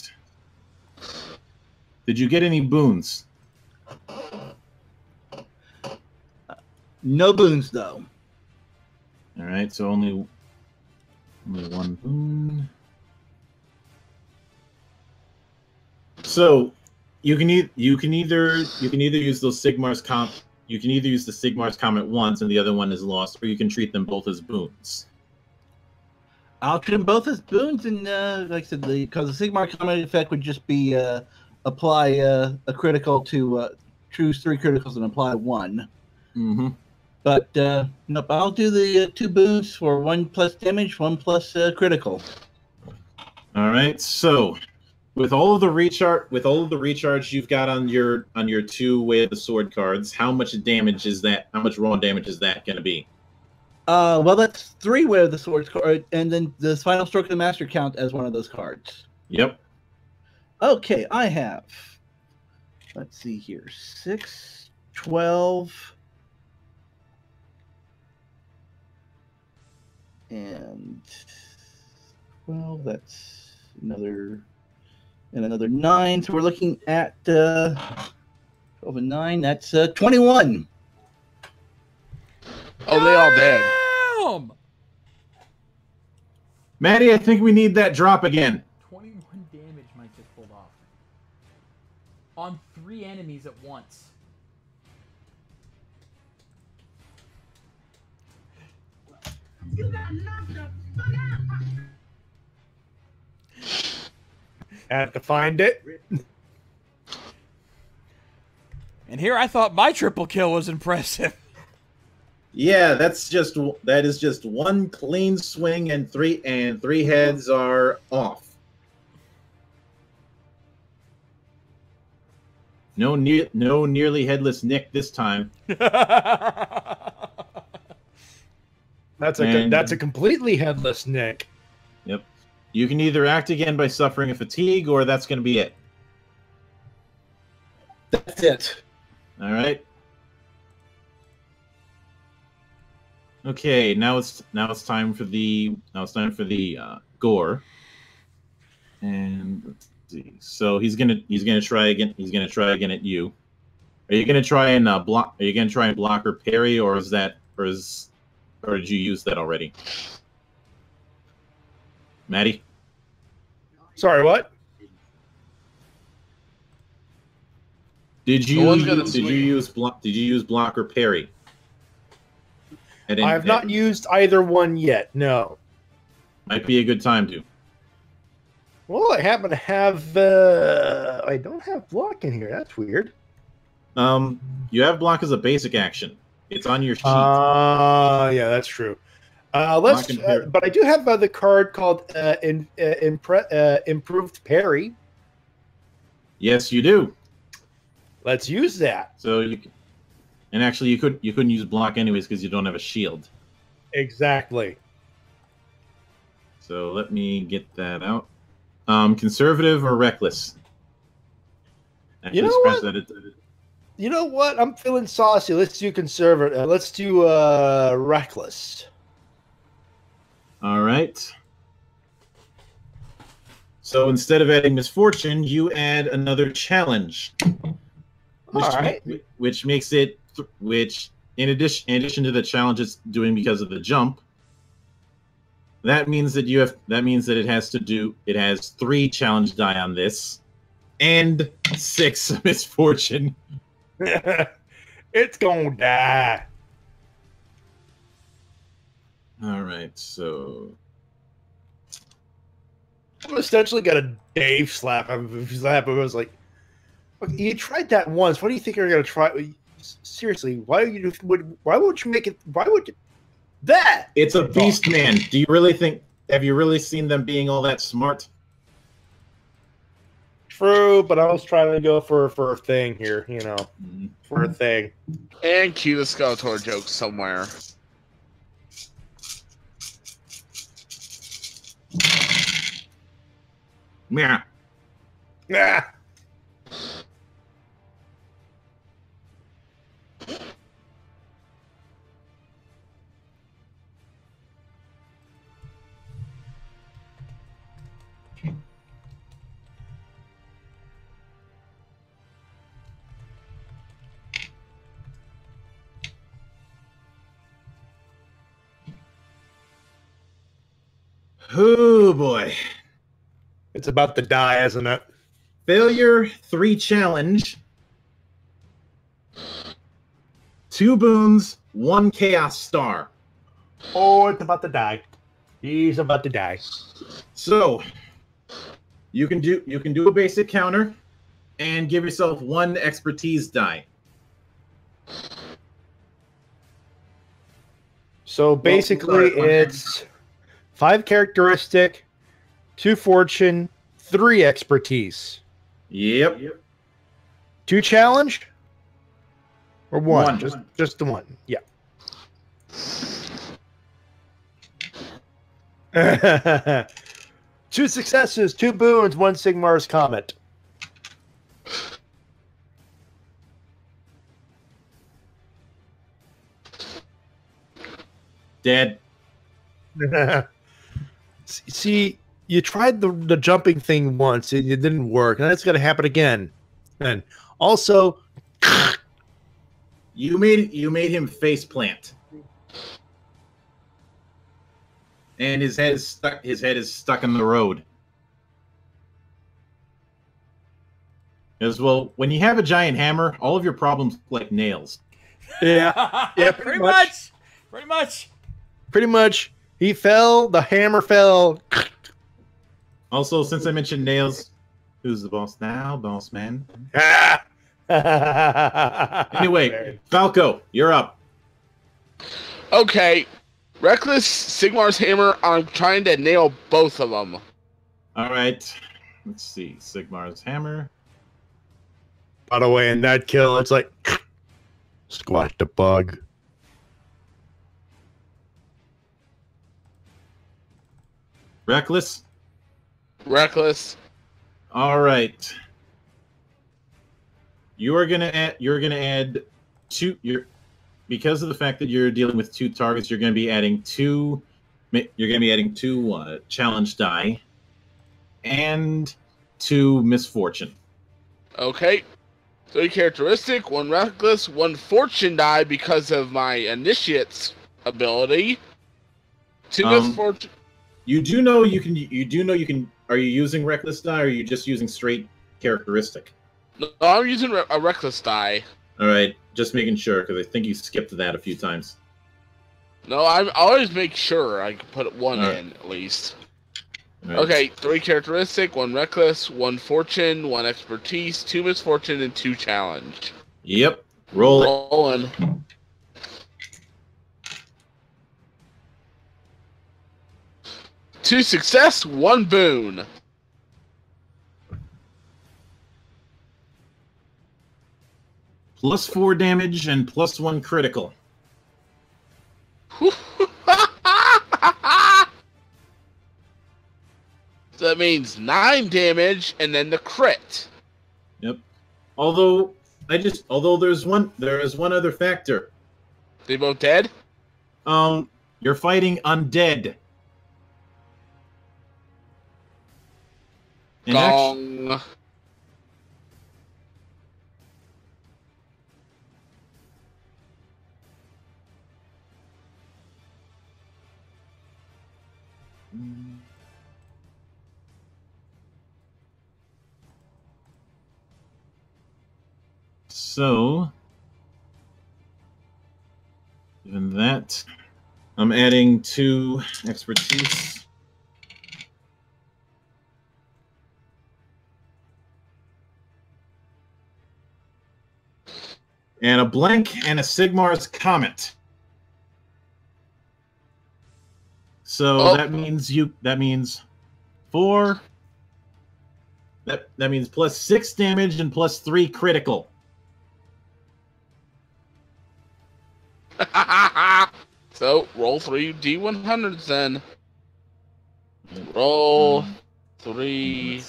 [SPEAKER 6] Did you get any boons?
[SPEAKER 8] No boons, though.
[SPEAKER 6] All right, so only 1 boon. So you can either use those Sigmar's you can either use the Sigmar's Comet once and the other one is lost, or you can treat them both as boons.
[SPEAKER 8] I'll treat them both as boons, and like I said, because the Sigmar Comet effect would just be apply a critical to choose 3 criticals and apply 1.
[SPEAKER 6] Mm-hmm.
[SPEAKER 8] But nope, I'll do the 2 boons for 1 plus damage, 1 plus critical.
[SPEAKER 6] All right, so with all of the recharge you've got on your 2 Way of the Sword cards, how much damage is that? How much raw damage is that going to be?
[SPEAKER 8] Well, that's 3 Way of the Swords card, and then the Final Stroke of the Master count as one of those cards.
[SPEAKER 6] Yep.
[SPEAKER 8] Okay, I have. Let's see here, 6, 12, and 12. That's another 9. So we're looking at 12 and 9. That's 21.
[SPEAKER 7] Oh, they all dead.
[SPEAKER 4] Damn!
[SPEAKER 6] Matty, I think we need that drop again.
[SPEAKER 4] 21 damage might just pulled on 3 enemies at once.
[SPEAKER 5] Have to find it.
[SPEAKER 4] And here I thought my triple kill was impressive.
[SPEAKER 6] Yeah, that is just one clean swing and three heads are off. No nearly headless Nick this time.
[SPEAKER 5] That's a completely headless Nick.
[SPEAKER 6] Yep. You can either act again by suffering a fatigue, or that's going to be it.
[SPEAKER 5] That's it.
[SPEAKER 6] All right. Okay, now it's time for the gore. And let's see. So he's gonna try again. He's gonna try again at you. Are you gonna try and block? Are you gonna try and block or parry, or did you use that already? Matty?
[SPEAKER 5] Sorry, what?
[SPEAKER 6] Did you use block or parry?
[SPEAKER 5] I have not used either one yet. No.
[SPEAKER 6] Might be a good time to.
[SPEAKER 5] Well, I happen to have. I don't have block in here. That's weird.
[SPEAKER 6] You have block as a basic action. It's on your sheet.
[SPEAKER 5] Yeah, that's true. But I do have the card called Improved Parry.
[SPEAKER 6] Yes, you do.
[SPEAKER 5] Let's use that.
[SPEAKER 6] So you can, and actually you couldn't use block anyways because you don't have a shield.
[SPEAKER 5] Exactly.
[SPEAKER 6] So let me get that out. Conservative or reckless? Actually,
[SPEAKER 5] you know what? You know what? I'm feeling saucy. Let's do conservative. Let's do reckless.
[SPEAKER 6] All right. So instead of adding misfortune, you add another challenge. Which makes it in addition to the challenge it's doing because of the jump. That means that it has 3 challenge die on this, and 6 misfortune.
[SPEAKER 5] It's gonna die.
[SPEAKER 6] All right, so
[SPEAKER 5] I'm essentially got a Dave slap. I was like, okay, you tried that once. What do you think you're gonna try? Seriously, why would you make it? Why would you? That
[SPEAKER 6] it's a beast man. Do you really think? Have you really seen them being all that smart?
[SPEAKER 5] True, but I was trying to go for a thing here, for a thing.
[SPEAKER 7] And cue the Skeletor joke somewhere.
[SPEAKER 6] Yeah.
[SPEAKER 5] Yeah.
[SPEAKER 6] Oh boy.
[SPEAKER 5] It's about to die, isn't it?
[SPEAKER 6] Failure 3 challenge. 2 boons, 1 chaos star.
[SPEAKER 5] Oh, it's about to die. He's about to die.
[SPEAKER 6] So you can do a basic counter and give yourself 1 expertise die.
[SPEAKER 5] So basically it's 5 characteristic, 2 fortune, 3 expertise.
[SPEAKER 6] Yep.
[SPEAKER 5] 2 challenge? Or 1?
[SPEAKER 6] 1.
[SPEAKER 5] Just the 1. Yeah. 2 successes, 2 boons, 1 Sigmar's Comet.
[SPEAKER 6] Dead.
[SPEAKER 5] See, you tried the jumping thing once, and it didn't work, and that's going to happen again. And also,
[SPEAKER 6] you made him face plant, and his head is stuck in the road. As well, when you have a giant hammer, all of your problems look like nails.
[SPEAKER 5] Yeah. Yeah,
[SPEAKER 4] pretty much. Pretty much.
[SPEAKER 5] Pretty much. He fell, the hammer fell.
[SPEAKER 6] Also, since I mentioned nails, who's the boss now, boss man? Anyway, Falco, you're up.
[SPEAKER 7] Okay. Reckless, Sigmar's hammer, I'm trying to nail both of them.
[SPEAKER 6] All right. Let's see. Sigmar's hammer.
[SPEAKER 5] By the way, in that kill, it's like squash the bug.
[SPEAKER 6] Reckless.
[SPEAKER 7] Reckless.
[SPEAKER 6] All right. You're gonna add two. Because of the fact that you're dealing with two targets, you're gonna be adding two. You're gonna be adding two challenge die, and two misfortune.
[SPEAKER 7] Okay. 3 characteristic, 1 reckless, 1 fortune die because of my initiate's ability. 2 misfortune.
[SPEAKER 6] You do know you can. Are you using reckless die, or are you just using straight characteristic?
[SPEAKER 7] No, I'm using a reckless die.
[SPEAKER 6] All right, just making sure because I think you skipped that a few times.
[SPEAKER 7] No, I always make sure I can put one
[SPEAKER 6] All right.
[SPEAKER 7] in at least.
[SPEAKER 6] Right.
[SPEAKER 7] Okay, 3 characteristic, 1 reckless, 1 fortune, 1 expertise, 2 misfortune, and 2 challenge.
[SPEAKER 6] Yep. Roll it.
[SPEAKER 7] Rolling. Two success, 1 boon.
[SPEAKER 6] +4 damage and +1 critical.
[SPEAKER 7] So that means 9 damage and then the crit.
[SPEAKER 6] Yep. Although there is one other factor.
[SPEAKER 7] They both dead?
[SPEAKER 6] You're fighting undead. And
[SPEAKER 7] Gong.
[SPEAKER 6] So, given that, I'm adding 2 expertise. And a blank and a Sigmar's Comet. So that means 4. That means +6 damage and +3 critical.
[SPEAKER 7] So roll 3 D100s then. Roll 3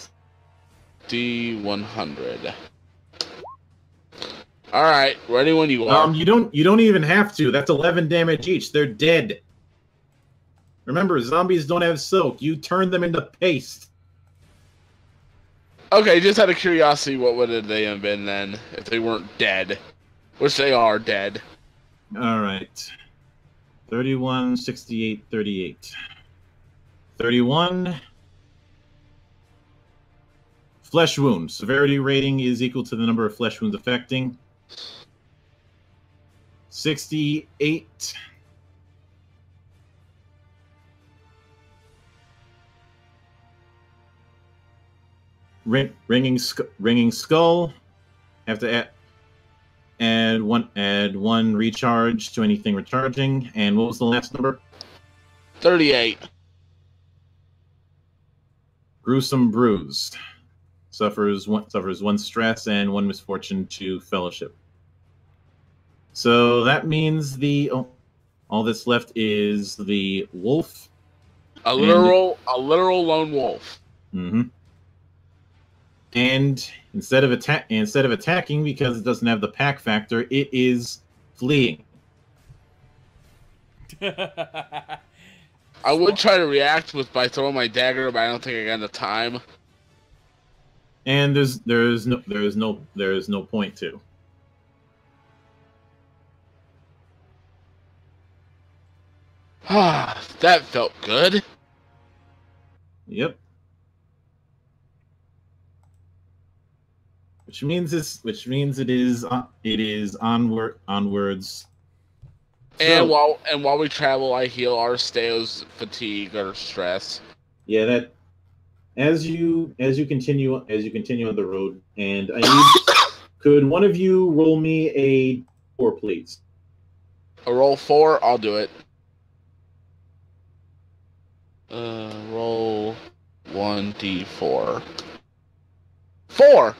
[SPEAKER 7] D100. All right, ready when you are.
[SPEAKER 6] You don't even have to. That's 11 damage each. They're dead. Remember, zombies don't have soak. You turn them into paste.
[SPEAKER 7] Okay, just out of curiosity, what would they have been then if they weren't dead? Which they are dead.
[SPEAKER 6] All right. 31, 68, 38. 31. Flesh wound. Severity rating is equal to the number of flesh wounds affecting. 68. Ringing skull. Have to add one recharge to anything recharging. And what was the last number?
[SPEAKER 7] 38.
[SPEAKER 6] Gruesome bruise. Suffers one stress and 1 misfortune to fellowship. So that means all that's left is the wolf.
[SPEAKER 7] A literal lone wolf.
[SPEAKER 6] Mm-hmm. And instead of attacking, because it doesn't have the pack factor, it is fleeing.
[SPEAKER 7] I would try to react by throwing my dagger, but I don't think I got the time.
[SPEAKER 6] And there is no point to.
[SPEAKER 7] Ah, that felt good.
[SPEAKER 6] Yep. which means it is onwards.
[SPEAKER 7] And
[SPEAKER 6] So,
[SPEAKER 7] while we travel, I heal our Steo's fatigue or stress.
[SPEAKER 6] yeah, that as you continue on the road, and I need could one of you roll me a 4, please?
[SPEAKER 7] A roll 4, I'll do it. Roll 1d4. 4.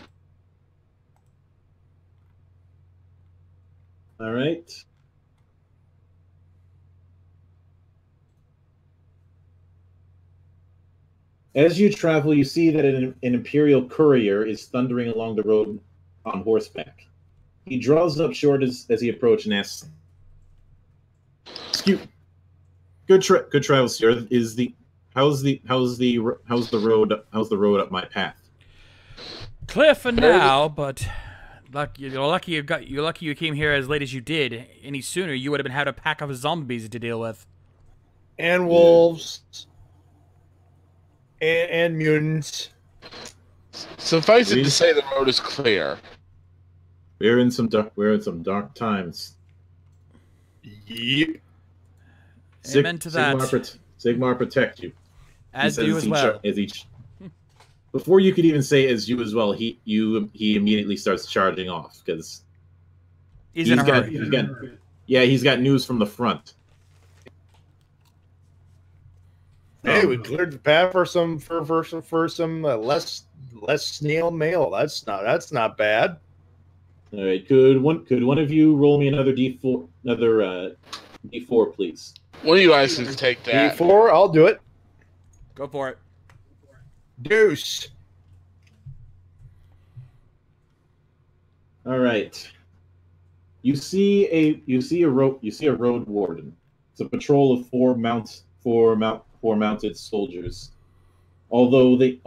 [SPEAKER 6] All right. As you travel, you see that an imperial courier is thundering along the road on horseback. He draws up short as he approaches and asks, "Excuse, good travel, sir. How's the road up my path?"
[SPEAKER 4] Clear for now, but you're lucky you came here as late as you did. Any sooner, you would have been had a pack of zombies to deal with.
[SPEAKER 5] And wolves. And mutants.
[SPEAKER 7] Suffice it to say, the road is clear.
[SPEAKER 6] We're in some dark times.
[SPEAKER 5] Yep.
[SPEAKER 4] Amen to that.
[SPEAKER 6] Sigmar protect you.
[SPEAKER 4] As do as well.
[SPEAKER 6] Before you could even say "as you as well," he immediately starts charging off because
[SPEAKER 4] he's in a hurry.
[SPEAKER 6] He's got news from the front.
[SPEAKER 5] Hey, we cleared the path for some less snail mail. That's not bad.
[SPEAKER 6] All right, could one of you roll me another D4, please?
[SPEAKER 7] One of you guys can take that.
[SPEAKER 5] D4, I'll do it.
[SPEAKER 4] Go for it.
[SPEAKER 5] Deuce.
[SPEAKER 6] All right. You see a road warden. It's a patrol of four mounted soldiers. Although the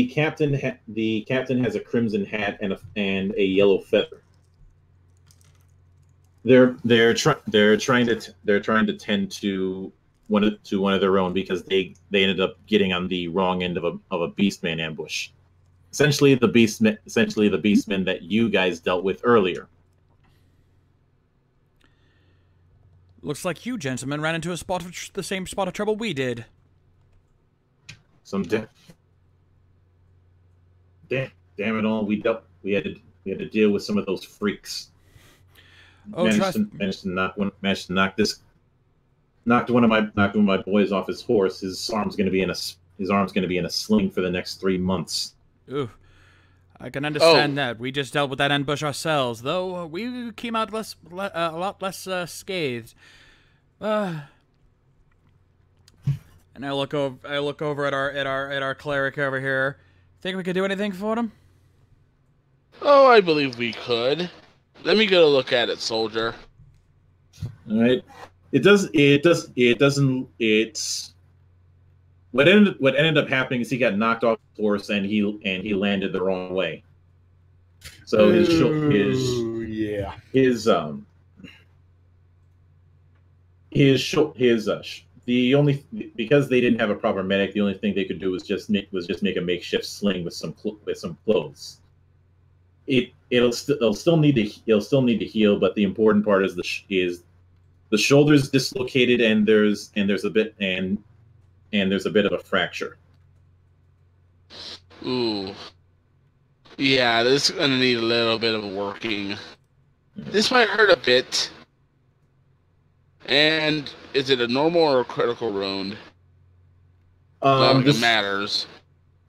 [SPEAKER 6] captain has a crimson hat and a yellow feather. They're trying to tend to one of their own because they ended up getting on the wrong end of a beastman ambush. Essentially the beastmen that you guys dealt with earlier.
[SPEAKER 4] Looks like you gentlemen ran into the same spot of trouble we did.
[SPEAKER 6] Damn it all! We had to deal with some of those freaks.
[SPEAKER 4] Oh,
[SPEAKER 6] managed to knock one of my boys off his horse. His arm's going to be in a sling for the next 3 months.
[SPEAKER 4] Ooh, I can understand that. We just dealt with that ambush ourselves, though we came out a lot less scathed. And I look over at our cleric over here. Think we could do anything for him?
[SPEAKER 7] Oh, I believe we could. Let me get a look at it, soldier.
[SPEAKER 6] All right. What ended up happening is he got knocked off his horse and he landed the wrong way. So because they didn't have a proper medic, the only thing they could do was just make a makeshift sling with some clothes. It'll still need to heal, but the important part is the shoulder's dislocated and there's a bit of a fracture.
[SPEAKER 7] Ooh. Yeah, this is gonna need a little bit of working. This might hurt a bit. And is it a normal or a critical wound? It matters.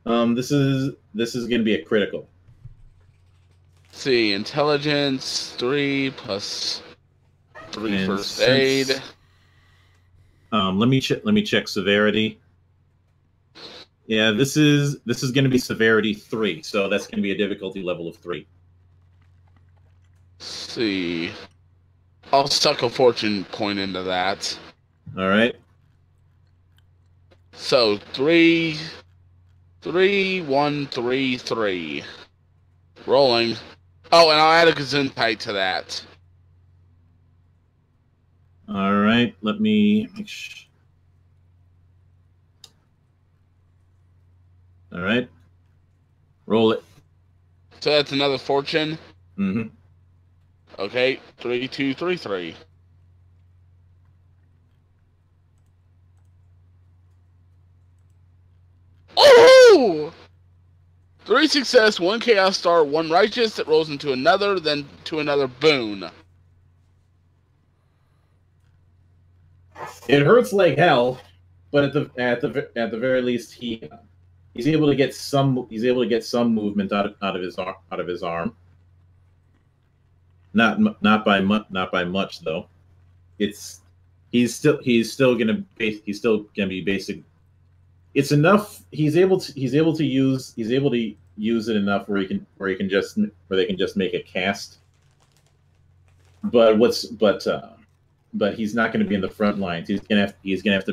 [SPEAKER 6] This is gonna be a critical.
[SPEAKER 7] Let's see, intelligence 3 plus 3 first aid.
[SPEAKER 6] Let me check severity. Yeah, this is going to be severity 3, so that's going to be a difficulty level of 3.
[SPEAKER 7] Let's see, I'll suck a fortune point into that.
[SPEAKER 6] All right.
[SPEAKER 7] So 3, 1, 3, 3. Rolling. Oh, and I'll add a gesundheit to that.
[SPEAKER 6] All right, let me make sure. All right, roll it.
[SPEAKER 7] So that's another fortune.
[SPEAKER 6] Mm-hmm.
[SPEAKER 7] Okay, 3, 2, 3, 3. Oh! 3 success, 1 chaos star, 1 righteous that rolls into another, then to another boon.
[SPEAKER 6] It hurts like hell, but at the very least, he's able to get some movement out of his arm. Not by much though. He's still gonna be basic. It's enough. He's able to use it enough where they can just make a cast. But he's not going to be in the front lines. He's gonna have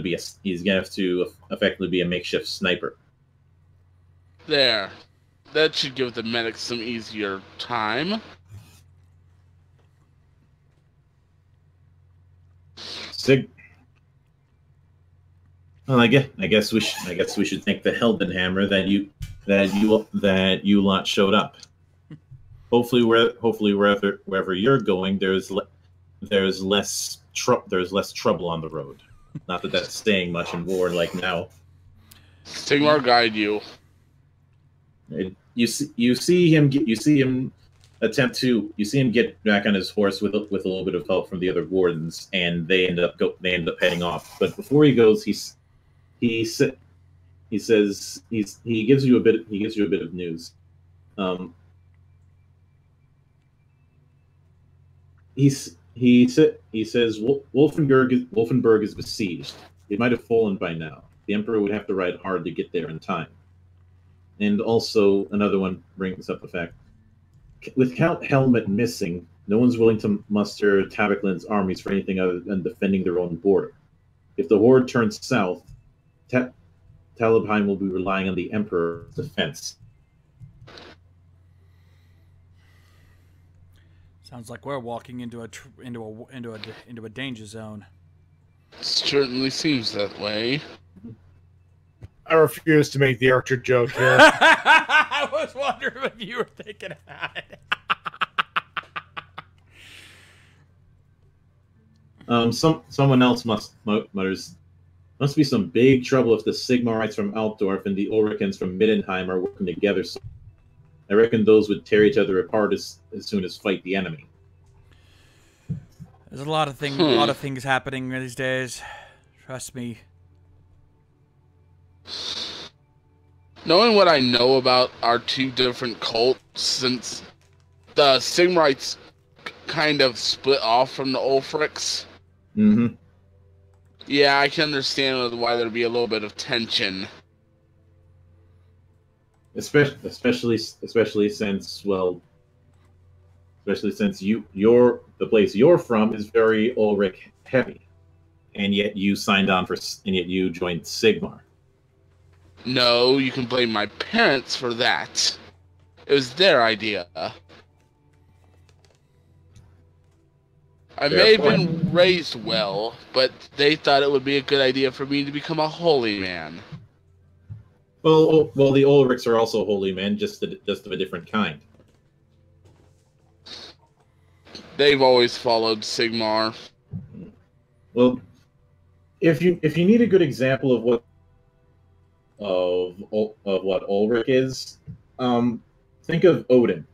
[SPEAKER 6] to effectively be a makeshift sniper.
[SPEAKER 7] There. That should give the medics some easier time.
[SPEAKER 6] Well, I guess we should thank the Heldenhammer that you lot showed up. Hopefully wherever you're going, there's less trouble on the road. Not that that's saying much in war like now.
[SPEAKER 7] Sigmar guide you.
[SPEAKER 6] You see him get back on his horse with a little bit of help from the other wardens, and they end up heading off. But before he goes, he gives you a bit of news. He says Wolfenburg is besieged. It might have fallen by now. The Emperor would have to ride hard to get there in time. And also, another one brings up the fact, with Count Helmet missing, no one's willing to muster Tabaklin's armies for anything other than defending their own border. If the horde turns south, Talabheim will be relying on the Emperor's defense.
[SPEAKER 4] Sounds like we're walking into a danger zone.
[SPEAKER 7] Certainly seems that way.
[SPEAKER 5] I refuse to make the Archer joke here.
[SPEAKER 4] I was wondering if you were thinking about it.
[SPEAKER 6] Someone else mutters, must be some big trouble if the Sigmarites from Altdorf and the Ulrichans from Middenheim are working together. So I reckon those would tear each other apart as soon as fight the enemy.
[SPEAKER 4] There's a lot of things happening these days. Trust me.
[SPEAKER 7] Knowing what I know about our two different cults, since the Sigmarites kind of split off from the Ulfrics.
[SPEAKER 6] Mm-hmm.
[SPEAKER 7] Yeah, I can understand why there'd be a little bit of tension.
[SPEAKER 6] Especially since the place you're from is very Ulrich heavy, and yet you joined Sigmar.
[SPEAKER 7] No, you can blame my parents for that. It was their idea. I may have been raised well, but they thought it would be a good idea for me to become a holy man.
[SPEAKER 6] Well, the Ulrichs are also holy men, just of a different kind.
[SPEAKER 7] They've always followed Sigmar.
[SPEAKER 6] Well, if you need a good example of what Ulrich is, think of Odin.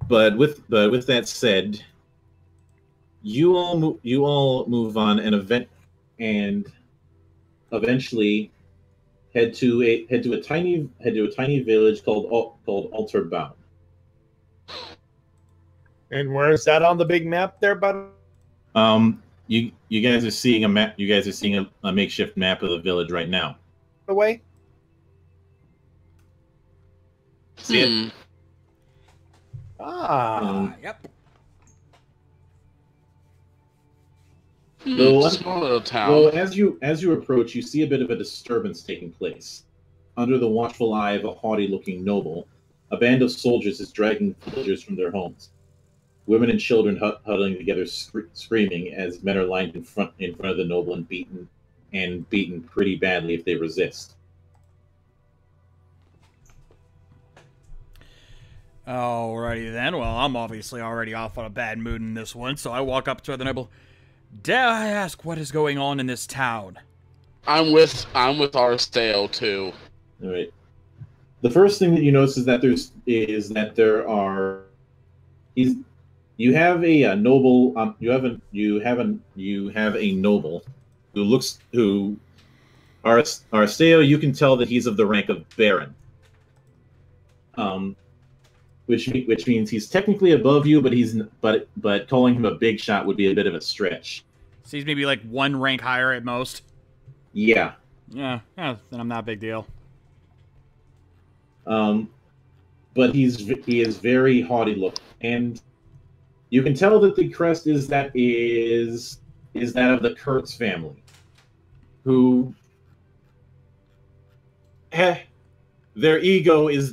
[SPEAKER 6] But with that said, you all move on and eventually head to a tiny village called Alterbaum.
[SPEAKER 5] And where is that on the big map there, bud?
[SPEAKER 6] You guys are seeing a map. You guys are seeing a makeshift map of the village right now.
[SPEAKER 5] The way.
[SPEAKER 6] See it?
[SPEAKER 4] Yep.
[SPEAKER 7] Small little town.
[SPEAKER 6] Well, as you approach, you see a bit of a disturbance taking place. Under the watchful eye of a haughty-looking noble, a band of soldiers is dragging villagers from their homes. Women and children huddling together, screaming as men are lined in front of the noble and beaten and beaten pretty badly if they resist.
[SPEAKER 4] Alrighty then. Well, I'm obviously already off on a bad mood in this one, so I walk up to the noble. Dare I ask what is going on in this town?
[SPEAKER 7] I'm with Arstale too.
[SPEAKER 6] All right. The first thing that you notice is that you have a noble. You have a noble who Arstale. You can tell that he's of the rank of Baron. Which means he's technically above you, but calling him a big shot would be a bit of a stretch.
[SPEAKER 4] So he's maybe like one rank higher at most.
[SPEAKER 6] Yeah.
[SPEAKER 4] Yeah, then I'm not a big deal.
[SPEAKER 6] But he is very haughty looking, and you can tell that the crest is that of the Kurtz family, who their ego is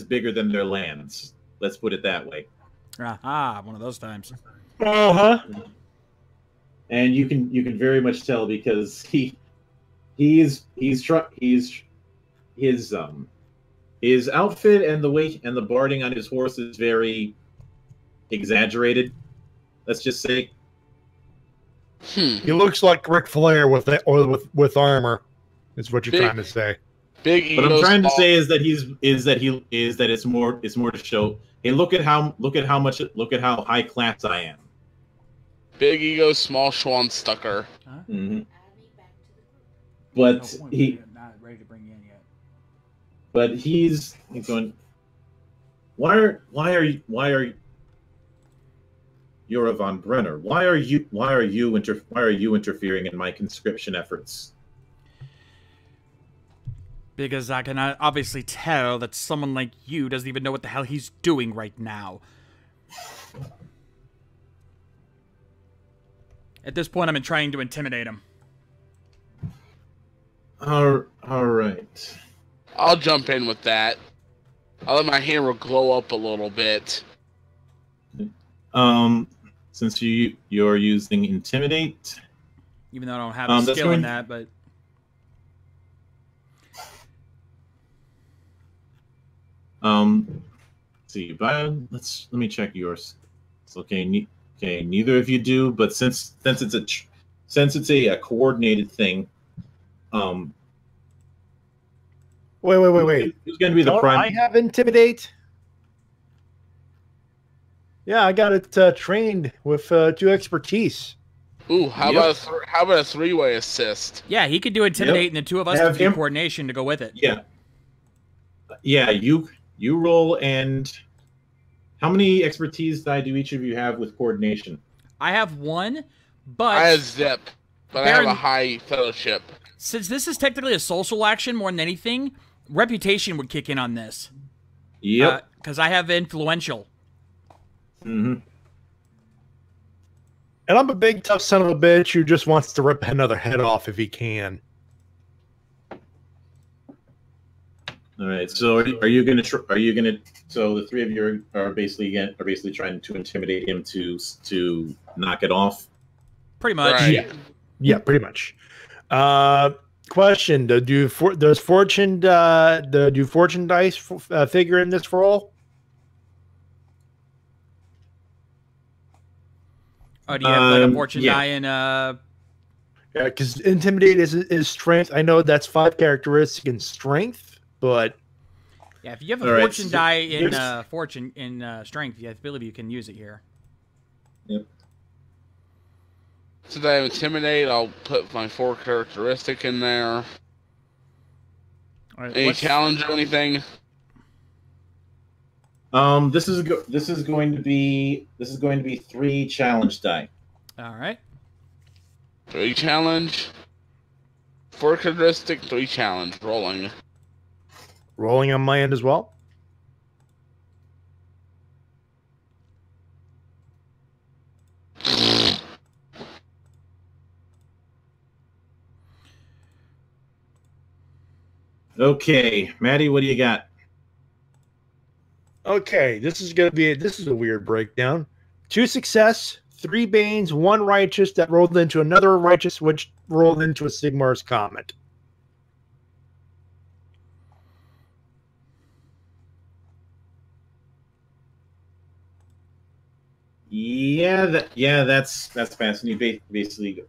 [SPEAKER 6] bigger than their lands. Let's put it that way.
[SPEAKER 4] One of those times.
[SPEAKER 6] And you can very much tell because his outfit and the weight and the barding on his horse is very exaggerated. Let's just say
[SPEAKER 5] he looks like Ric Flair with armor. Is what you're trying to say.
[SPEAKER 7] Big.
[SPEAKER 6] What I'm trying to say is that it's more to show. Hey, look at how high class I am.
[SPEAKER 7] Big ego, small Schwanstucker.
[SPEAKER 4] Huh?
[SPEAKER 6] Mm-hmm. But
[SPEAKER 4] not ready to bring you in yet.
[SPEAKER 6] But he's going. Why are you're a von Brenner? Why are you interfering in my conscription efforts?
[SPEAKER 4] Because I can obviously tell that someone like you doesn't even know what the hell he's doing right now. At this point, I'm trying to intimidate him.
[SPEAKER 6] All right.
[SPEAKER 7] I'll jump in with that. I'll let my hammer glow up a little bit.
[SPEAKER 6] Since you're using intimidate,
[SPEAKER 4] even though I don't have a skill in that, but
[SPEAKER 6] see, let me check yours. It's okay. Neither of you do, but since it's a coordinated thing,
[SPEAKER 5] Wait.
[SPEAKER 6] Who's going to be the prime?
[SPEAKER 5] I have intimidate. Yeah, I got it trained with 2 expertise.
[SPEAKER 7] Ooh, how about a 3-way assist?
[SPEAKER 4] Yeah, he could do intimidate, and the 2 of us could do coordination to go with it.
[SPEAKER 6] Yeah. You roll, and how many expertise die do each of you have with coordination?
[SPEAKER 4] I have 1, but
[SPEAKER 7] I have zip, but Baron, I have a high fellowship.
[SPEAKER 4] Since this is technically a social action more than anything, reputation would kick in on this.
[SPEAKER 6] Yep.
[SPEAKER 4] Because I have influential.
[SPEAKER 6] Mm-hmm.
[SPEAKER 5] And I'm a big tough son of a bitch who just wants to rip another head off if he can.
[SPEAKER 6] All right. So are you gonna? So the 3 of you are basically trying to intimidate him to knock it off.
[SPEAKER 4] Pretty much.
[SPEAKER 7] Right.
[SPEAKER 5] Yeah, pretty much. Question: Do fortune dice figure in this roll?
[SPEAKER 4] Oh, do you have like a fortune die in?
[SPEAKER 5] Yeah, because intimidate is strength. I know that's 5 characteristic in strength, but
[SPEAKER 4] yeah, if you have a fortune die in strength, I believe you can use it here.
[SPEAKER 6] Yep.
[SPEAKER 7] Since I have intimidate, I'll put my 4 characteristic in there.
[SPEAKER 4] All right,
[SPEAKER 7] any challenge or anything?
[SPEAKER 6] This is going to be 3 challenge die.
[SPEAKER 4] All right.
[SPEAKER 7] 3 challenge. 4 characteristic, 3 challenge. Rolling.
[SPEAKER 5] Rolling on my end as well.
[SPEAKER 6] Okay, Matty, what do you got?
[SPEAKER 5] Okay, this is a weird breakdown. 2 success, 3 Banes, 1 Righteous that rolled into another Righteous, which rolled into a Sigmar's Comet.
[SPEAKER 6] That's fascinating. Basically,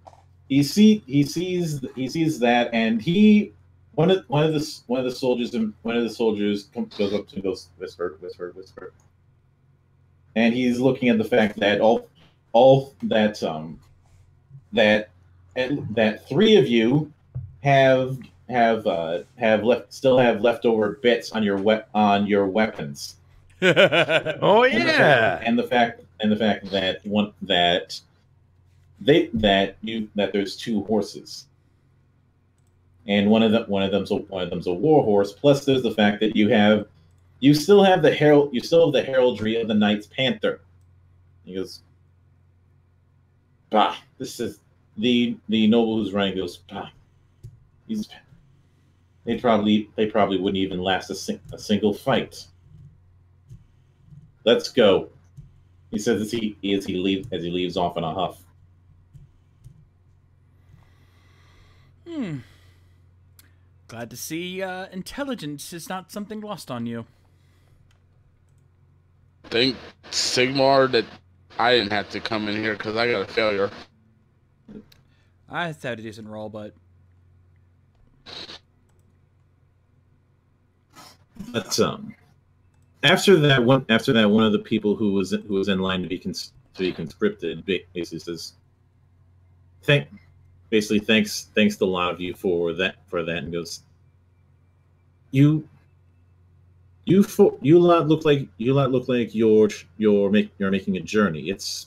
[SPEAKER 6] he sees that, and one of the soldiers goes up to him and goes, whisper, whisper, whisper, and he's looking at the fact that all that 3 of you have leftover bits on your weapons.
[SPEAKER 5] Oh yeah,
[SPEAKER 6] and the fact that there's 2 horses, and one of them's a war horse. Plus, there's the fact that you still have the heraldry of the Knight's Panther. He goes, bah. This is the noble who's running goes, bah. They probably wouldn't even last a single fight. Let's go. He says as he leaves off in a huff.
[SPEAKER 4] Glad to see intelligence is not something lost on you.
[SPEAKER 7] Thank Sigmar that I didn't have to come in here because I got a failure.
[SPEAKER 4] I had a decent roll, but
[SPEAKER 6] after that one of the people who was in line to be conscripted basically says, thanks the lot of you for that, and goes, you lot look like you're making a journey. It's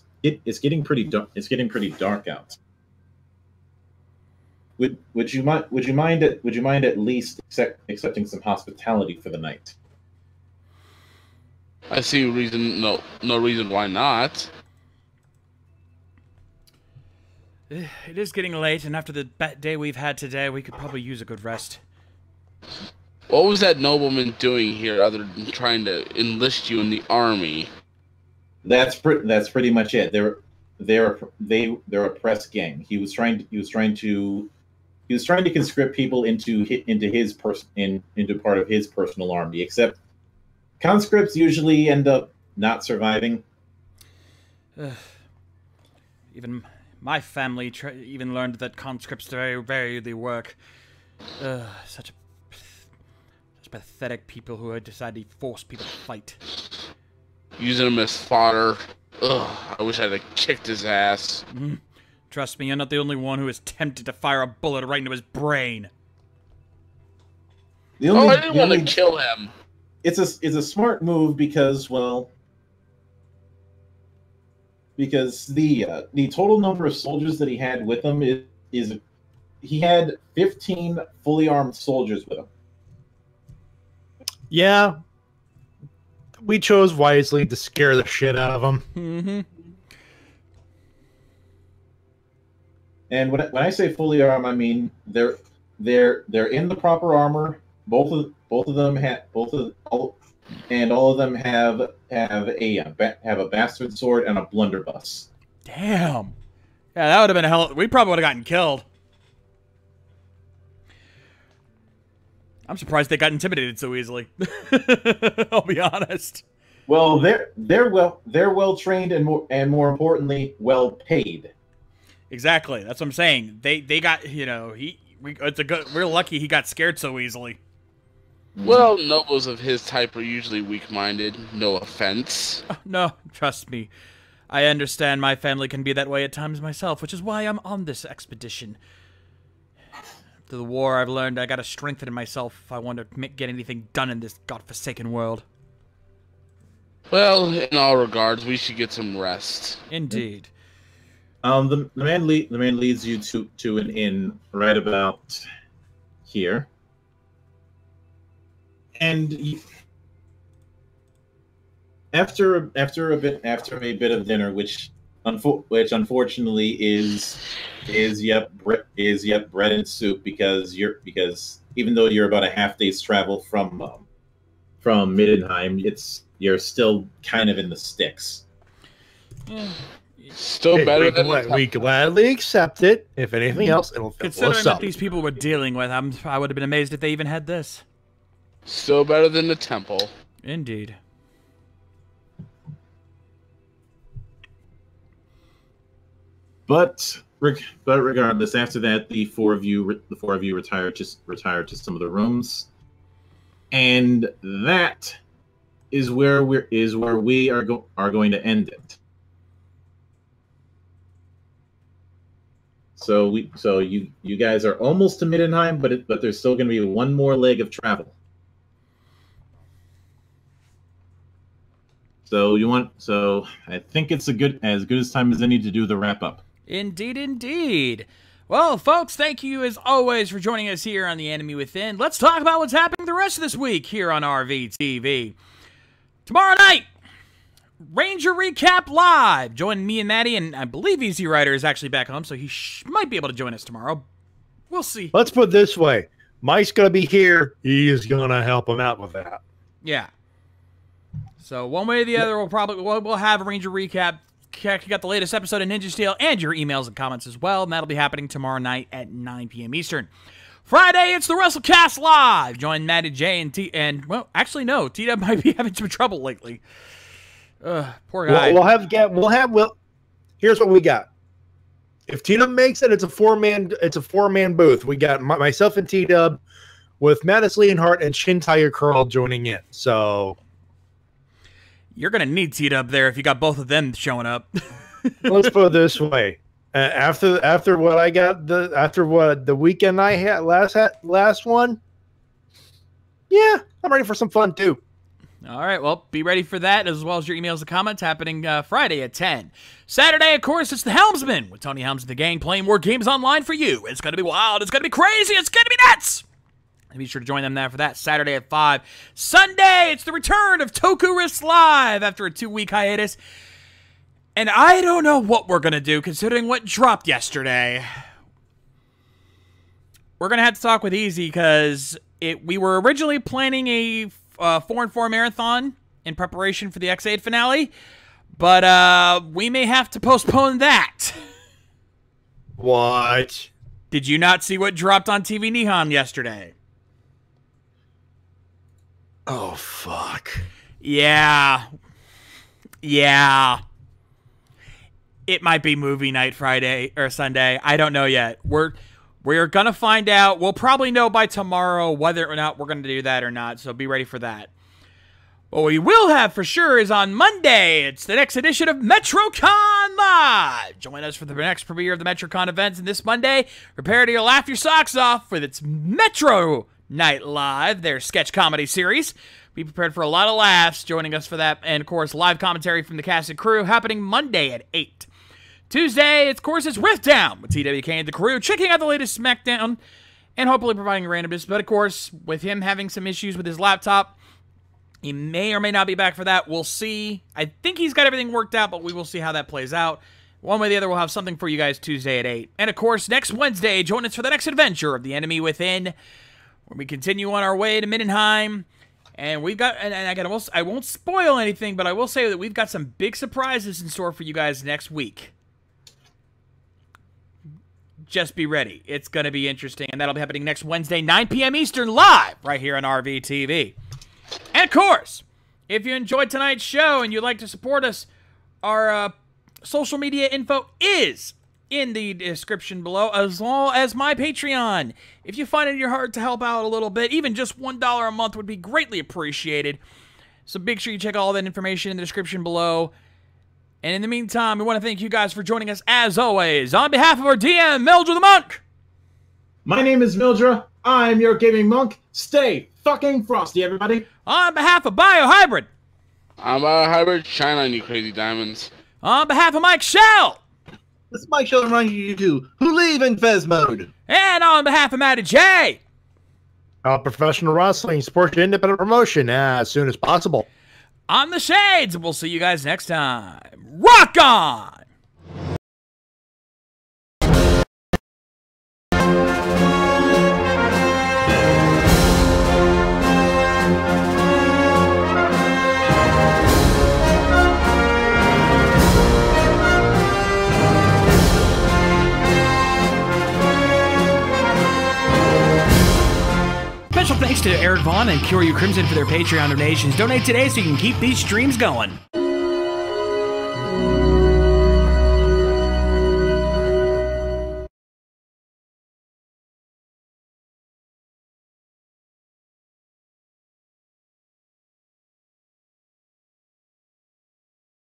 [SPEAKER 6] getting pretty dark. It's getting pretty dark out. Would you mind at least accepting some hospitality for the night?
[SPEAKER 7] I see reason. No reason why not.
[SPEAKER 4] It is getting late, and after the day we've had today, we could probably use a good rest.
[SPEAKER 7] What was that nobleman doing here other than trying to enlist you in the army?
[SPEAKER 6] That's pretty much it. They're a press gang. He was trying to conscript people into part of his personal army. Except conscripts usually end up not surviving.
[SPEAKER 4] Even my family even learned that conscripts very rarely work. Such pathetic people who had decided to force people to fight.
[SPEAKER 7] Using him as fodder. Ugh, I wish I'd have kicked his ass.
[SPEAKER 4] Trust me, you're not the only one who is tempted to fire a bullet right into his brain.
[SPEAKER 7] I didn't want to kill him.
[SPEAKER 6] It's a smart move because the total number of soldiers that he had with him is he had 15 fully armed soldiers with him.
[SPEAKER 5] Yeah, we chose wisely to scare the shit out of them.
[SPEAKER 4] Mm-hmm.
[SPEAKER 6] And when I say fully armed, I mean they're in the proper armor. All of them have a bastard sword and a blunderbuss.
[SPEAKER 4] Damn. Yeah, that would have been a hell. We probably would have gotten killed. I'm surprised they got intimidated so easily. I'll be honest.
[SPEAKER 6] Well, they're well trained and more importantly, well paid.
[SPEAKER 4] Exactly. That's what I'm saying. They got, we're lucky he got scared so easily.
[SPEAKER 7] Well, nobles of his type are usually weak-minded. No offense.
[SPEAKER 4] Oh, no, trust me. I understand my family can be that way at times myself, which is why I'm on this expedition. After the war, I've learned I gotta strengthen myself if I want to get anything done in this godforsaken world.
[SPEAKER 7] Well, in all regards, we should get some rest.
[SPEAKER 4] Indeed.
[SPEAKER 6] The man leads you to an inn right about here, and after a bit of dinner, which unfortunately is bread and soup because even though you're about a half day's travel from Middenheim, you're still kind of in the sticks.
[SPEAKER 7] Still better than the
[SPEAKER 5] we gladly accept it. If anything else, it'll fill
[SPEAKER 4] Considering
[SPEAKER 5] us
[SPEAKER 4] what
[SPEAKER 5] up.
[SPEAKER 4] these people were dealing with, I would have been amazed if they even had this.
[SPEAKER 7] Still better than the temple.
[SPEAKER 4] Indeed.
[SPEAKER 6] But regardless, after that, the four of you retired to some of the rooms, and that is where we are going to end it. So you guys are almost to Middenheim, but there's still going to be one more leg of travel. So I think it's as good as time as any to do the wrap up.
[SPEAKER 4] Indeed, indeed. Well, folks, thank you as always for joining us here on The Enemy Within. Let's talk about what's happening the rest of this week here on RVTV. Tomorrow night, Ranger Recap Live. Join me and Matty, and I believe Easy Rider is actually back home, so he might be able to join us tomorrow. We'll see.
[SPEAKER 5] Let's put it this way. Mike's going to be here. He is going to help him out with that.
[SPEAKER 4] Yeah. So one way or the other, we'll have a Ranger Recap. You got the latest episode of Ninja Steel and your emails and comments as well, and that'll be happening tomorrow night at 9 p.m. Eastern. Friday, it's the WrestleCast Live. Join Matty Jay and well, actually no, T-Dub might be having some trouble lately. Poor guy.
[SPEAKER 5] Here's what we got. If T-Dub makes it, it's a four-man booth. We got myself and T-Dub with Mattis Leonhardt and Shintai Curl joining in. So
[SPEAKER 4] you're gonna need T-Dub there if you got both of them showing up.
[SPEAKER 5] let's put it this way: after the weekend I had last one, yeah, I'm ready for some fun too.
[SPEAKER 4] All right, well, be ready for that, as well as your emails and comments happening Friday at 10. Saturday, of course, it's the Helmsman with Tony Helms and the gang playing more games online for you. It's going to be wild. It's going to be crazy. It's going to be nuts. Be sure to join them there for that Saturday at 5. Sunday, it's the return of Toku Live after a 2-week hiatus. And I don't know what we're going to do, considering what dropped yesterday. We're going to have to talk with Easy, because we were originally planning a 4-and-4 marathon in preparation for the X8 finale, but we may have to postpone that.
[SPEAKER 5] What?
[SPEAKER 4] Did you not see what dropped on TV Nihon yesterday?
[SPEAKER 5] Oh, fuck.
[SPEAKER 4] Yeah. It might be movie night Friday or Sunday. I don't know yet. We're going to find out. We'll probably know by tomorrow whether or not we're going to do that or not, so be ready for that. What we will have for sure is on Monday, it's the next edition of MetroCon Live. Join us for the next premiere of the MetroCon events, and this Monday, prepare to laugh your socks off with its Metro Night Live, their sketch comedy series. Be prepared for a lot of laughs joining us for that, and of course, live commentary from the cast and crew happening Monday at 8. Tuesday, of course, it's Rift Down with TWK and the crew, checking out the latest SmackDown and hopefully providing randomness. But of course, with him having some issues with his laptop, he may or may not be back for that. We'll see. I think he's got everything worked out, but we will see how that plays out. One way or the other, we'll have something for you guys Tuesday at 8. And of course, next Wednesday, join us for the next adventure of The Enemy Within, where we continue on our way to Middenheim. And we've got, and I won't spoil anything, but I will say that we've got some big surprises in store for you guys next week. Just be ready. It's going to be interesting, and that'll be happening next Wednesday, 9 p.m. Eastern, live, right here on RVTV. And, of course, if you enjoyed tonight's show and you'd like to support us, our social media info is in the description below, as well as my Patreon. If you find it in your heart to help out a little bit, even just $1 a month would be greatly appreciated. So make sure you check all that information in the description below. And in the meantime, we want to thank you guys for joining us as always. On behalf of our DM, Mildra the Monk.
[SPEAKER 6] My name is Mildra. I'm your gaming monk. Stay fucking frosty, everybody.
[SPEAKER 4] On behalf of BioHybrid.
[SPEAKER 7] I'm BioHybrid. Shine on you, crazy diamonds.
[SPEAKER 4] On behalf of Mike Shell.
[SPEAKER 8] This Mike Shell reminding you who leave in Fez mode.
[SPEAKER 4] And on behalf of Matty Jay.
[SPEAKER 5] Professional wrestling, sports independent promotion as soon as possible.
[SPEAKER 4] I'm the Shades, and we'll see you guys next time. Rock on! to Eric Vaughn and Kyoryu Crimson for their Patreon donations. Donate today so you can keep these streams going.